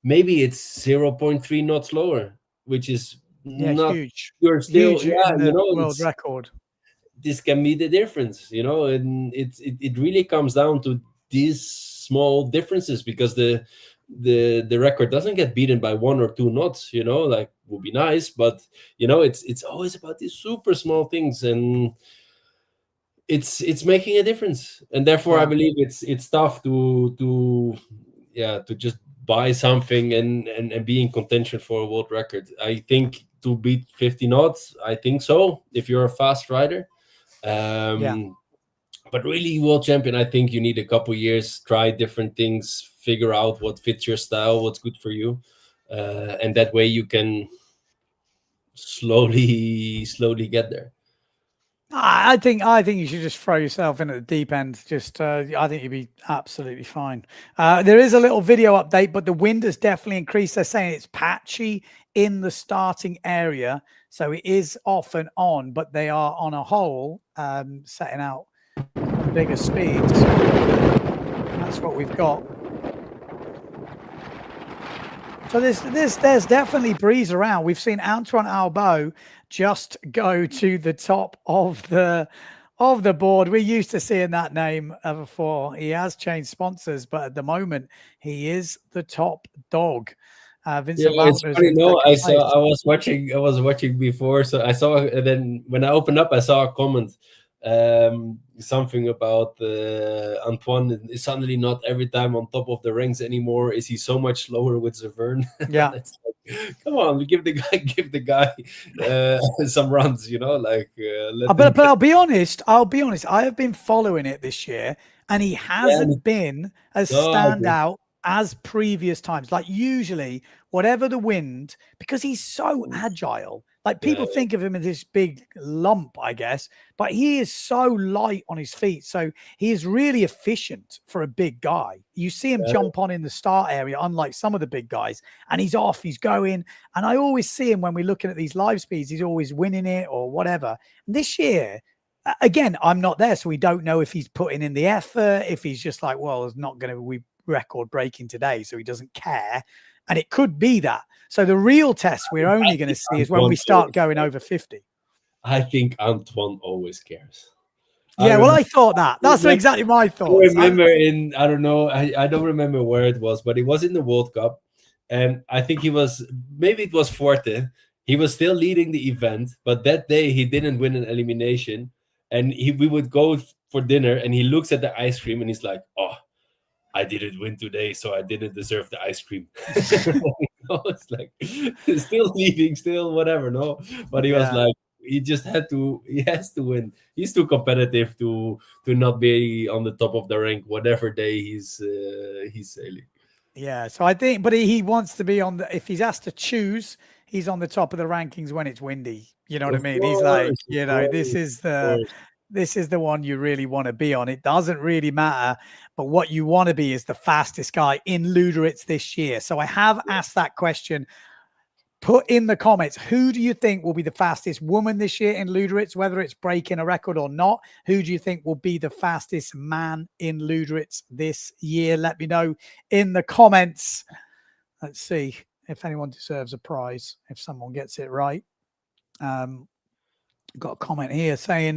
maybe it's 0.3 knots lower, which is not huge. You're still huge world record. This can be the difference, and it really comes down to these small differences, because the record doesn't get beaten by 1 or 2 knots, like would be nice, but it's always about these super small things, and it's making a difference. And therefore I believe it's tough to just buy something and be in contention for a world record. I think to beat 50 knots, I think so, if you're a fast rider. But really, world champion, I think you need a couple years, try different things, figure out what fits your style, what's good for you, and that way you can slowly get there. I think you should just throw yourself in at the deep end. I think you'd be absolutely fine. There is a little video update, but the wind has definitely increased. They're saying it's patchy in the starting area, so it is off and on, but they are on a whole setting out bigger speeds. That's what we've got. So there's definitely breeze around. We've seen Antoine Albeau just go to the top of the board. We're used to seeing that name before. He has changed sponsors, but at the moment he is the top dog. Vincent Valkenaers. I was watching before, so I saw, and then when I opened up, I saw a comment Something about Antoine is suddenly not every time on top of the ranks anymore. Is he so much slower with Severn? Yeah. It's like, come on, give the guy some runs, like But I'll be honest. I have been following it this year, and he hasn't been as standout as previous times. Like usually, whatever the wind, because he's so agile. Like people think of him as this big lump, I guess, but he is so light on his feet. So he is really efficient for a big guy. You see him jump on in the start area, unlike some of the big guys, and he's off, he's going. And I always see him when we're looking at these live speeds, he's always winning it or whatever. This year, again, I'm not there, so we don't know if he's putting in the effort, if he's just like, well, it's not going to be record breaking today, so he doesn't care. And it could be that. So the real test we're only going to see is when we start going over 50. I think Antoine always cares. Yeah, I thought that. That's exactly my thoughts. I remember I don't know, I don't remember where it was, but it was in the World Cup. And I think maybe it was Forte. He was still leading the event, but that day he didn't win an elimination. And we would go for dinner, and he looks at the ice cream and he's like, oh, I didn't win today, so I didn't deserve the ice cream. It's like still leading, still whatever, no. But he was like, he has to win. He's too competitive to not be on the top of the rank whatever day he's sailing. Yeah, so I think, but he wants to be on the. If he's asked to choose, he's on the top of the rankings when it's windy. You know what I mean? He's like, this is the one you really want to be on. It doesn't really matter, but what you want to be is the fastest guy in Luderitz this year. So I have asked that question. Put in the comments, who do you think will be the fastest woman this year in Luderitz, whether it's breaking a record or not? Who do you think will be the fastest man in Luderitz this year? Let me know in the comments. Let's see if anyone deserves a prize, if someone gets it right. Got a comment here saying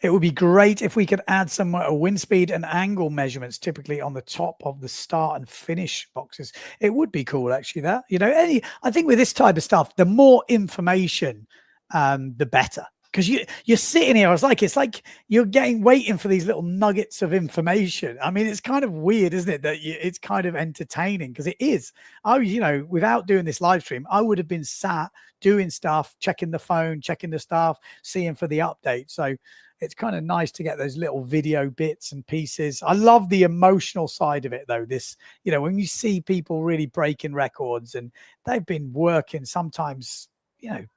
it would be great if we could add some wind speed and angle measurements typically on the top of the start and finish boxes. It would be cool, actually, that, I think with this type of stuff, the more information, the better. Because you're sitting here, it's like you're waiting for these little nuggets of information. I mean, it's kind of weird, isn't it? That it's kind of entertaining, because it is. Without doing this live stream, I would have been sat doing stuff, checking the phone, checking the stuff, seeing for the update. So it's kind of nice to get those little video bits and pieces. I love the emotional side of it, though. This, when you see people really breaking records, and they've been working sometimes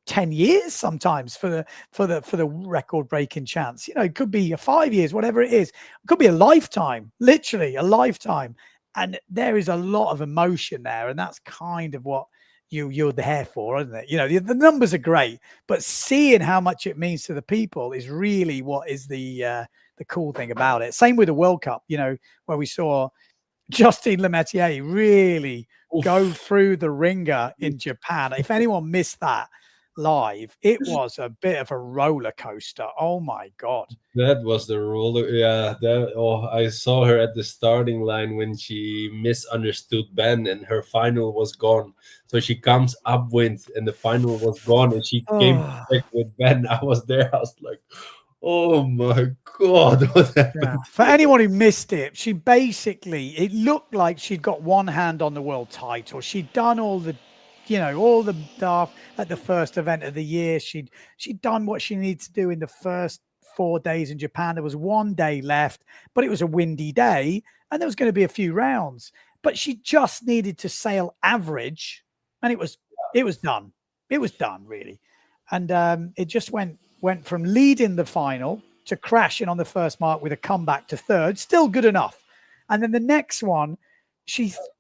10 years sometimes for the record breaking chance. It could be 5 years, whatever it is. It could be a lifetime, literally a lifetime. And there is a lot of emotion there, and that's kind of what you're there for, isn't it? The numbers are great, but seeing how much it means to the people is really what is the cool thing about it. Same with the World Cup, where we saw Justine Lemaitre really go through the ringer in Japan. If anyone missed that live, it was a bit of a roller coaster. Oh my God. That was the roller. Yeah. I saw her at the starting line when she misunderstood Ben and her final was gone. So she comes upwind and the final was gone, and she came back with Ben. I was there. I was like, oh my God. What happened? For anyone who missed it, she basically, it looked like she'd got one hand on the world title. She'd done all the stuff at the first event of the year. She'd done what she needed to do in the first 4 days in Japan. There was 1 day left, but it was a windy day and there was going to be a few rounds, but she just needed to sail average, and it was done. It was done, really. And it just went from leading the final to crashing on the first mark with a comeback to third, still good enough. And then the next one,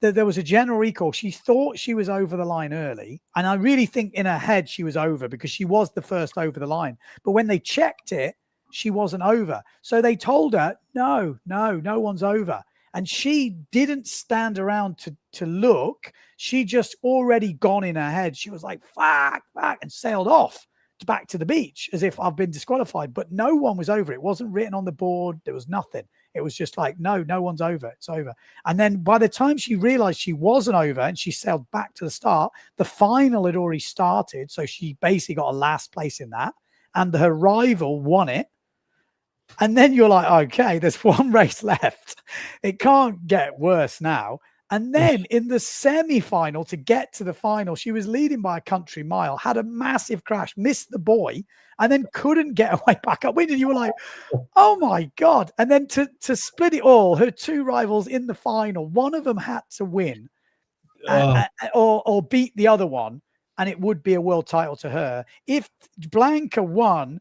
there was a general recall. She thought she was over the line early, and I really think in her head she was over, because she was the first over the line. But when they checked it, she wasn't over. So they told her, no one's over. And she didn't stand around to look. She just already gone in her head. She was like, fuck, and sailed off back to the beach as if I've been disqualified. But no one was over. It wasn't written on the board. There was nothing. It was just like, no one's over. It's over. And then by the time she realized she wasn't over and she sailed back to the start, the final had already started. So she basically got a last place in that. And her rival won it. And then you're like, okay, there's one race left. It can't get worse now. And then in the semi-final, to get to the final, she was leading by a country mile, had a massive crash, missed the buoy, and then couldn't get away back up wind. And you were like, oh my God. And then to split it all, her two rivals in the final, one of them had to win or beat the other one, and it would be a world title to her. If Blanca won,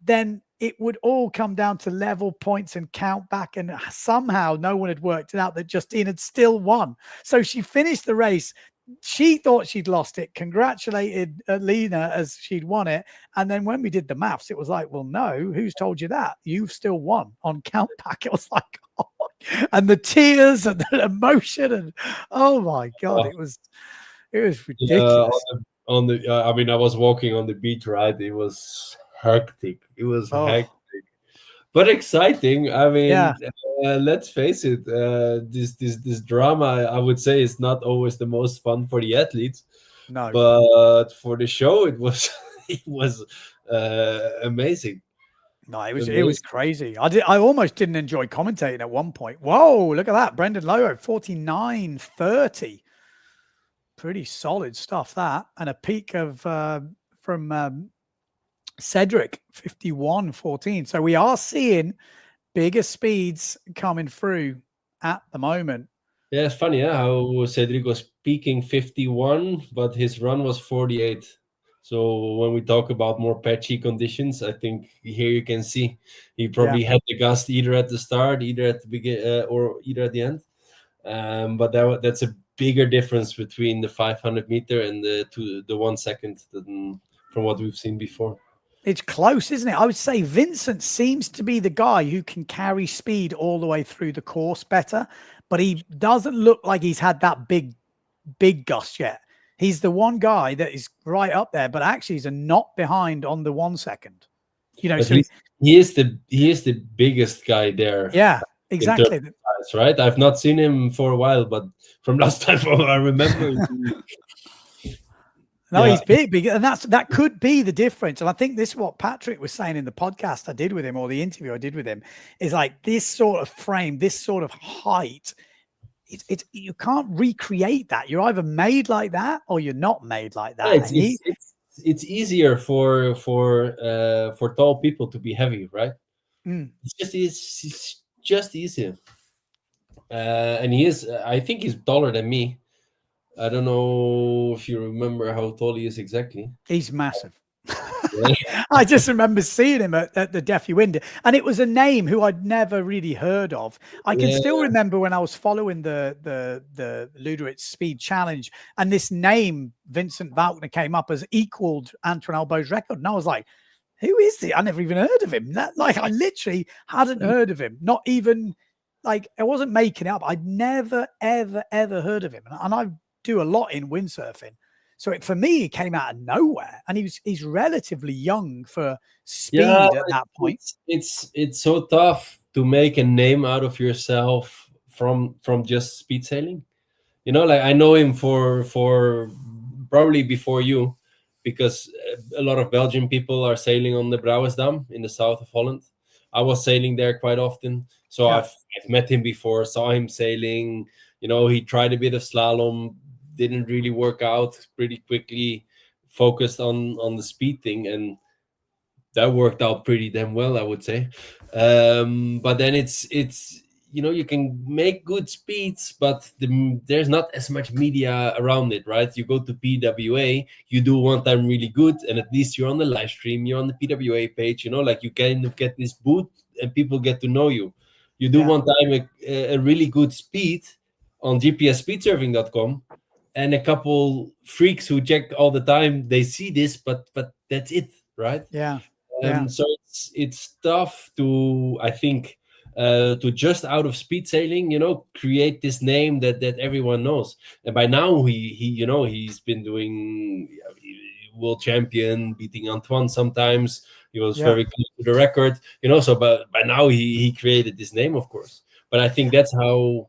then it would all come down to level points and count back. And somehow no one had worked it out that Justine had still won. So she finished the race. She thought she'd lost it, congratulated Lena as she'd won it. And then when we did the maths, it was like, well, no, who's told you that? You've still won on count back. It was like, oh, and the tears and the emotion. And oh my God, it was ridiculous. I mean, I was walking on the beach, right? It was hectic. It was hectic, but exciting. I mean, let's face it. This drama, I would say, is not always the most fun for the athletes. No, but for the show, it was amazing. No, it was crazy. I almost didn't enjoy commentating at one point. Whoa, look at that, Brendan Lorho, 49.30. Pretty solid stuff, that. And a peak of from Cedric, 51.14. So we are seeing bigger speeds coming through at the moment. Yeah, it's funny how Cedric was peaking 51, but his run was 48. So when we talk about more patchy conditions, I think here you can see he probably had the gust either at the start, either at the beginning, or either at the end. But that's a bigger difference between the 500 meter and the 1 second than from what we've seen before. It's close, isn't it? I would say Vincent seems to be the guy who can carry speed all the way through the course better, but he doesn't look like he's had that big gust yet. He's the one guy that is right up there, but actually he's a knot behind on the 1 second. You know, so he is the biggest guy there. Yeah, exactly. Size, right? I've not seen him for a while, but from last time I remember. No, he's big, and that could be the difference. And I think this is what Patrick was saying in the podcast I did with him, or the interview I did with him, is like this sort of frame, this sort of height. It's you can't recreate that. You're either made like that or you're not made like that. Yeah, it's easier for tall people to be heavy, right? It's just easier. And he is. I think he's taller than me. I don't know if you remember how tall he is exactly. He's massive. I just remember seeing him at the Deafy Wind, and it was a name who I'd never really heard of. I can still remember when I was following the Luderitz Speed Challenge, and this name, Vincent Valkenaers, came up as equaled Antoine Albeau's record, and I was like, who is he? I never even heard of him. I literally hadn't heard of him. Not even, like, I wasn't making it up. I'd never, ever, ever heard of him. And I do a lot in windsurfing. So for me, he came out of nowhere, and he's relatively young for speed at that point. It's so tough to make a name out of yourself from just speed sailing. You know, like I know him for probably before you, because a lot of Belgian people are sailing on the Brouwersdam in the south of Holland. I was sailing there quite often, so I've met him before, saw him sailing. You know, he tried a bit of slalom. Didn't really work out, pretty quickly focused on the speed thing, and that worked out pretty damn well, I would say. But then it's you know, you can make good speeds, but there's not as much media around it, right? You go to PWA, you do one time really good, and at least you're on the live stream, you're on the PWA page, you know, like you kind of get this boot and people get to know you. You do one time a really good speed on gpsspeedsurfing.com, and a couple freaks who check all the time, they see this, but that's it, right? Yeah. So it's tough to, I think, to just out of speed sailing, you know, create this name that everyone knows. And by now he you know, he's been doing world champion, beating Antoine sometimes. He was very close to the record, you know. So by now he created this name, of course. But I think that's how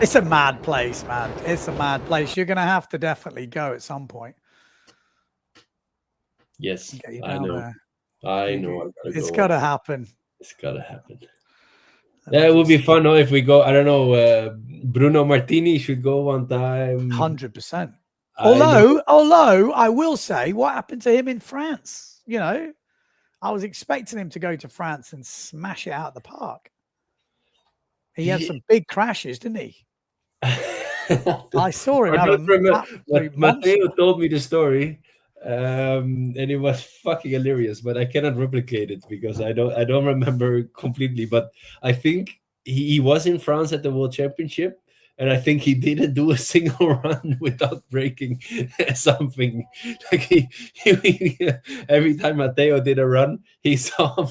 It's a mad place, man. It's a mad place. You're going to have to definitely go at some point. Yes, Get you I down know. there. I know. It's got to happen. It's got to happen. Yeah, it would be fun if we go. I don't know. Bruno Martini should go one time. 100%. Although I will say, what happened to him in France? You know, I was expecting him to go to France and smash it out of the park. He had some big crashes, didn't he? I saw him. Matteo told me the story, and it was fucking hilarious. But I cannot replicate it because I don't remember completely. But I think he was in France at the World Championship, and I think he didn't do a single run without breaking something. Like he every time Matteo did a run, he saw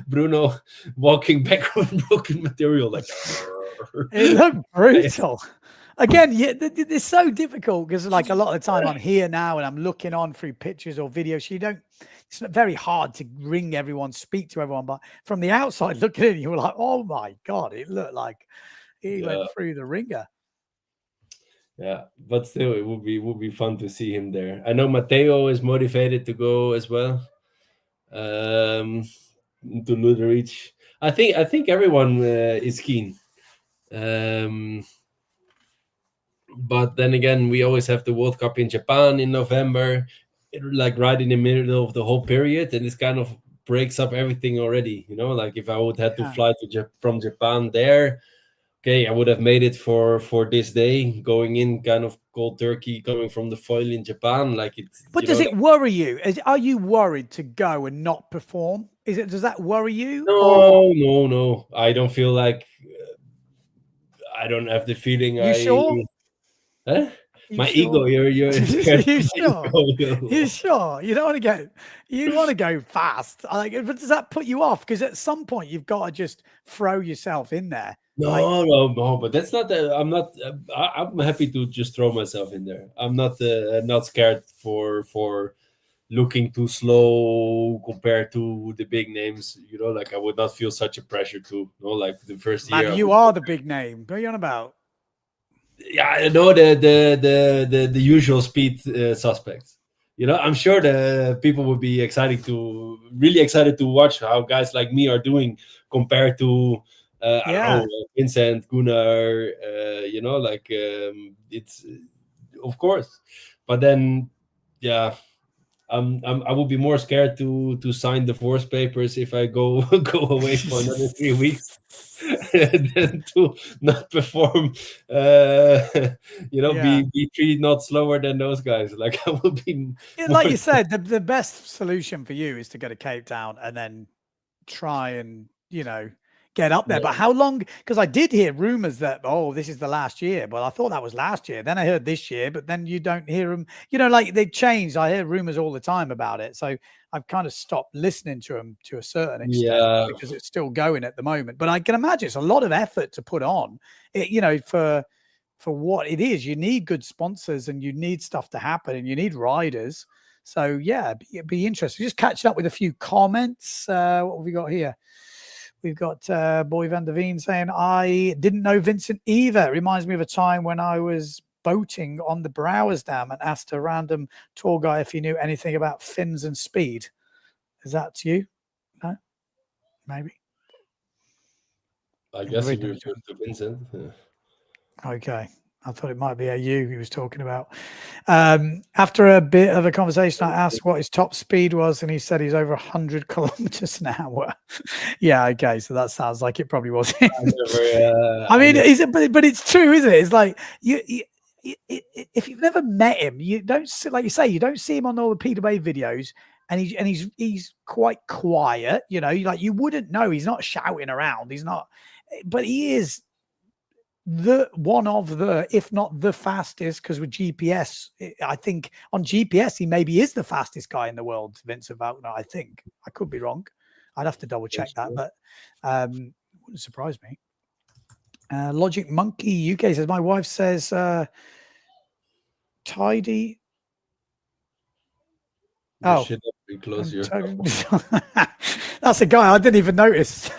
Bruno walking back with broken material. Like it looked brutal. Again, yeah, it's so difficult because, like, a lot of the time I'm here now and I'm looking on through pictures or videos. It's very hard to ring everyone, speak to everyone, but from the outside looking in, you were like, oh my God, it looked like he went through the ringer. Yeah, but still, it would be fun to see him there. I know Matteo is motivated to go as well. To Luderitz. I think everyone is keen. But then again, we always have the World Cup in Japan in November, like right in the middle of the whole period, and this kind of breaks up everything already. You know, like if I would have to fly from Japan there, okay, I would have made it for this day, going in kind of cold turkey, coming from the foil in Japan. Like it's. But does it worry you? Are you worried to go and not perform? Does that worry you? No. I don't feel like. I don't have the feeling. You sure? Huh? My sure? ego, you're you sure? You sure? You don't want to go. You want to go fast. But does that put you off? Because at some point you've got to just throw yourself in there. No. But that's not. I'm not. I'm happy to just throw myself in there. I'm not scared for looking too slow compared to the big names. You know, like I would not feel such a pressure to. You know, like the first year. You are the big name. What are you on about? Yeah, I know the usual speed suspects. You know, I'm sure the people would be really excited to watch how guys like me are doing compared to I don't know, Vincent, Gunnar. You know, like it's of course, but then I would be more scared to sign the divorce papers if I go away for another 3 weeks than to not perform. Be 3 knots slower than those guys. Like I would be. Like you said, the best solution for you is to go to Cape Town and then try and get up there. But how long? Because I did hear rumors that this is the last year. But I thought that was last year. Then I heard this year. But then you don't hear them. Like they changed. I hear rumors all the time about it. So I've kind of stopped listening to them to a certain extent because it's still going at the moment. But I can imagine it's a lot of effort to put on. For what it is, you need good sponsors and you need stuff to happen and you need riders. So it'd be interesting. Just catching up with a few comments. What have we got here? We've got Boy Van der Veen saying, I didn't know Vincent either. It reminds me of a time when I was boating on the Brouwers Dam and asked a random tour guy if he knew anything about fins and speed. Is that you? No? Maybe. I guess he referred to Vincent. Yeah. Okay. I thought it might be you he was talking about. After a bit of a conversation, I asked what his top speed was, and he said he's over 100 kilometers an hour. Yeah, okay, so that sounds like it probably was him. I mean, is it? But it's true, isn't it? It's like if you've never met him, you don't see, like you say, you don't see him on all the Peter Bay videos, and he's quite quiet. Like you wouldn't know. He's not shouting around. He's not, but he is. If not the fastest, because with GPS, I think on GPS he maybe is the fastest guy in the world, Vincent Valkenaers. I think I could be wrong. I'd have to double check that, but wouldn't surprise me. Logic Monkey UK says my wife says tidy. Shit up, be close your That's a guy I didn't even notice.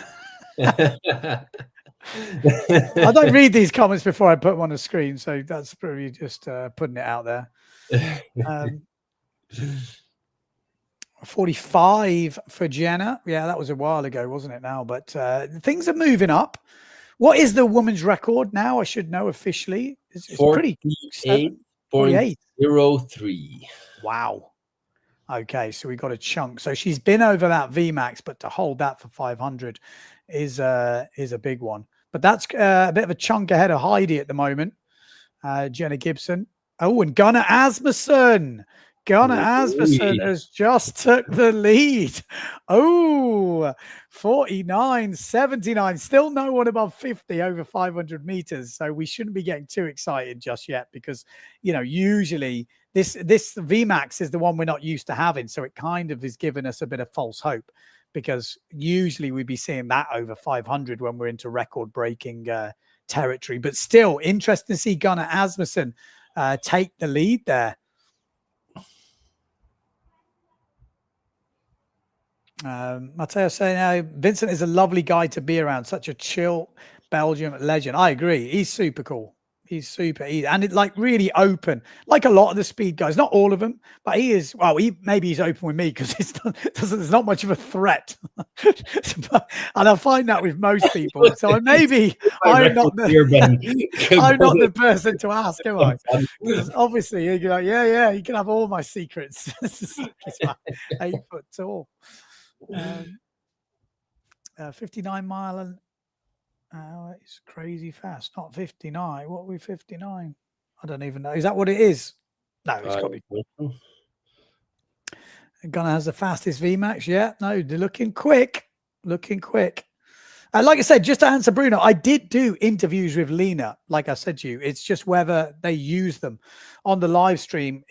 I don't read these comments before I put them on the screen, so that's probably just putting it out there. 45 for Jenna. Yeah, that was a while ago, wasn't it now? But things are moving up. What is the woman's record now? I should know officially. It's pretty 48.03. Wow. Okay, so we got a chunk. So she's been over that VMAX, but to hold that for 500 is a big one. But that's a bit of a chunk ahead of Heidi at the moment. Jenna Gibson. Oh, and Gunnar Asmussen. Gunnar Asmussen has just took the lead. Oh, 49.79. Still no one above 50 over 500 meters. So we shouldn't be getting too excited just yet because, you know, usually this VMAX is the one we're not used to having. So it kind of is giving us a bit of false hope because usually we'd be seeing that over 500 when we're into record breaking territory. But still interesting to see Gunnar Asmussen take the lead there. Matteo saying Vincent is a lovely guy to be around, such a chill Belgium legend. I agree. He's super cool. He's super easy and it like really open, like a lot of the speed guys. Not all of them, but he is. Well, maybe he's open with me because there's not much of a threat, and I find that with most people. So maybe I'm not the person to ask, am I? Because obviously you go, yeah, you can have all my secrets. 8 foot tall. 59 mile an hour is crazy fast. Not 59. What are we 59? I don't even know. Is that what it is? No, it's got to be. Gunnar has the fastest VMAX. Yeah, no, they're looking quick. Looking quick. Like I said, just to answer Bruno, I did do interviews with Lena. Like I said to you, it's just whether they use them on the live stream.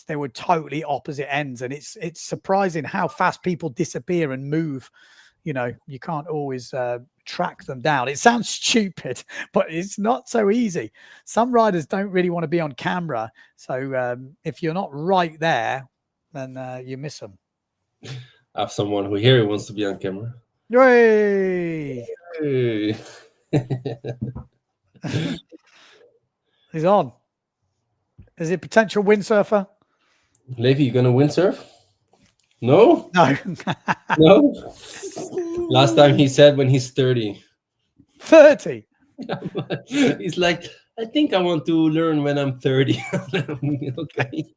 They were totally opposite ends, and it's surprising how fast people disappear and move. You know, you can't always track them down. It sounds stupid, but it's not so easy. Some riders don't really want to be on camera, so if you're not right there, then you miss them. I have someone who here wants to be on camera. Yay! He's on. Is it potential windsurfer? Levi, you gonna windsurf? No? No. No? Last time he said when he's 30. 30? He's like, I think I want to learn when I'm 30. Okay.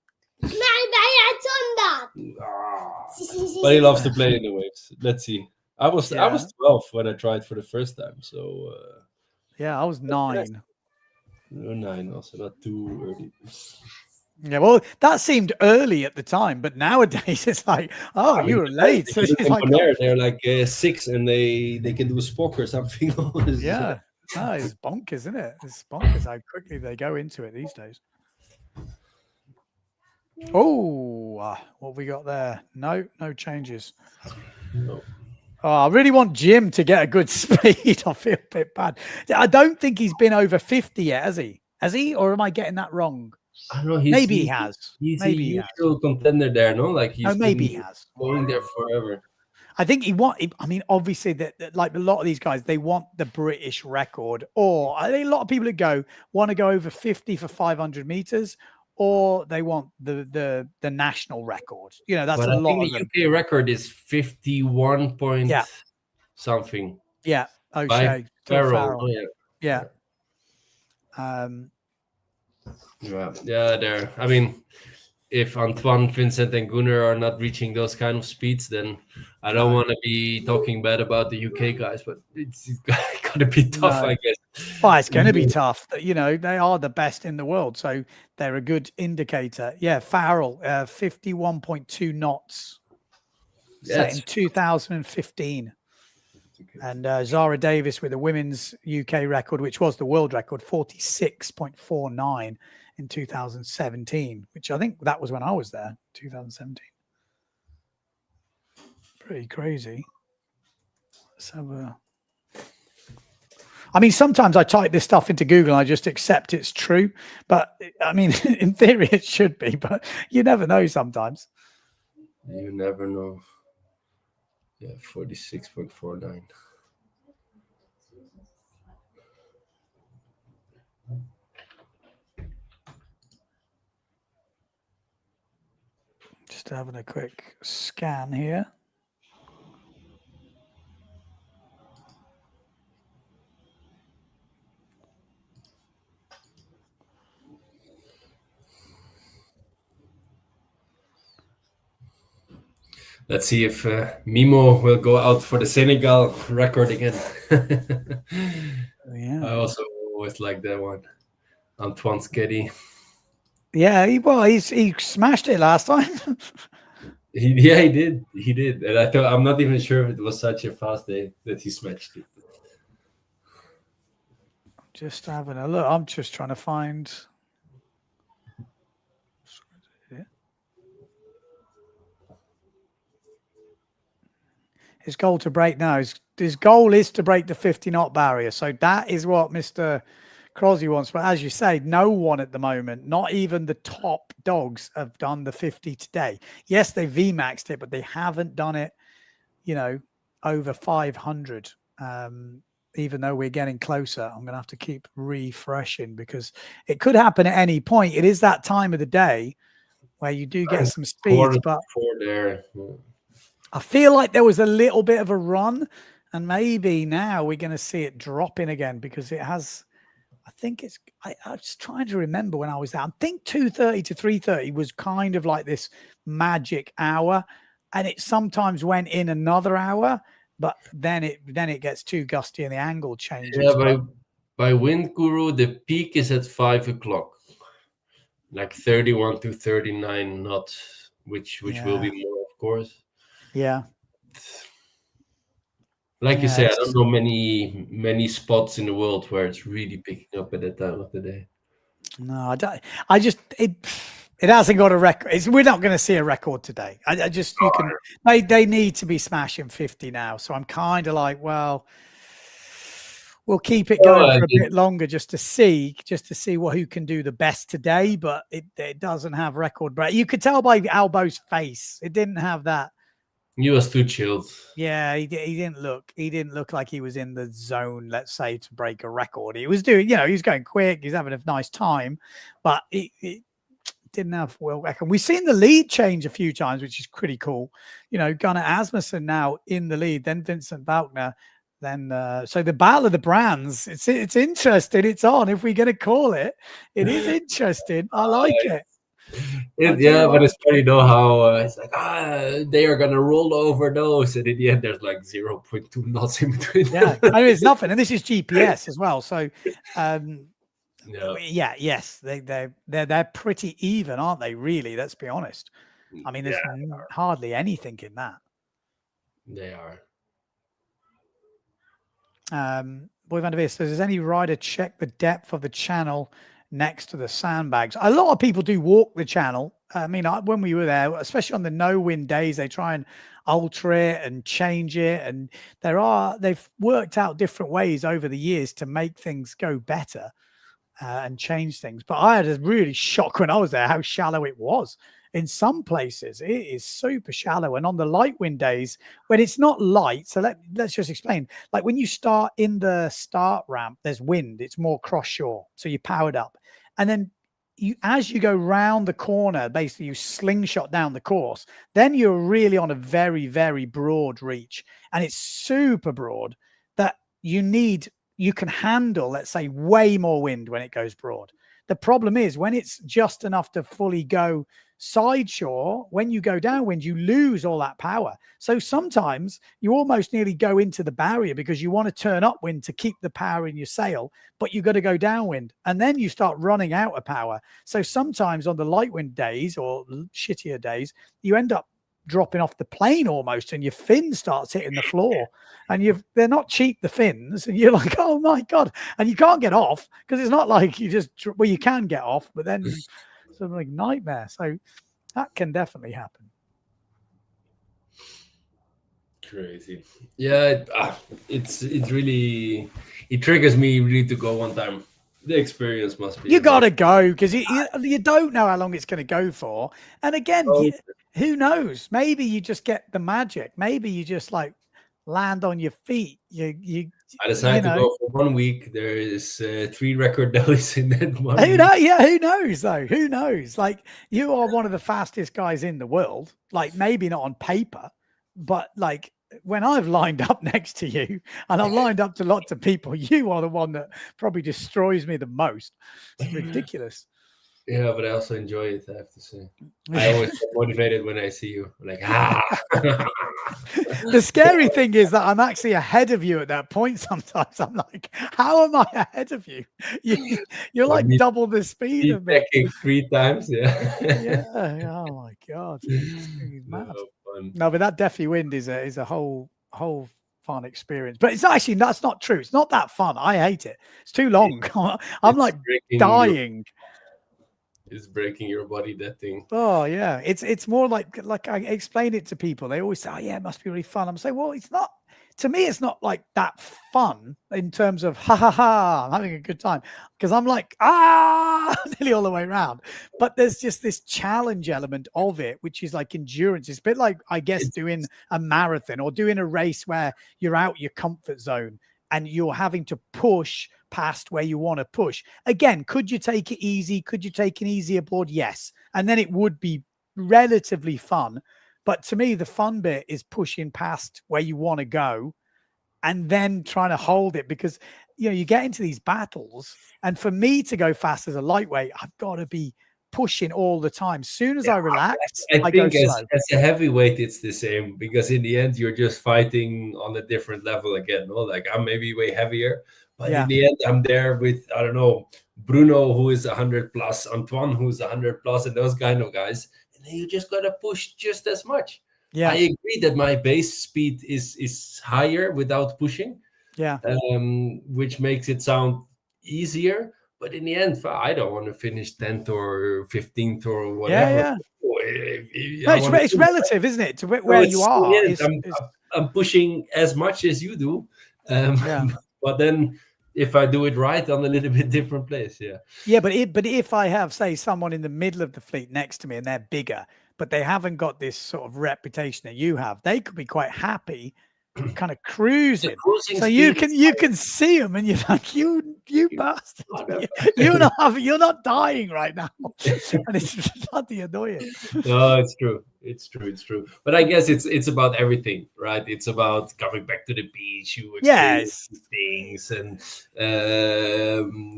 But he loves to play in the waves. Let's see. I was 12 when I tried for the first time. So yeah, I was 9. You're 9 also, not too early. Yeah, well, that seemed early at the time, but nowadays it's like, oh, you were late. So it's like, they're like 6 and they can do a spock or something. Yeah, no, it's bonkers, isn't it? It's bonkers how quickly they go into it these days. Oh, what have we got there? No changes. No. Oh, I really want Jim to get a good speed. I feel a bit bad. I don't think he's been over 50 yet, has he? Has he? Or am I getting that wrong? I don't know. Maybe he has. He's maybe a usual contender there, no? Like he's maybe he has. Going there forever. I think I mean, obviously, that like a lot of these guys, they want the British record, or I think a lot of people that want to go over 50 for 500 meters, or they want the national record. You know, that's a lot of them. The UK record is 51 point something. Yeah. Okay. Farrell. Oh, yeah. Yeah, there. I mean, if Antoine, Vincent, and Gunnar are not reaching those kind of speeds, then I don't want to be talking bad about the UK guys, but it's gonna be tough, I guess. Well, it's going to be tough. You know, they are the best in the world, so they're a good indicator. Yeah, Farrell, 51.2 knots, set in 2015. And Zara Davis with a women's UK record, which was the world record, 46.49 in 2017, which I think that was when I was there, 2017. Pretty crazy. Let's have a... I mean, sometimes I type this stuff into Google and I just accept it's true. But, I mean, in theory, it should be. But you never know sometimes. You never know. Yeah, 46.49. having a quick scan here. Let's see if Mimo will go out for the Senegal record again. Yeah. I also always like that one. Antoine Sketty. Yeah, he smashed it last time. He did. He did. And I'm not even sure if it was such a fast day that he smashed it. Just having a look. I'm just trying to find. His goal to break now. His goal is to break the 50 knot barrier. So that is what Mr. Crosley wants. But as you say, no one at the moment, not even the top dogs, have done the 50 today. Yes, they VMAXed it, but they haven't done it, over 500. Even though we're getting closer, I'm going to have to keep refreshing because it could happen at any point. It is that time of the day where you do get some speeds, but there. I feel like there was a little bit of a run, and maybe now we're going to see it dropping again because it has. I think it's. I was trying to remember when I was there. I think 2:30 to 3:30 was kind of like this magic hour, and it sometimes went in another hour, but then it gets too gusty and the angle changes. Yeah, by Wind Guru, the peak is at 5 o'clock, like 31 to 39 knots, which will be more, of course. Yeah. Like you say, I don't know many spots in the world where it's really picking up at that time of the day. No, I don't. I just it hasn't got a record. We're not going to see a record today. They need to be smashing 50 now. So I'm kind of like, well, we'll keep it going for a bit longer just to see who can do the best today. But it doesn't have record break. You could tell by Albeau's face, it didn't have that. He was too chilled. Yeah, he didn't look like he was in the zone, let's say, to break a record. He was doing, he was going quick, he's having a nice time, but he didn't have well record. We've seen the lead change a few times, which is pretty cool. Gunnar Asmussen now in the lead, then Vincent Valkenaers, then so the battle of the brands. It's interesting. It's on. If we're going to call it, it is interesting. I like it. But it's funny how it's like they are gonna roll over those, and in the end there's like 0.2 knots in between. Yeah, it's nothing, and this is GPS as well. So, yes, they're pretty even, aren't they? Really, let's be honest. I mean, there's hardly anything in that. They are. Boy Van der Vis says, "Does any rider check the depth of the channel next to the sandbags?" A lot of people do walk the channel. I mean, when we were there, especially on the no wind days, they try and alter it and change it. And they've worked out different ways over the years to make things go better and change things. But I had a really shock when I was there how shallow it was. In some places, it is super shallow. And on the light wind days, when it's not light, so let's just explain. Like when you start in the start ramp, there's wind. It's more cross shore. So you're powered up. And then as you go round the corner, basically you slingshot down the course, then you're really on a very, very broad reach. And it's super broad that you can handle, let's say, way more wind when it goes broad. The problem is when it's just enough to fully go side shore, when you go downwind, you lose all that power. So sometimes you almost nearly go into the barrier because you want to turn upwind to keep the power in your sail, but you've got to go downwind and then you start running out of power. So sometimes on the light wind days or shittier days, you end up dropping off the plane almost and your fin starts hitting the floor and they're not cheap, the fins, and you're like, oh my God. And you can't get off because it's not like you can get off, but then it's a like nightmare. So that can definitely happen. Crazy. Yeah, it's really, it triggers me really to go one time. The experience must be. You got to go because you don't know how long it's going to go for. And again, who knows? Maybe you just get the magic. Maybe you just like land on your feet. You I decided you to know, go for 1 week. There is 3 record days in that 1 who week. knows? Yeah, who knows though? Who knows? Like, you are one of the fastest guys in the world. Like, maybe not on paper, but like when I've lined up next to you, and I've lined up to lots of people, you are the one that probably destroys me the most. It's ridiculous. Yeah, but I also enjoy it, I have to say. I always get motivated when I see you. I'm like, ah. The scary thing is that I'm actually ahead of you at that point. Sometimes I'm like, how am I ahead of you? You're like double the speed of me. Checking 3 times, yeah. Yeah. Oh my God. It's mad. No, but that Deafy Wind is a whole fun experience. But it's actually, that's not true. It's not that fun. I hate it. It's too long. I'm like dying. It's breaking your body, that thing. Oh yeah, it's more like I explain it to people. They always say, "Oh yeah, it must be really fun." I'm saying, well, it's not. To me, it's not like that fun in terms of ha ha ha, I'm having a good time, because I'm like nearly all the way around. But there's just this challenge element of it, which is like endurance. It's a bit like, I guess, doing a marathon or doing a race where you're out your comfort zone and you're having to push past where you want to push. Again, could you take it easy? Could you take an easier board? Yes. And then it would be relatively fun. But to me, the fun bit is pushing past where you want to go and then trying to hold it, because, you know, you get into these battles, and for me to go fast as a lightweight, I've got to be pushing all the time. Soon as I relax, I go slow. As a heavyweight, it's the same, because in the end, you're just fighting on a different level again. No? Like, I'm maybe way heavier, but in the end, I'm there with, I don't know, Bruno, who is 100 plus, Antoine, who's 100 plus, and those kind of guys. And then you just got to push just as much. Yeah. I agree that my base speed is higher without pushing. Yeah. Which makes it sound easier. But in the end, I don't want to finish 10th or 15th or whatever. It's relative, isn't it, to where you are? I'm pushing as much as you do. But then if I do it right, I'm a little bit different place. Yeah, but if I have, say, someone in the middle of the fleet next to me and they're bigger, but they haven't got this sort of reputation that you have, they could be quite happy kind of cruising. So you can see them and you're like, you bastard. You're not dying right now. And it's bloody annoying. No, it's true. It's true. But I guess it's about everything, right? It's about coming back to the beach, you experience things, and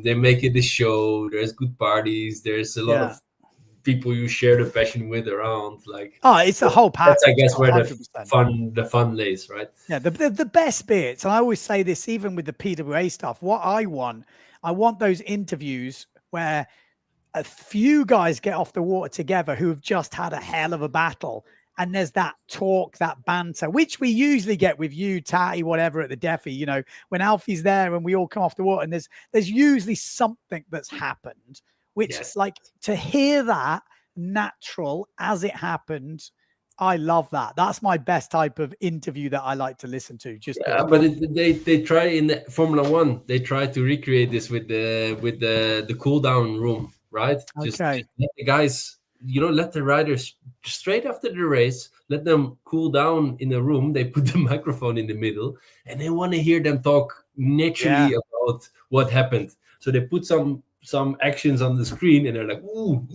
they make it a show. There's good parties. There's a lot of people you share the passion with around. Like, it's the whole package. That's, I guess, where 100%. the fun lays, right? Yeah, the best bits, and I always say this, even with the PWA stuff, what I want those interviews where a few guys get off the water together who have just had a hell of a battle, and there's that talk, that banter, which we usually get with you, Tatty, whatever, at the Deafy, you know, when Alfie's there and we all come off the water, and there's usually something that's happened, which like to hear that natural as it happened. I love that. That's my best type of interview that I like to listen to. But they try in the Formula One. They try to recreate this with the cool down room, right? Just let the guys, let the riders straight after the race, let them cool down in a room. They put the microphone in the middle, and they want to hear them talk naturally about what happened. So they put some actions on the screen, and they're like, ooh,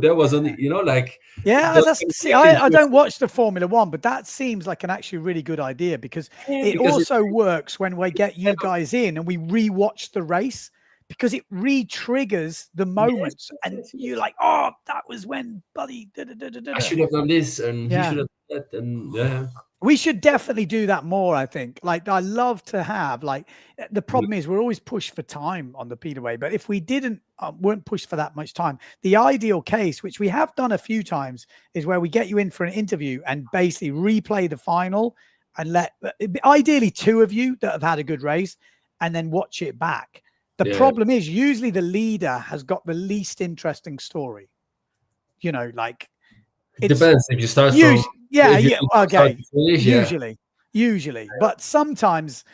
that was on the, like. Yeah, I don't watch the Formula One, but that seems like an actually really good idea, because it also works when we get you guys in and we re-watch the race, because it re-triggers the moments, and you're like, oh, that was when buddy I should have done this, and he should have done that, and we should definitely do that more, I think. Like, I love to have, like, the problem is we're always pushed for time on the PWA, but if we weren't pushed for that much time, the ideal case, which we have done a few times, is where we get you in for an interview and basically replay the final and let, ideally, 2 of you that have had a good race, and then watch it back. The problem is usually the leader has got the least interesting story. Like, it depends if you start usually, but sometimes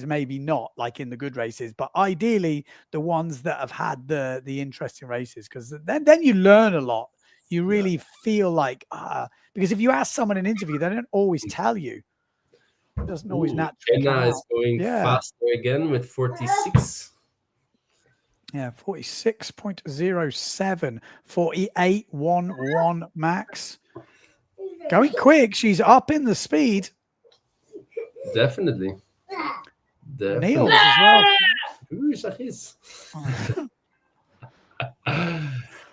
maybe not, like in the good races, but ideally the ones that have had the interesting races, because then you learn a lot. You really feel like, because if you ask someone in an interview, they don't always tell you. Doesn't always Ooh, naturally come Jenna is out. going Yeah. faster again with 46. Yeah, 46.07, 48.11 max. Going quick. She's up in the speed. Definitely. Niels as well. Ooh, Shahis.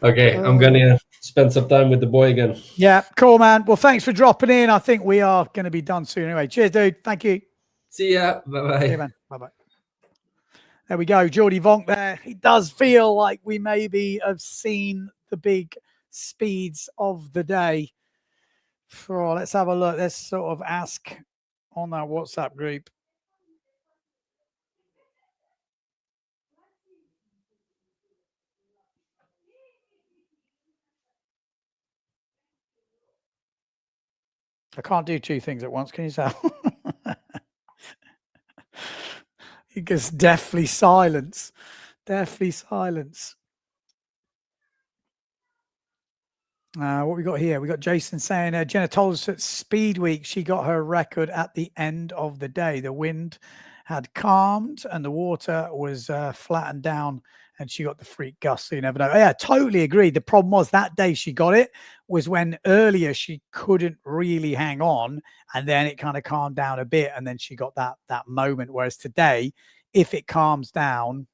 Okay, I'm gonna spend some time with the boy again. Yeah, cool, man. Well, thanks for dropping in. I think we are going to be done soon anyway. Cheers, dude. Thank you. See ya. Bye-bye. See you, man. Bye-bye. There we go. Jordy Vonk there. It does feel like we maybe have seen the big speeds of the day. Oh, let's have a look. Let's sort of ask on that WhatsApp group. I can't do two things at once. Can you tell? It goes deathly silence. Deathly silence. What we got here? We got Jason saying, Jenna told us at Speed Week she got her record at the end of the day. The wind had calmed and the water was flattened down and she got the freak gust. So you never know. Yeah, totally agree. The problem was that day she got it was when earlier she couldn't really hang on and then it kind of calmed down a bit and then she got that moment. Whereas today, if it calms down,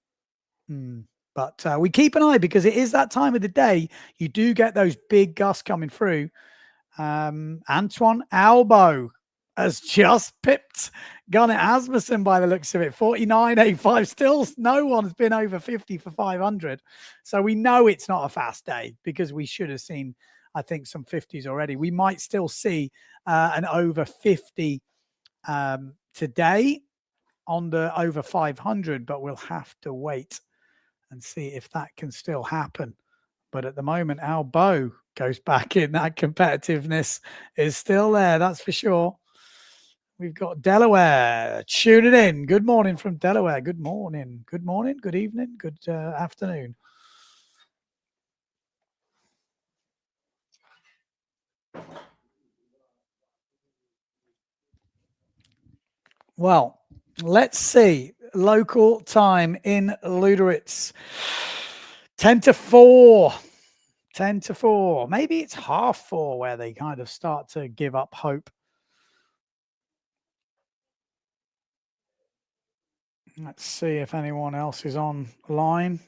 but we keep an eye because it is that time of the day. You do get those big gusts coming through. Antoine Albeau has just pipped Gunnar Asmussen by the looks of it. 49.85. Still, no one's been over 50 for 500. So we know it's not a fast day because we should have seen, I think, some 50s already. We might still see an over 50 today on the over 500, but we'll have to wait and see if that can still happen. But at the moment, Albeau goes back in. That competitiveness is still there, that's for sure. We've got Delaware tuning in. Good morning from Delaware. Good morning. Good morning. Good evening. Good afternoon. Well, let's see. Local time in Luderitz. 10 to 4. 10 to 4. Maybe it's 4:30 where they kind of start to give up hope. Let's see if anyone else is online.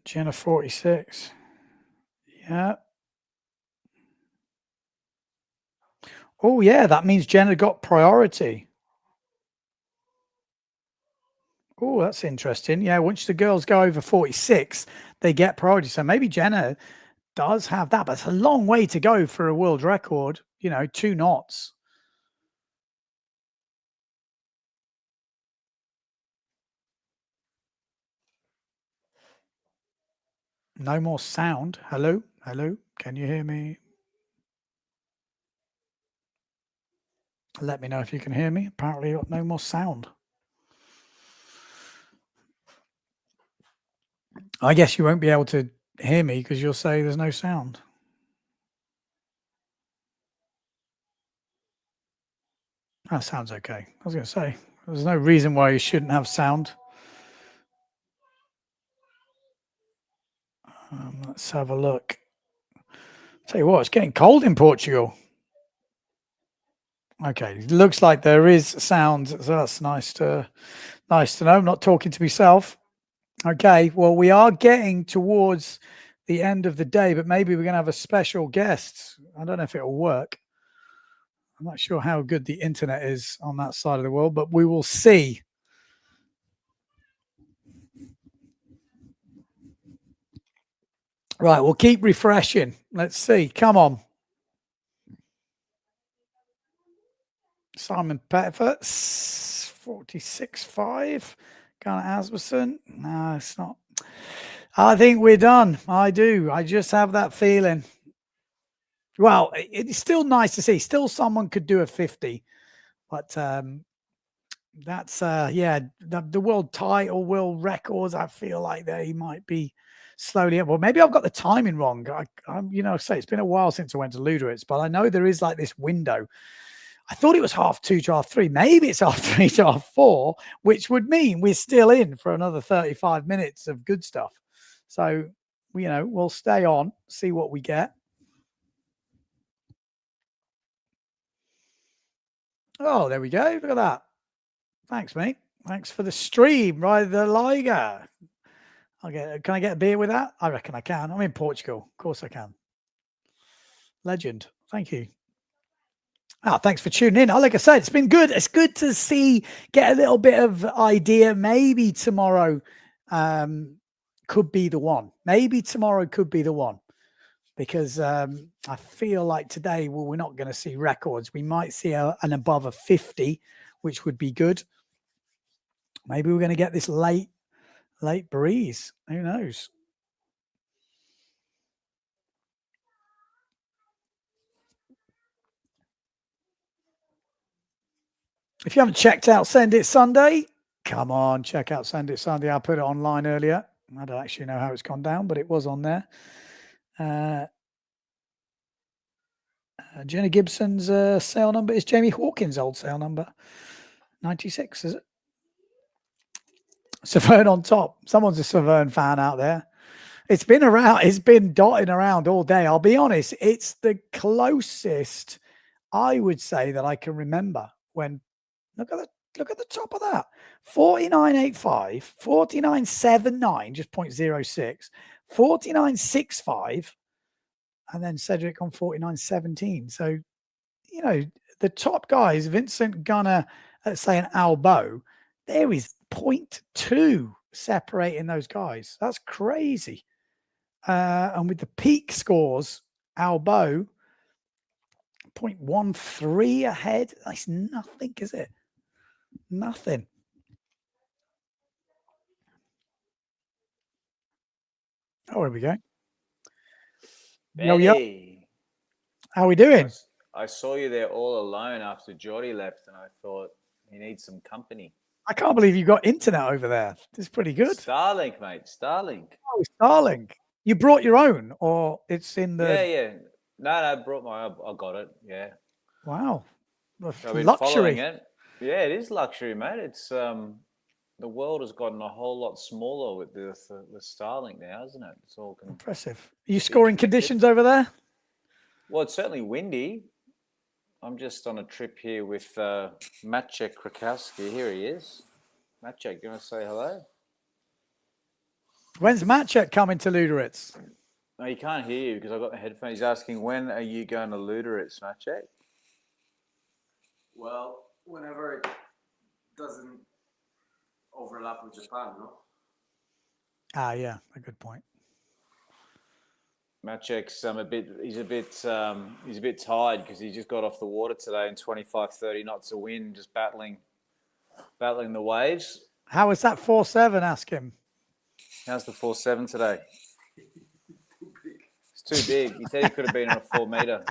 Jenna 46. Yeah. Oh, yeah, that means Jenna got priority. Oh, that's interesting. Yeah, once the girls go over 46, they get priority. So maybe Jenna does have that, but it's a long way to go for a world record, 2 knots. No more sound. Hello? Hello? Can you hear me? Let me know if you can hear me. Apparently, got no more sound. I guess you won't be able to hear me because you'll say there's no sound. That sounds okay. I was going to say, there's no reason why you shouldn't have sound. Let's have a look. Tell you what, it's getting cold in Portugal. Okay, looks like there is sound, so that's nice to know. I'm not talking to myself. Okay, well, we are getting towards the end of the day, but maybe we're going to have a special guest. I don't know if it'll work. I'm not sure how good the internet is on that side of the world, but we will see. Right, we'll keep refreshing. Let's see. Come on. Simon Pettiford, 46.5. Gunnar Asmussen. No, it's not. I think we're done. I do. I just have that feeling. Well, it's still nice to see. Still someone could do a 50. But that's, yeah, the world title, world records, I feel like they might be slowly. Well, maybe I've got the timing wrong. I'm, say it's been a while since I went to Luderitz, but I know there is like this window. I thought it was 2:30 to 3:30. Maybe it's 3:30 to 4:30, which would mean we're still in for another 35 minutes of good stuff. So, we'll stay on, see what we get. Oh, there we go. Look at that. Thanks, mate. Thanks for the stream, right? The Liga. Can I get a beer with that? I reckon I can. I'm in Portugal. Of course I can. Legend. Thank you. Thanks for tuning in. Like I said, it's been good. It's good to get a little bit of idea. Maybe tomorrow could be the one. Because I feel like today, we're not going to see records. We might see an above a 50, which would be good. Maybe we're going to get this late breeze. Who knows? If you haven't checked out Send It Sunday, come on, check out Send It Sunday. I put it online earlier. I don't actually know how it's gone down, but it was on there. Jenna Gibson's sale number is Jamie Hawkins' old sale number. 96, is it? Severn on top. Someone's a Severn fan out there. It's been around. It's been dotting around all day. I'll be honest. It's the closest I would say that I can remember when. Look at the top of that. 49.85, 49.79, just 0.06, 49.65, and then Cedric on 49.17. So, the top guys, Vincent Gunner, say an Albeau, there is 0.2 separating those guys. That's crazy. And with the peak scores, Albeau 0.13 ahead. That's nothing, is it? Nothing. Oh, here we go. Benny, how are we doing? I saw you there all alone after Jordy left, and I thought he needs some company. I can't believe you got internet over there. It's pretty good. Starlink, mate. Starlink. Oh, Starlink. You brought your own, or it's in the... Yeah. No, I brought my... I got it, yeah. Wow. I've been Luxury. following it. Yeah, it is luxury, mate. It's... the world has gotten a whole lot smaller with the Starlink now, isn't it? It's all impressive. Are you scoring conditions over there? Well, it's certainly windy. I'm just on a trip here with Maciek Krakowski. Here he is. Maciek, you want to say hello? When's Maciek coming to Luderitz? No, he can't hear you because I've got the headphones. He's asking, when are you going to Luderitz, Maciek? Well, whenever it doesn't overlap with Japan, no? Yeah, a good point. Maciek's he's a bit tired because he just got off the water today in 25-30 knots of wind, just battling the waves. How was that 4.7? Ask him. How's the 4.7 today? It's too big. He said he could have been on a 4 meter.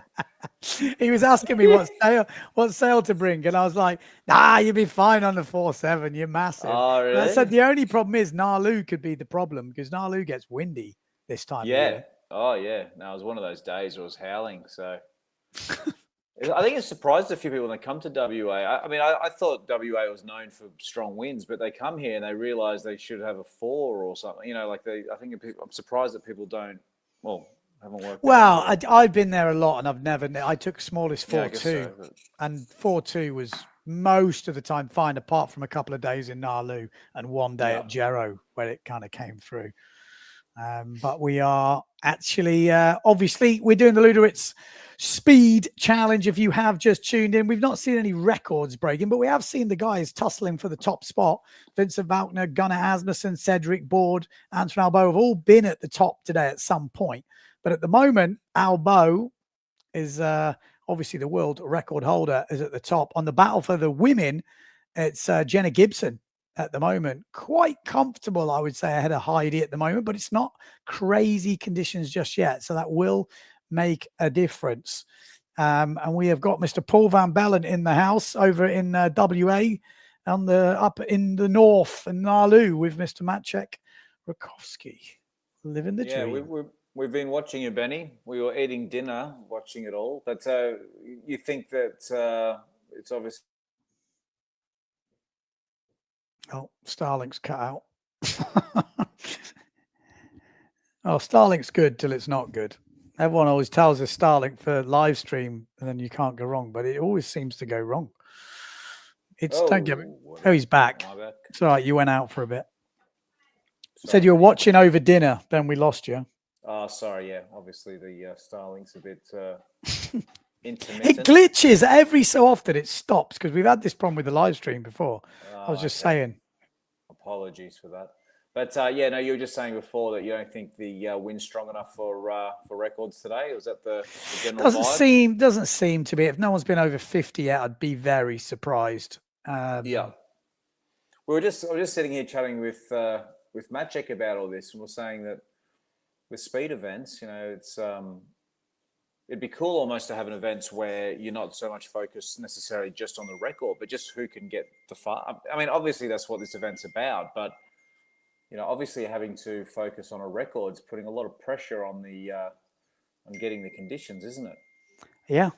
He was asking me what sail to bring, and I was like, "Nah, you'll be fine on the 4.7. You're massive." Oh, really? And I said the only problem is Nalu could be the problem because Nalu gets windy this time. Yeah. Of year. Oh, yeah. No, it was one of those days where it was howling. So I think it surprised a few people when they come to WA. I thought WA was known for strong winds, but they come here and they realise they should have a 4 or something. I'm surprised that people don't. Well. Well, I've been there a lot, and I took smallest 4.2, and 4.2 was most of the time fine, apart from a couple of days in Nalu and one day at Gero where it kind of came through. But we are actually, obviously, we're doing the Luderitz Speed Challenge. If you have just tuned in, we've not seen any records breaking, but we have seen the guys tussling for the top spot. Vincent Valkenaers, Gunnar Asmussen, Cedric Bordes, Antoine Albeau have all been at the top today at some point. But at the moment, Albeau is obviously the world record holder, is at the top. On the battle for the women, it's Jenna Gibson at the moment. Quite comfortable, I would say, ahead of Heidi at the moment, but it's not crazy conditions just yet. So that will make a difference. And we have got Mr. Paul Van Bellen in the house over in WA, up in the north, in Nalu, with Mr. Maciek Rakowski. living the Yeah, dream. we've been watching you, Benny. We were eating dinner, watching it all. But you think that it's obvious? Oh, Starlink's cut out. Oh, Starlink's good till it's not good. Everyone always tells us Starlink for live stream, and then you can't go wrong, but it always seems to go wrong. It's don't get me. Oh, he's back. It's all right. You went out for a bit. Said you were watching over dinner, then we lost you. Oh, sorry. Yeah, obviously the Starlink's a bit It intermittent. glitches every so often. It stops because we've had this problem with the live stream before. I was just saying. Apologies for that. But yeah, no, you were just saying before that you don't think the wind's strong enough for records today. Was that the general vibe? Doesn't seem to be. If no one's been over 50 yet, I'd be very surprised. Yeah, we were just sitting here chatting with Maciek about all this, and we're saying that with speed events, you know, it's it'd be cool almost to have an event where you're not so much focused necessarily just on the record, but just who can get the far. I mean, obviously that's what this event's about, but you know, obviously having to focus on a record's putting a lot of pressure on the on getting the conditions, isn't it? Yeah.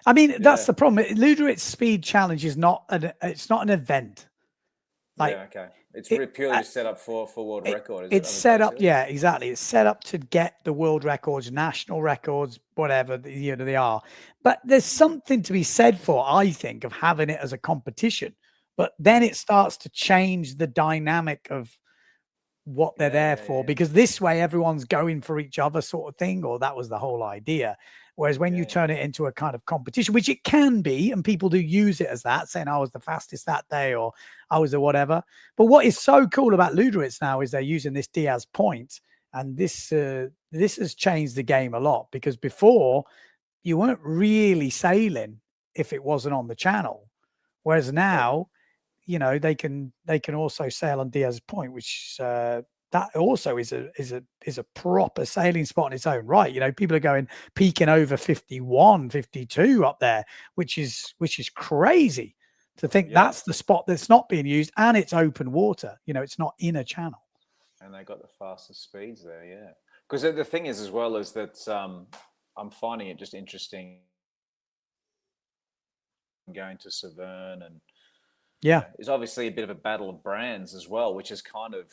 I mean, that's the problem. Luderitz Speed Challenge is not it's not an event. Like, yeah, okay. It's purely set up for world record. It's set up, yeah, exactly. It's set up to get the world records, national records, whatever they are. But there's something to be said for, I think, of having it as a competition. But then it starts to change the dynamic of what they're there for, because this way everyone's going for each other sort of thing, or that was the whole idea. Whereas when you turn it into a kind of competition, which it can be, and people do use it as that, saying I was the fastest that day or I was the whatever. But what is so cool about Luderitz now is they're using this Diaz point, and this has changed the game a lot, because before you weren't really sailing if it wasn't on the channel, whereas now, you know, they can also sail on Diaz point, which that also is a proper sailing spot in its own right. You know, people are going peaking over 51, 52 up there, which is crazy to think that's the spot that's not being used, and it's open water. You know, it's not in a channel. And they got the fastest speeds there, yeah. Because the thing is, as well, is that I'm finding it just interesting going to Severn, and it's obviously a bit of a battle of brands as well, which is kind of,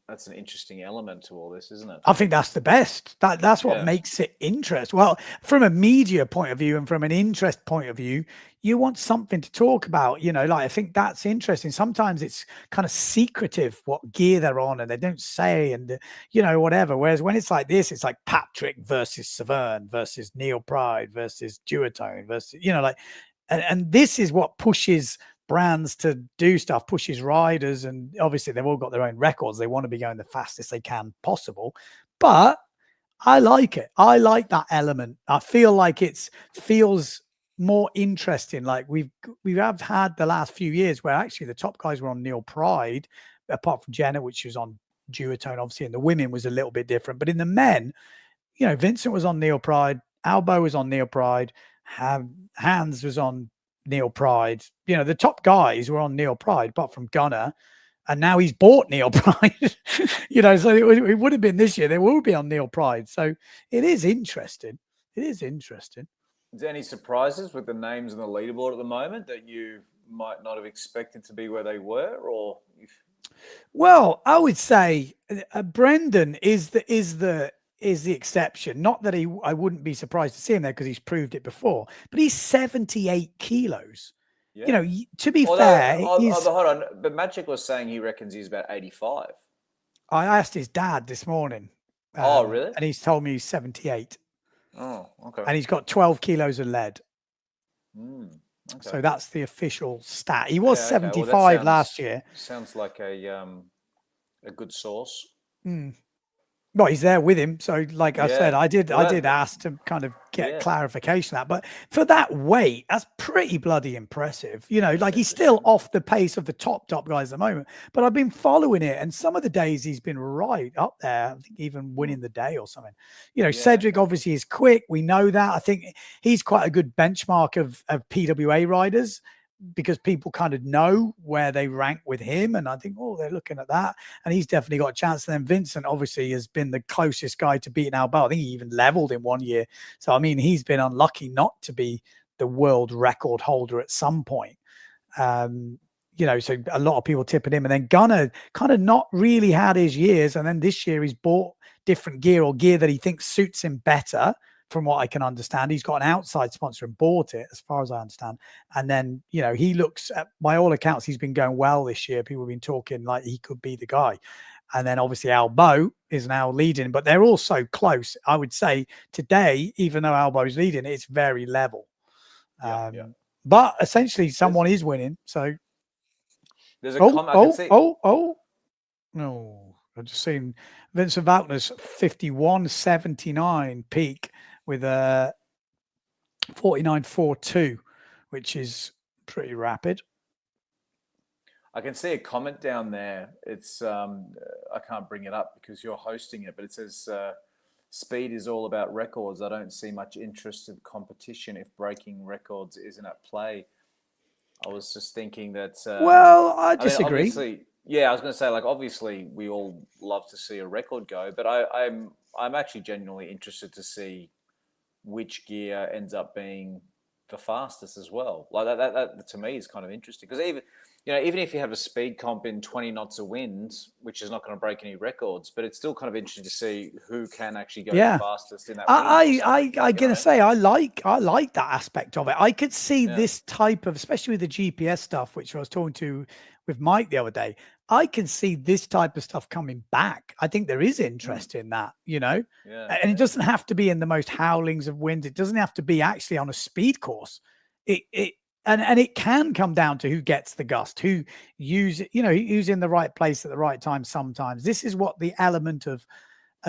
that's an interesting element to all this, isn't it? I think that's the best. That's what makes it interesting. Well, from a media point of view and from an interest point of view, you want something to talk about, you know, like, I think that's interesting. Sometimes it's kind of secretive what gear they're on and they don't say, and, you know, whatever. Whereas when it's like this, it's like Patrick versus Severn versus Neil Pride versus Duotone versus, you know, like, and this is what pushes brands to do stuff, pushes riders, and obviously they've all got their own records. They want to be going the fastest they can possible, but I like it. I like that element. I feel like it feels more interesting. Like we have had the last few years where actually the top guys were on Neil Pride, apart from Jenna, which was on Duotone, obviously, and the women was a little bit different. But in the men, you know, Vincent was on Neil Pride, Albeau was on Neil Pride, Hans was on Neil Pride. You know, the top guys were on Neil Pride, apart from Gunnar, and now he's bought Neil Pride. You know, so it would have been this year. They will be on Neil Pride. So it is interesting. It is interesting. Is there any surprises with the names on the leaderboard at the moment that you might not have expected to be where they were, or? Well, I would say Brendan is the exception. Not that I wouldn't be surprised to see him there, because he's proved it before, but he's 78 kilos. Yeah. You know, to be fair, hold on. But Maciek was saying he reckons he's about 85. I asked his dad this morning. Oh, really? And he's told me he's 78. Oh, okay. And he's got 12 kilos of lead. Okay. So that's the official stat. He was 75 last year. Sounds like a good source. Well, he's there with him. So like I said, I did ask to kind of get clarification of that. But for that weight, that's pretty bloody impressive. You know, like, he's still off the pace of the top guys at the moment. But I've been following it, and some of the days he's been right up there. I think even winning the day or something. You know, Cedric obviously is quick. We know that. I think he's quite a good benchmark of PWA riders. because people kind of know where they rank with him. And I think, oh, they're looking at that. And he's definitely got a chance. And then Vincent obviously has been the closest guy to beating Albeau. I think he even leveled in 1 year. So, I mean, he's been unlucky not to be the world record holder at some point. You know, so a lot of people tipping him. And then Gunnar kind of not really had his years. And then this year he's bought different gear, or gear that he thinks suits him better. From what I can understand, he's got an outside sponsor and bought it, as far as I understand. And then, you know, he looks at, by all accounts, he's been going well this year. People have been talking like he could be the guy. And then obviously Albeau is now leading, but they're all so close. I would say today, even though Albeau's leading, it's very level. But essentially someone is winning. So there's a comment I can see. No, I've just seen Vincent Valkenaers 51.79 peak with a 49.42, which is pretty rapid. I can see a comment down there. It's I can't bring it up because you're hosting it, but it says speed is all about records. I don't see much interest in competition if breaking records isn't at play. I was just thinking that. Well, I disagree. Yeah, I was going to say, like, obviously we all love to see a record go, but I'm actually genuinely interested to see which gear ends up being the fastest as well. Like that to me is kind of interesting, because even if you have a speed comp in 20 knots of wind, which is not going to break any records, but it's still kind of interesting to see who can actually go the fastest in that. I'm gonna say I like that aspect of it. I could see this type of, especially with the GPS stuff, which I was talking to with Mike the other day. I can see this type of stuff coming back. I think there is interest in that, you know, and it doesn't have to be in the most howlings of wind. It doesn't have to be actually on a speed course. And it can come down to who gets the gust, who's in the right place at the right time. Sometimes this is what the element of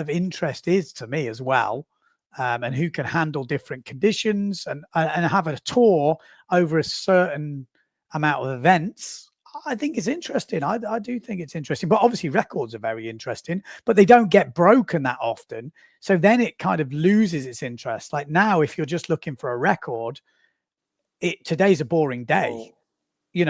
interest is to me as well. And who can handle different conditions and have a tour over a certain amount of events. I think it's interesting. I do think it's interesting, but obviously records are very interesting, but they don't get broken that often. So then it kind of loses its interest. Like now, if you're just looking for a record, today's a boring day. You're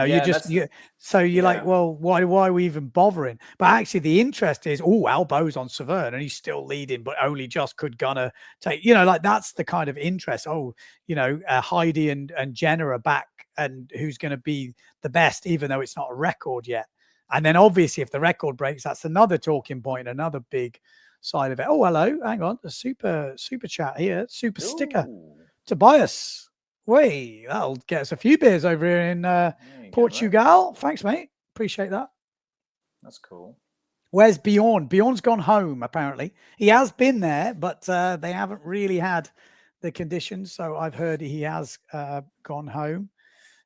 like, well, why are we even bothering? But actually the interest is, Albeau's on Severn and he's still leading, but only just could Gunnar take, like that's the kind of interest. Heidi and Jenna are back, and who's going to be the best, even though it's not a record yet. And then obviously if the record breaks, that's another talking point, another big side of it. Oh, hello. Hang on. A super chat here. Super sticker. Tobias. Wait, that'll get us a few beers over here in Portugal. Thanks, mate. Appreciate that. That's cool. Where's Bjorn? Bjorn's gone home, apparently. He has been there, but they haven't really had the conditions. So I've heard he has gone home.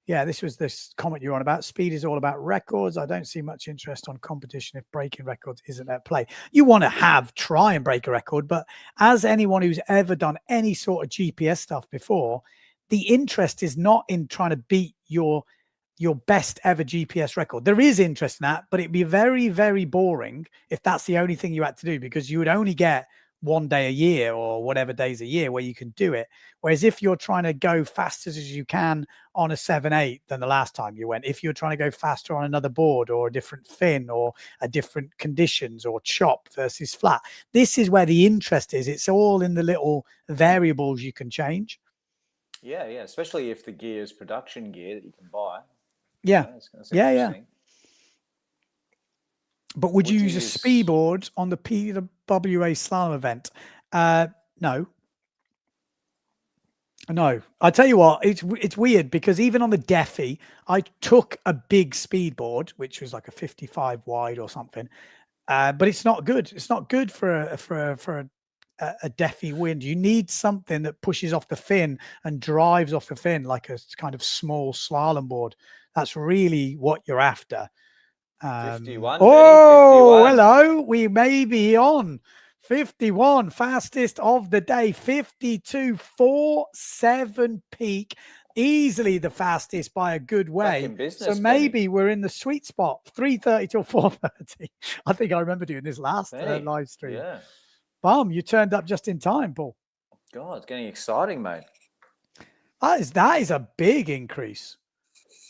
Yeah, this was this comment you're on about. Speed is all about records. I don't see much interest on competition if breaking records isn't at play. You want to try and break a record, but as anyone who's ever done any sort of GPS stuff before, the interest is not in trying to beat your best ever GPS record. There is interest in that, but it'd be very, very boring if that's the only thing you had to do, because you would only get 1 day a year or whatever days a year where you can do it. Whereas if you're trying to go fast as you can on a 7/8 than the last time you went, if you're trying to go faster on another board or a different fin or a different conditions or chop versus flat, this is where the interest is. It's all in the little variables you can change. Yeah, especially if the gear is production gear that you can buy. Yeah. But would you use a speedboard on the PWA slalom event? No. I tell you what, it's weird, because even on the Defi, I took a big speedboard, which was like a 55 wide or something. But it's not good. It's not good for a Defi wind. You need something that pushes off the fin and drives off the fin like a kind of small slalom board. That's really what you're after. 51. Oh, 51. Hello. We may be on 51, fastest of the day. 52.47 peak. Easily the fastest by a good way. So maybe we're in the sweet spot. 3:30 till 4:30. I think I remember doing this last live stream. Yeah. Bum, you turned up just in time, Paul. God, it's getting exciting, mate. That is a big increase.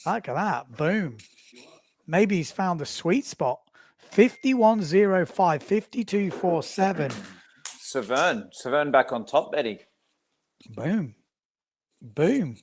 Look at that. Boom. Maybe he's found the sweet spot. 51.05, 52.47. Severn back on top, Eddie. Boom. Boom.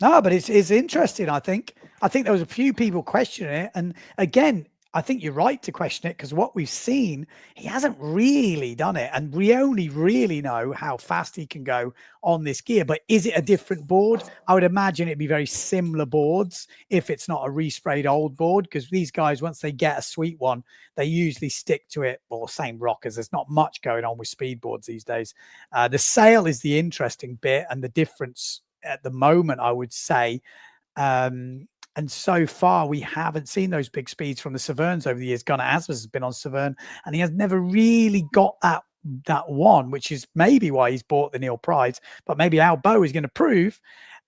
No, but it's interesting, I think. I think there was a few people questioning it. And again, I think you're right to question it because what we've seen, he hasn't really done it. And we only really know how fast he can go on this gear. But is it a different board? I would imagine it'd be very similar boards if it's not a resprayed old board, because these guys, once they get a sweet one, they usually stick to it, or same rockers. There's not much going on with speed boards these days. The sail is the interesting bit and the difference at the moment, I would say. And so far, we haven't seen those big speeds from the Severns over the years. Gunnar Asmus has been on Severn, and he has never really got that one, which is maybe why he's bought the Neil Prides. But maybe Albeau is going to prove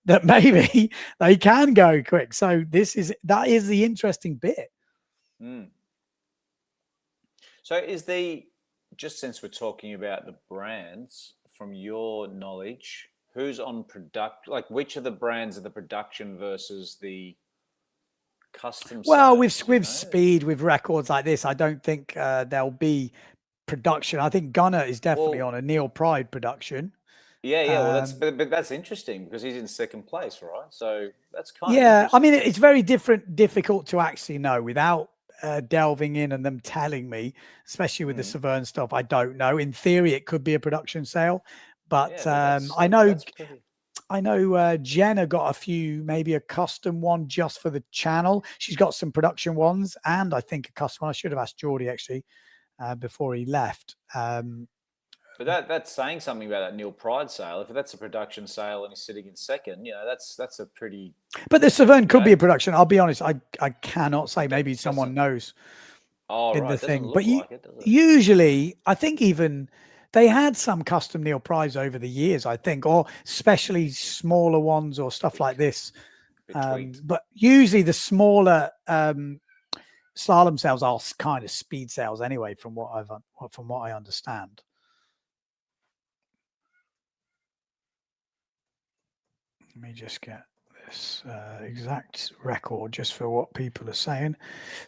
that maybe they can go quick. So that is the interesting bit. So just since we're talking about the brands, from your knowledge, who's on like which of the brands are the production versus the custom? Well, sales, with speed, with records like this, I don't think there'll be production. I think Gunnar is definitely on a Neil Pride production. Yeah. Well, but that's interesting because he's in second place, right? So that's kind of yeah. I mean, it's very difficult to actually know without delving in and them telling me, especially with the Severn stuff. I don't know. In theory, it could be a production sale, but I know Jenna got a few, maybe a custom one just for the channel. She's got some production ones and I think a custom one. I should have asked Jordy actually before he left. But that's saying something about that Neil Pride sale. If that's a production sale and he's sitting in second, that's a pretty... But the Severn could be a production. I'll be honest, I cannot say. Maybe someone knows in the thing. But usually, I think even... They had some custom Neil Prides over the years, I think, or especially smaller ones or stuff like this. But usually the smaller slalom sails are kind of speed sails anyway, from what I understand. Let me just get this exact record just for what people are saying.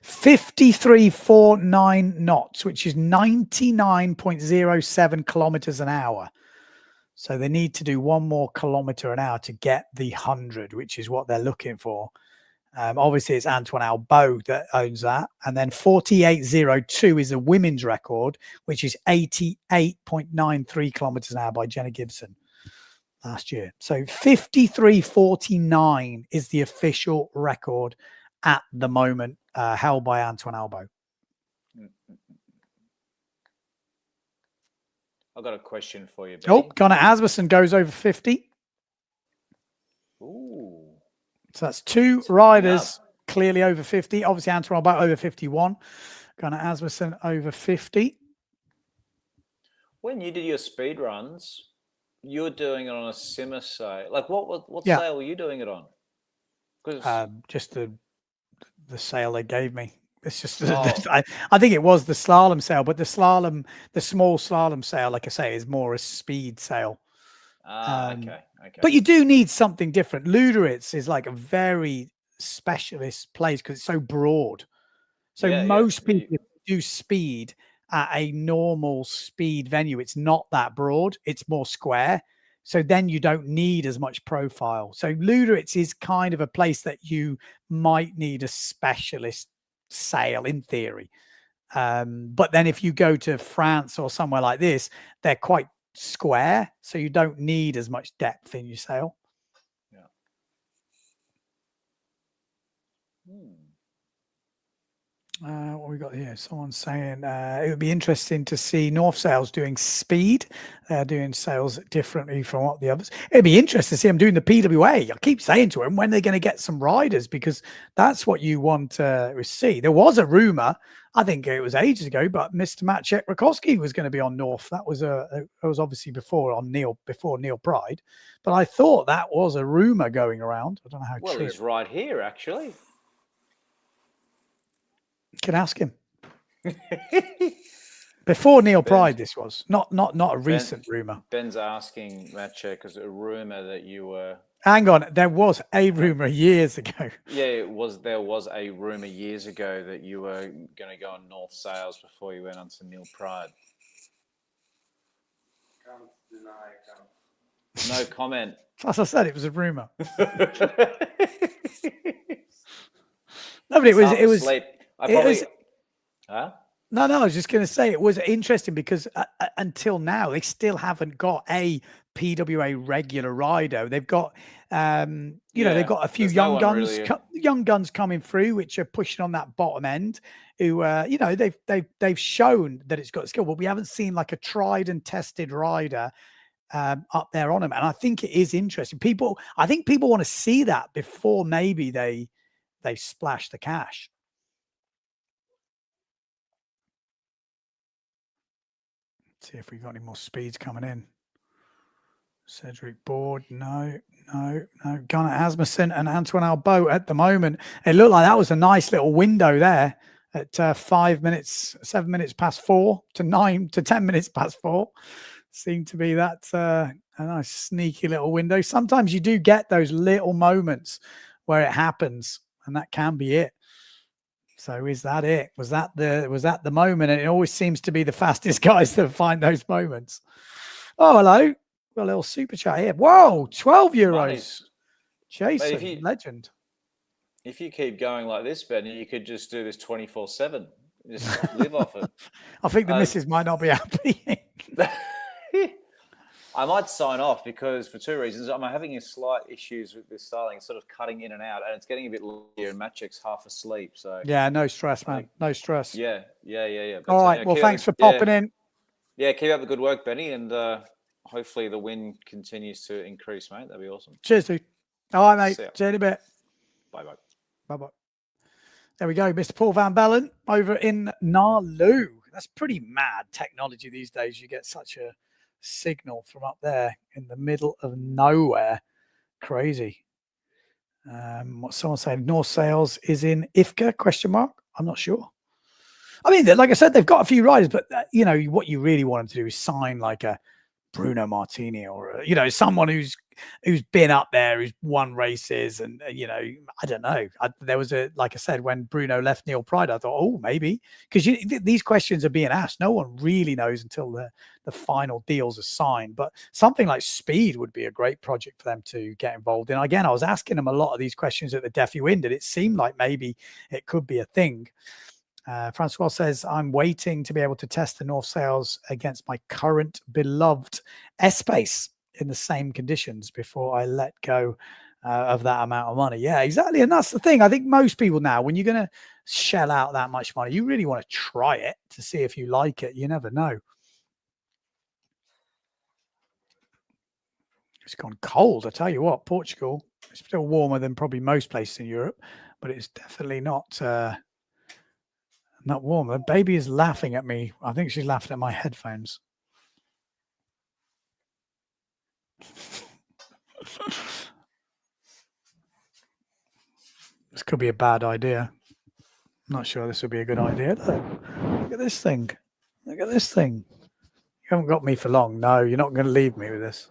53.49 knots, which is 99.07 kilometers an hour. So they need to do 1 more kilometer an hour to get the 100, which is what they're looking for. Obviously, it's Antoine Albeau that owns that. And then 48.02 is a women's record, which is 88.93 kilometers an hour by Jenna Gibson last year. So 53.49 is the official record at the moment, held by Antoine Albeau. I've got a question for you, Benny. Oh, Gunnar Asmussen goes over 50. Ooh. So that's 2 riders clearly over 50. Obviously, Antoine Albeau over 51. Gunnar Asmussen over 50. When you did your speed runs, you were doing it on a simmer sail. Like what sail were you doing it on? Just the sail they gave me. It's just I think it was the slalom sail, but the small slalom sail, like I say, is more a speed sail. Okay. But you do need something different. Luderitz is like a very specialist place because it's so broad. So most people do speed at a normal speed venue. It's not that broad. It's more square. So then you don't need as much profile. So Luderitz is kind of a place that you might need a specialist sail in theory. But then if you go to France or somewhere like this, they're quite square. So you don't need as much depth in your sail. Yeah. What we got here? Someone's saying it would be interesting to see North Sails doing speed. They're doing sails differently from what the others. It'd be interesting to see them doing the PWA. I keep saying to them when they're going to get some riders, because that's what you want to see. There was a rumor, I think it was ages ago, but Mr. Maciek Rakowski was going to be on North. That was obviously before Neil Pride, but I thought that was a rumor going around. I don't know how true. Well, he's right here actually. Can ask him. Before Neil Pride, this was not a recent rumor. Ben's asking, Matt Check, because a rumor that you were. Hang on, there was a rumor years ago. Yeah, there was a rumor years ago that you were going to go on North Sales before you went on to Neil Pride. Can't deny, No comment. As I said, it was a rumor. No, but it was. Sleep. Huh? No, I was just going to say it was interesting because until now they still haven't got a PWA regular rider. They've got, they've got a few young guns, young guns coming through, which are pushing on that bottom end. Who, they've shown that it's got skill, but we haven't seen like a tried and tested rider up there on them. And I think it is interesting. I think people want to see that before maybe they splash the cash. See if we got any more speeds coming in. Cedric Bordes, no. Gunnar Asmussen and Antoine Albeau at the moment. It looked like that was a nice little window there at 7 minutes past 4 to 9 to 10 minutes past 4. Seemed to be that a nice sneaky little window. Sometimes you do get those little moments where it happens, and that can be it. So is that it? Was that the moment? And it always seems to be the fastest guys that find those moments. Oh, hello. Got a little super chat here. Whoa, 12 euros. Jason, legend. If you keep going like this, Ben, you could just do this 24/7. Just live off it. I think the missus might not be happy. I might sign off because for two reasons. I'm having a slight issues with this styling. It's sort of cutting in and out, and it's getting a bit longer, and Matchek's half asleep. So yeah, no stress, man. No stress. Yeah. But, all right. Well, thanks for popping in. Yeah, keep up the good work, Benny, and hopefully the win continues to increase, mate. That'd be awesome. Cheers, dude. All right, mate. See you in a bit. Bye. There we go, Mr. Paul Van Bellen over in Nalu. That's pretty mad technology these days. You get such a signal from up there in the middle of nowhere. Crazy. What someone saying, North Sales is in IFCA ? I'm not sure. I mean, like I said, they've got a few riders, but what you really want them to do is sign like a Bruno Martini or someone who's been up there, who's won races, and I don't know. There was like I said, when Bruno left Neil Pride, I thought, oh, maybe, because these questions are being asked. No one really knows until the final deals are signed. But something like Speed would be a great project for them to get involved in. Again, I was asking them a lot of these questions at the Deafy Wind, and it seemed like maybe it could be a thing. Francois says, I'm waiting to be able to test the North Sales against my current beloved S-Pace in the same conditions before I let go of that amount of money. Yeah, exactly. And that's the thing. I think most people now, when you're going to shell out that much money, you really want to try it to see if you like it. You never know. It's gone cold. I tell you what, Portugal, it's still warmer than probably most places in Europe, but it's definitely not warm. The baby is laughing at me. I think she's laughing at my headphones. This could be a bad idea. I'm not sure this would be a good idea. Look at this thing. Look at this thing. You haven't got me for long. No, you're not going to leave me with this.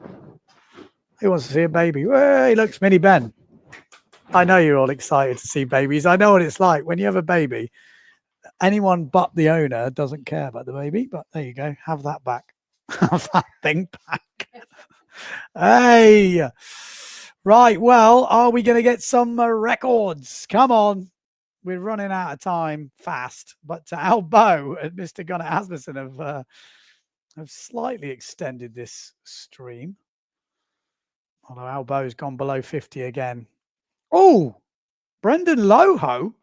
Who wants to see a baby? Hey, looks Mini Ben. I know you're all excited to see babies. I know what it's like when you have a baby. Anyone but the owner doesn't care about the baby, but there you go. Have that back. Have that thing back. Hey. Right. Well, are we going to get some records? Come on. We're running out of time fast. But Albeau and Mr. Gunnar Asmussen have slightly extended this stream. Although Albeau's gone below 50 again. Oh, Brendan Lorho.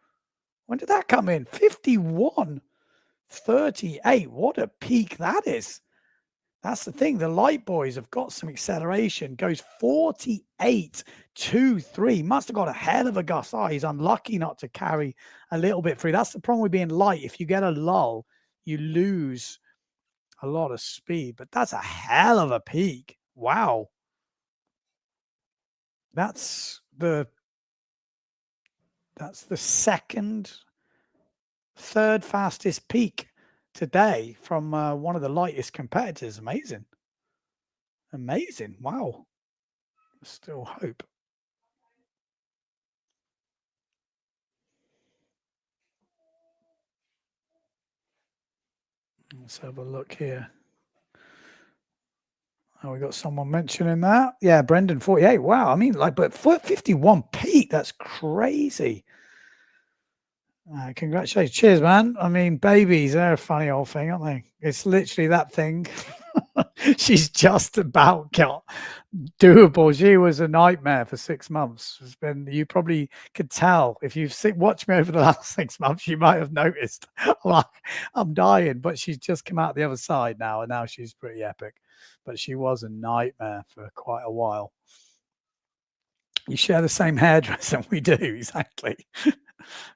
When did that come in? 51.38. What a peak that is. That's the thing. The light boys have got some acceleration. Goes 48.23. Must have got a hell of a gust. Oh, he's unlucky not to carry a little bit through. That's the problem with being light. If you get a lull, you lose a lot of speed. But that's a hell of a peak. Wow. That's the third fastest peak today from one of the lightest competitors. Amazing. Amazing. Wow. Still hope. Let's have a look here. Oh, we got someone mentioning that. Yeah, Brendan 48. Wow. I mean, like, but 51 peak. That's crazy. Congratulations. Cheers, man. I mean, babies, they're a funny old thing, aren't they? It's literally that thing. She's just about got doable. She was a nightmare for 6 months. It's been, you probably could tell if you've watched me over the last 6 months, you might have noticed. Like, I'm dying, but she's just come out the other side now, and now she's pretty epic. But she was a nightmare for quite a while. You share the same hairdresser. We do, exactly.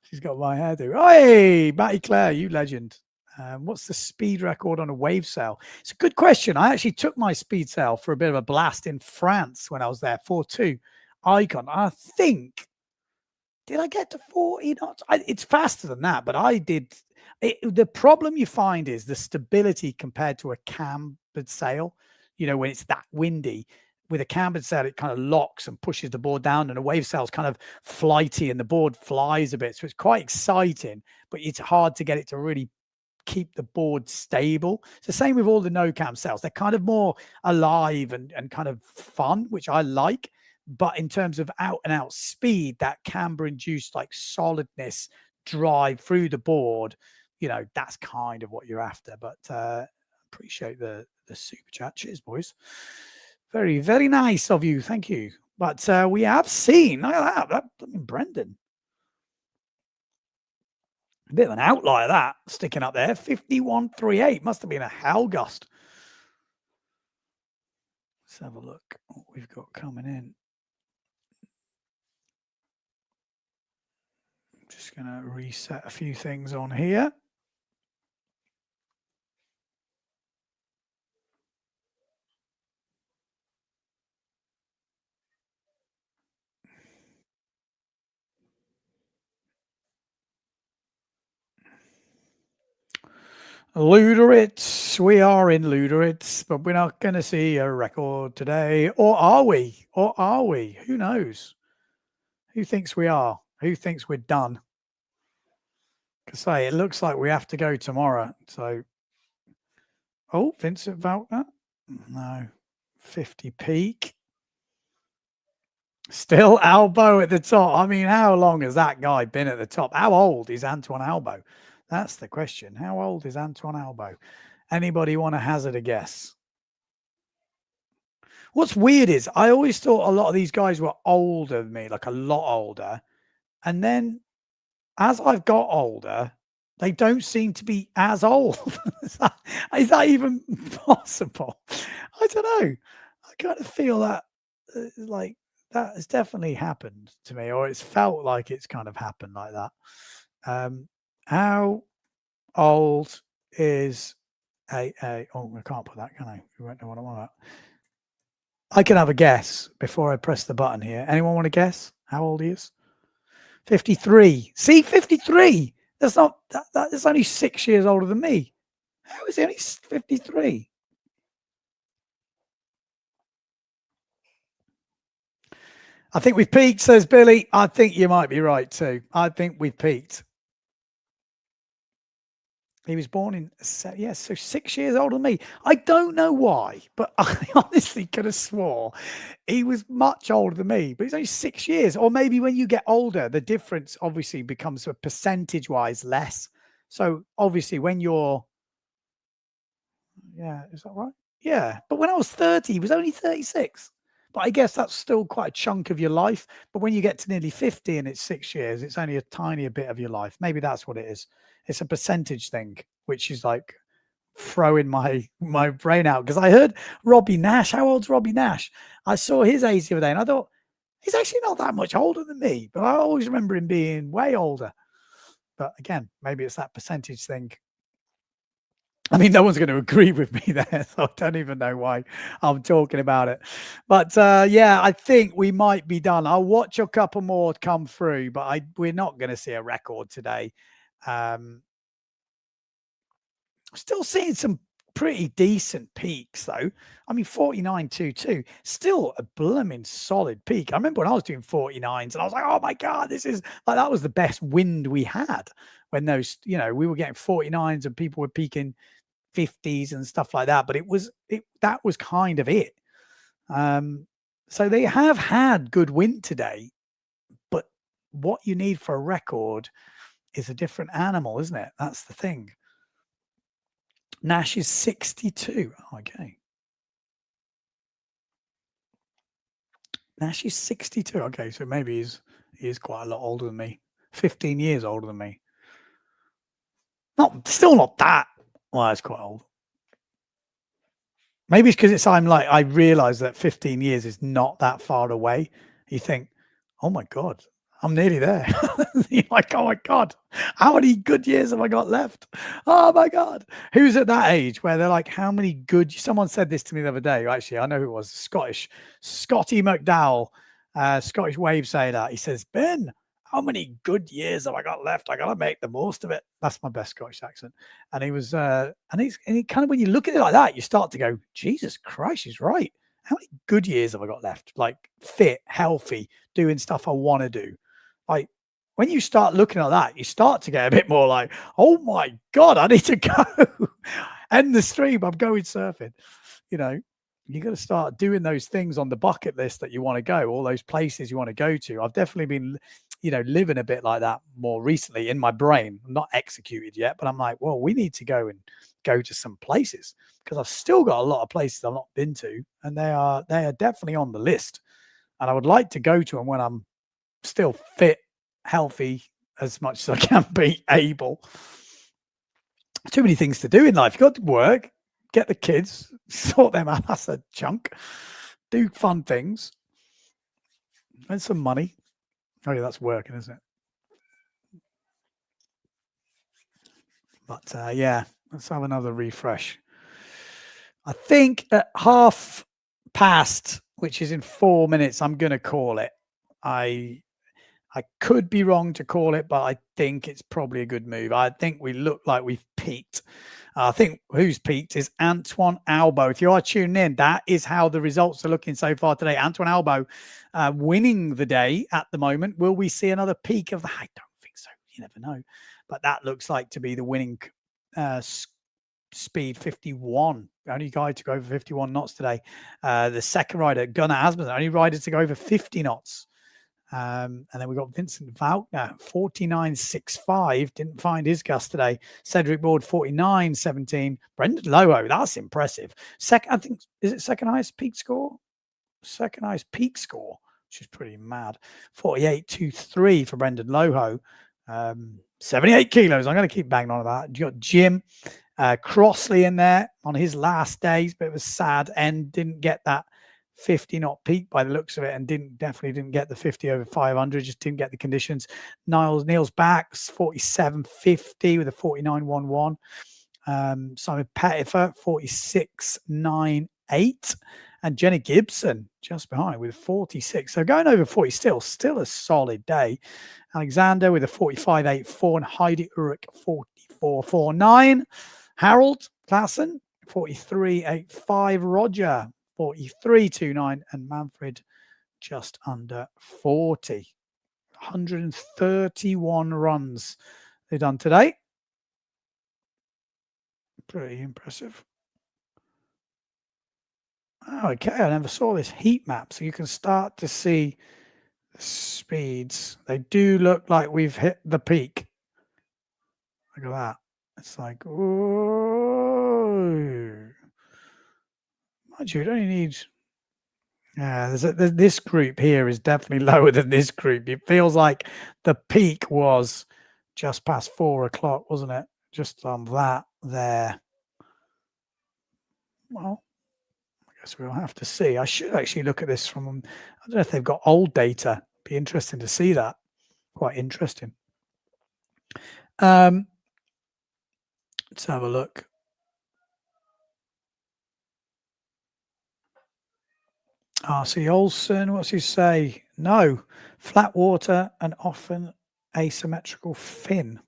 She's got my hairdo. Hey, Matty Claire, you legend. What's the speed record on a wave sail? It's a good question. I actually took my speed sail for a bit of a blast in France when I was there. 4.2 Icon. I think, did I get to 40 knots? It's faster than that, but I did. The problem you find is the stability compared to a cambered sail. You know, when it's that windy. With a cambered sail, it kind of locks and pushes the board down, and a wave sail is kind of flighty and the board flies a bit. So it's quite exciting, but it's hard to get it to really keep the board stable. It's the same with all the no cam sails. They're kind of more alive and kind of fun, which I like. But in terms of out and out speed, that camber induced like solidness, drive through the board, you know, that's kind of what you're after. But appreciate the super chat. Cheers, boys. Very, very nice of you. Thank you. But we have seen, look at that Brendan. A bit of an outlier, that, sticking up there. 51.38. Must have been a hell gust. Let's have a look what we've got coming in. I'm just going to reset a few things on here. Luderitz, we are in Luderitz, but we're not going to see a record today. Or are we? Or are we? Who knows? Who thinks we are? Who thinks we're done? Because say it looks like we have to go tomorrow. So, oh, Vincent Valkenaers? No. 50 peak. Still Albeau at the top. I mean, how long has that guy been at the top? How old is Antoine Albeau? That's the question. How old is Antoine Albeau? Anybody want to hazard a guess? What's weird is I always thought a lot of these guys were older than me, like a lot older. And then as I've got older, they don't seem to be as old. Is that even possible? I don't know. I kind of feel that like that has definitely happened to me, or it's felt like it's kind of happened like that. How old is AA? Oh, I can't put that, can I? We won't know what I'm on about. I can have a guess before I press the button here. Anyone want to guess how old he is? 53. See, 53. That's not that's only 6 years older than me. How is he only 53? I think we've peaked, says Billy. I think you might be right too. I think we've peaked. He was born in, yes, so 6 years older than me. I don't know why, but I honestly could have swore he was much older than me, but he's only 6 years. Or maybe when you get older, the difference obviously becomes percentage-wise less. So obviously when you're, yeah, is that right? Yeah, but when I was 30, he was only 36. But I guess that's still quite a chunk of your life. But when you get to nearly 50 and it's 6 years, it's only a tiny bit of your life. Maybe that's what it is. It's a percentage thing, which is like throwing my brain out. Because I heard Robbie Nash. How old's Robbie Nash? I saw his age the other day and I thought, he's actually not that much older than me. But I always remember him being way older. But again, maybe it's that percentage thing. I mean, no one's going to agree with me there, so I don't even know why I'm talking about it. But yeah, I think we might be done. I'll watch a couple more come through, but we're not going to see a record today. Still seeing some pretty decent peaks though. I mean, 49.22, still a blooming solid peak. I remember when I was doing 49s and I was like, oh my God, this is like, that was the best wind we had when those, you know, we were getting 49s and people were peaking 50s and stuff like that. But that was kind of it. So they have had good wind today, but what you need for a record is a different animal, isn't it? That's the thing. Nash is 62. Okay. Nash is 62. Okay, so maybe he is quite a lot older than me. 15 years older than me. Still not that. Well, it's quite old. Maybe it's because I realize that 15 years is not that far away. You think, oh my God, I'm nearly there. You're like, oh my God, how many good years have I got left? Oh my God. Who's at that age where they're like, how many good, someone said this to me the other day. Actually, I know who it was, Scotty McDowell, Scottish wave sailor. He says, Ben, how many good years have I got left? I got to make the most of it. That's my best Scottish accent. And he was, and he kind of, when you look at it like that, you start to go, Jesus Christ, he's right. How many good years have I got left? Like fit, healthy, doing stuff I want to do. Like when you start looking at that, you start to get a bit more like, oh my God, I need to go. End the stream. I'm going surfing. You know, you got to start doing those things on the bucket list that you want to go, all those places you want to go to. I've definitely been, you know, living a bit like that more recently in my brain. I'm not executed yet, but I'm like, well, we need to go to some places because I've still got a lot of places I've not been to, and they are definitely on the list. And I would like to go to them when I'm still fit, healthy, as much as I can be able. Too many things to do in life. You've got to work, get the kids, sort them out. That's a chunk. Do fun things. And some money. Oh yeah, that's working, isn't it? But yeah, let's have another refresh. I think at 1/2 which is in 4 minutes, I'm going to call it. I could be wrong to call it, but I think it's probably a good move. I think we look like we've peaked. I think who's peaked is Antoine Albeau. If you are tuning in, that is how the results are looking so far today. Antoine Albeau winning the day at the moment. Will we see another peak of that? I don't think so. You never know. But that looks like to be the winning speed 51. Only guy to go over 51 knots today. The second rider, Gunnar Asmussen, only rider to go over 50 knots. And then we got Vincent Valkenaers, 49.65. Didn't find his gust today. Cedric Bordes, 49.17. Brendan Lorho, that's impressive. I think, is it second highest peak score? Second highest peak score, which is pretty mad. 48.23 for Brendan Lorho. 78 kilos. I'm going to keep banging on about. You got Jim Crosley in there on his last days, but it was sad and didn't get that 50 knot peak by the looks of it, and definitely didn't get the 50 over 500, just didn't get the conditions. Niels Backs 47.50 with a 49.11. Simon Pettifer 46.98, and Jenna Gibson just behind with a 46. So going over 40, still a solid day. Alexander with a 45.84 and Heidi Urick 44.49. Harold Klassen 43.85. Roger 43.29, and Manfred just under 40. 131 runs they've done today. Pretty impressive. Okay, I never saw this heat map, so you can start to see the speeds. They do look like we've hit the peak. Look at that. It's like, whoa. Mind you, you only need... Yeah, this group here is definitely lower than this group. It feels like the peak was just past 4 o'clock, wasn't it? Just on that there. Well, I guess we'll have to see. I should actually look at this from... I don't know if they've got old data. Be interesting to see that. Quite interesting. Let's have a look. R.C. Olsen, what's he say? No, flat water and often asymmetrical fin.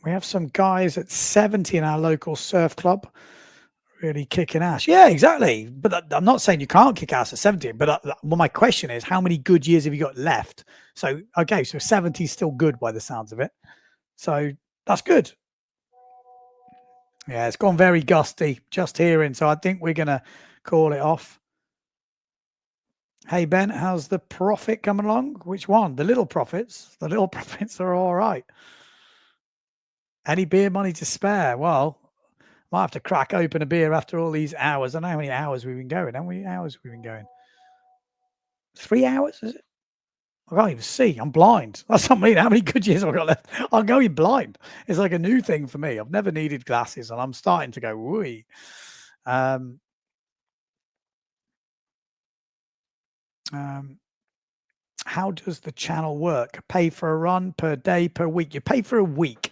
We have some guys at 70 in our local surf club really kicking ass. Yeah, exactly. But I'm not saying you can't kick ass at 70, but well, my question is, how many good years have you got left? So, okay, so 70 is still good by the sounds of it. So that's good. Yeah, it's gone very gusty just hearing. So I think we're going to call it off. Hey, Ben, how's the profit coming along? Which one? The little profits? The little profits are all right. Any beer money to spare? Well, might have to crack open a beer after all these hours. I don't know how many hours we've been going. How many hours we've been going? 3 hours, is it? I can't even see. I'm blind. That's not me. How many good years have I got left? I'm going blind. It's like a new thing for me. I've never needed glasses, and I'm starting to go, woo. How does the channel work? Pay for a run per day, per week? You pay for a week.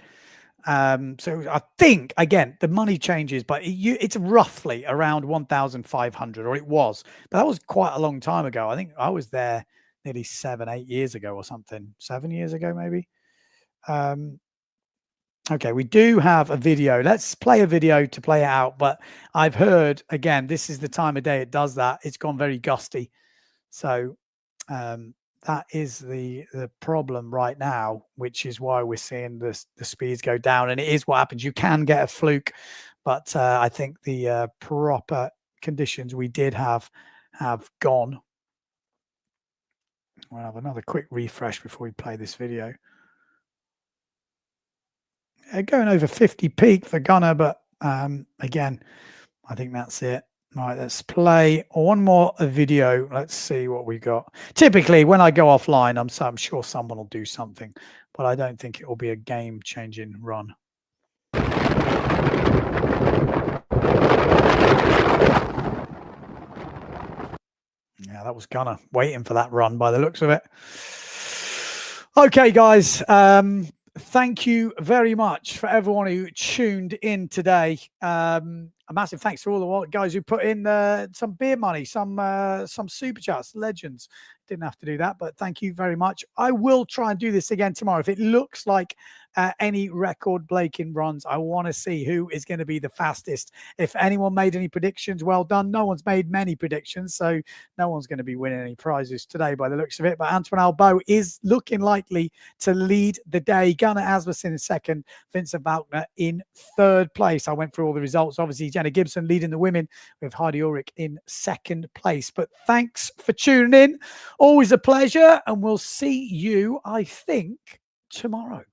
So I think, again, the money changes, but it's roughly around 1,500, or it was. But that was quite a long time ago. I think I was there nearly 7-8 years ago or something. 7 years ago, maybe. Okay, we do have a video. Let's play a video to play it out. But I've heard, again, this is the time of day it does that. It's gone very gusty. So that is the problem right now, which is why we're seeing the speeds go down. And it is what happens. You can get a fluke, but I think the proper conditions we did have gone. We'll have another quick refresh before we play this video. Going over 50 peak for Gunner, but again, I think that's it. All right, let's play one more video. Let's see what we got. Typically, when I go offline, I'm sure someone will do something, but I don't think it will be a game-changing run. Yeah, that was Gunner waiting for that run by the looks of it. Okay, guys. Thank you very much for everyone who tuned in today. A massive thanks to all the guys who put in some beer money, some super chats, legends. Didn't have to do that, but thank you very much. I will try and do this again tomorrow. If it looks like any record breaking runs, I want to see who is going to be the fastest. If anyone made any predictions, well done. No one's made many predictions, so no one's going to be winning any prizes today by the looks of it. But Antoine Albeau is looking likely to lead the day. Gunnar Asmussen in second, Vincent Valkenaers in third place. I went through all the results. Obviously, Jenna Gibson leading the women with Heidi Urick in second place. But thanks for tuning in. Always a pleasure, and we'll see you, I think, tomorrow.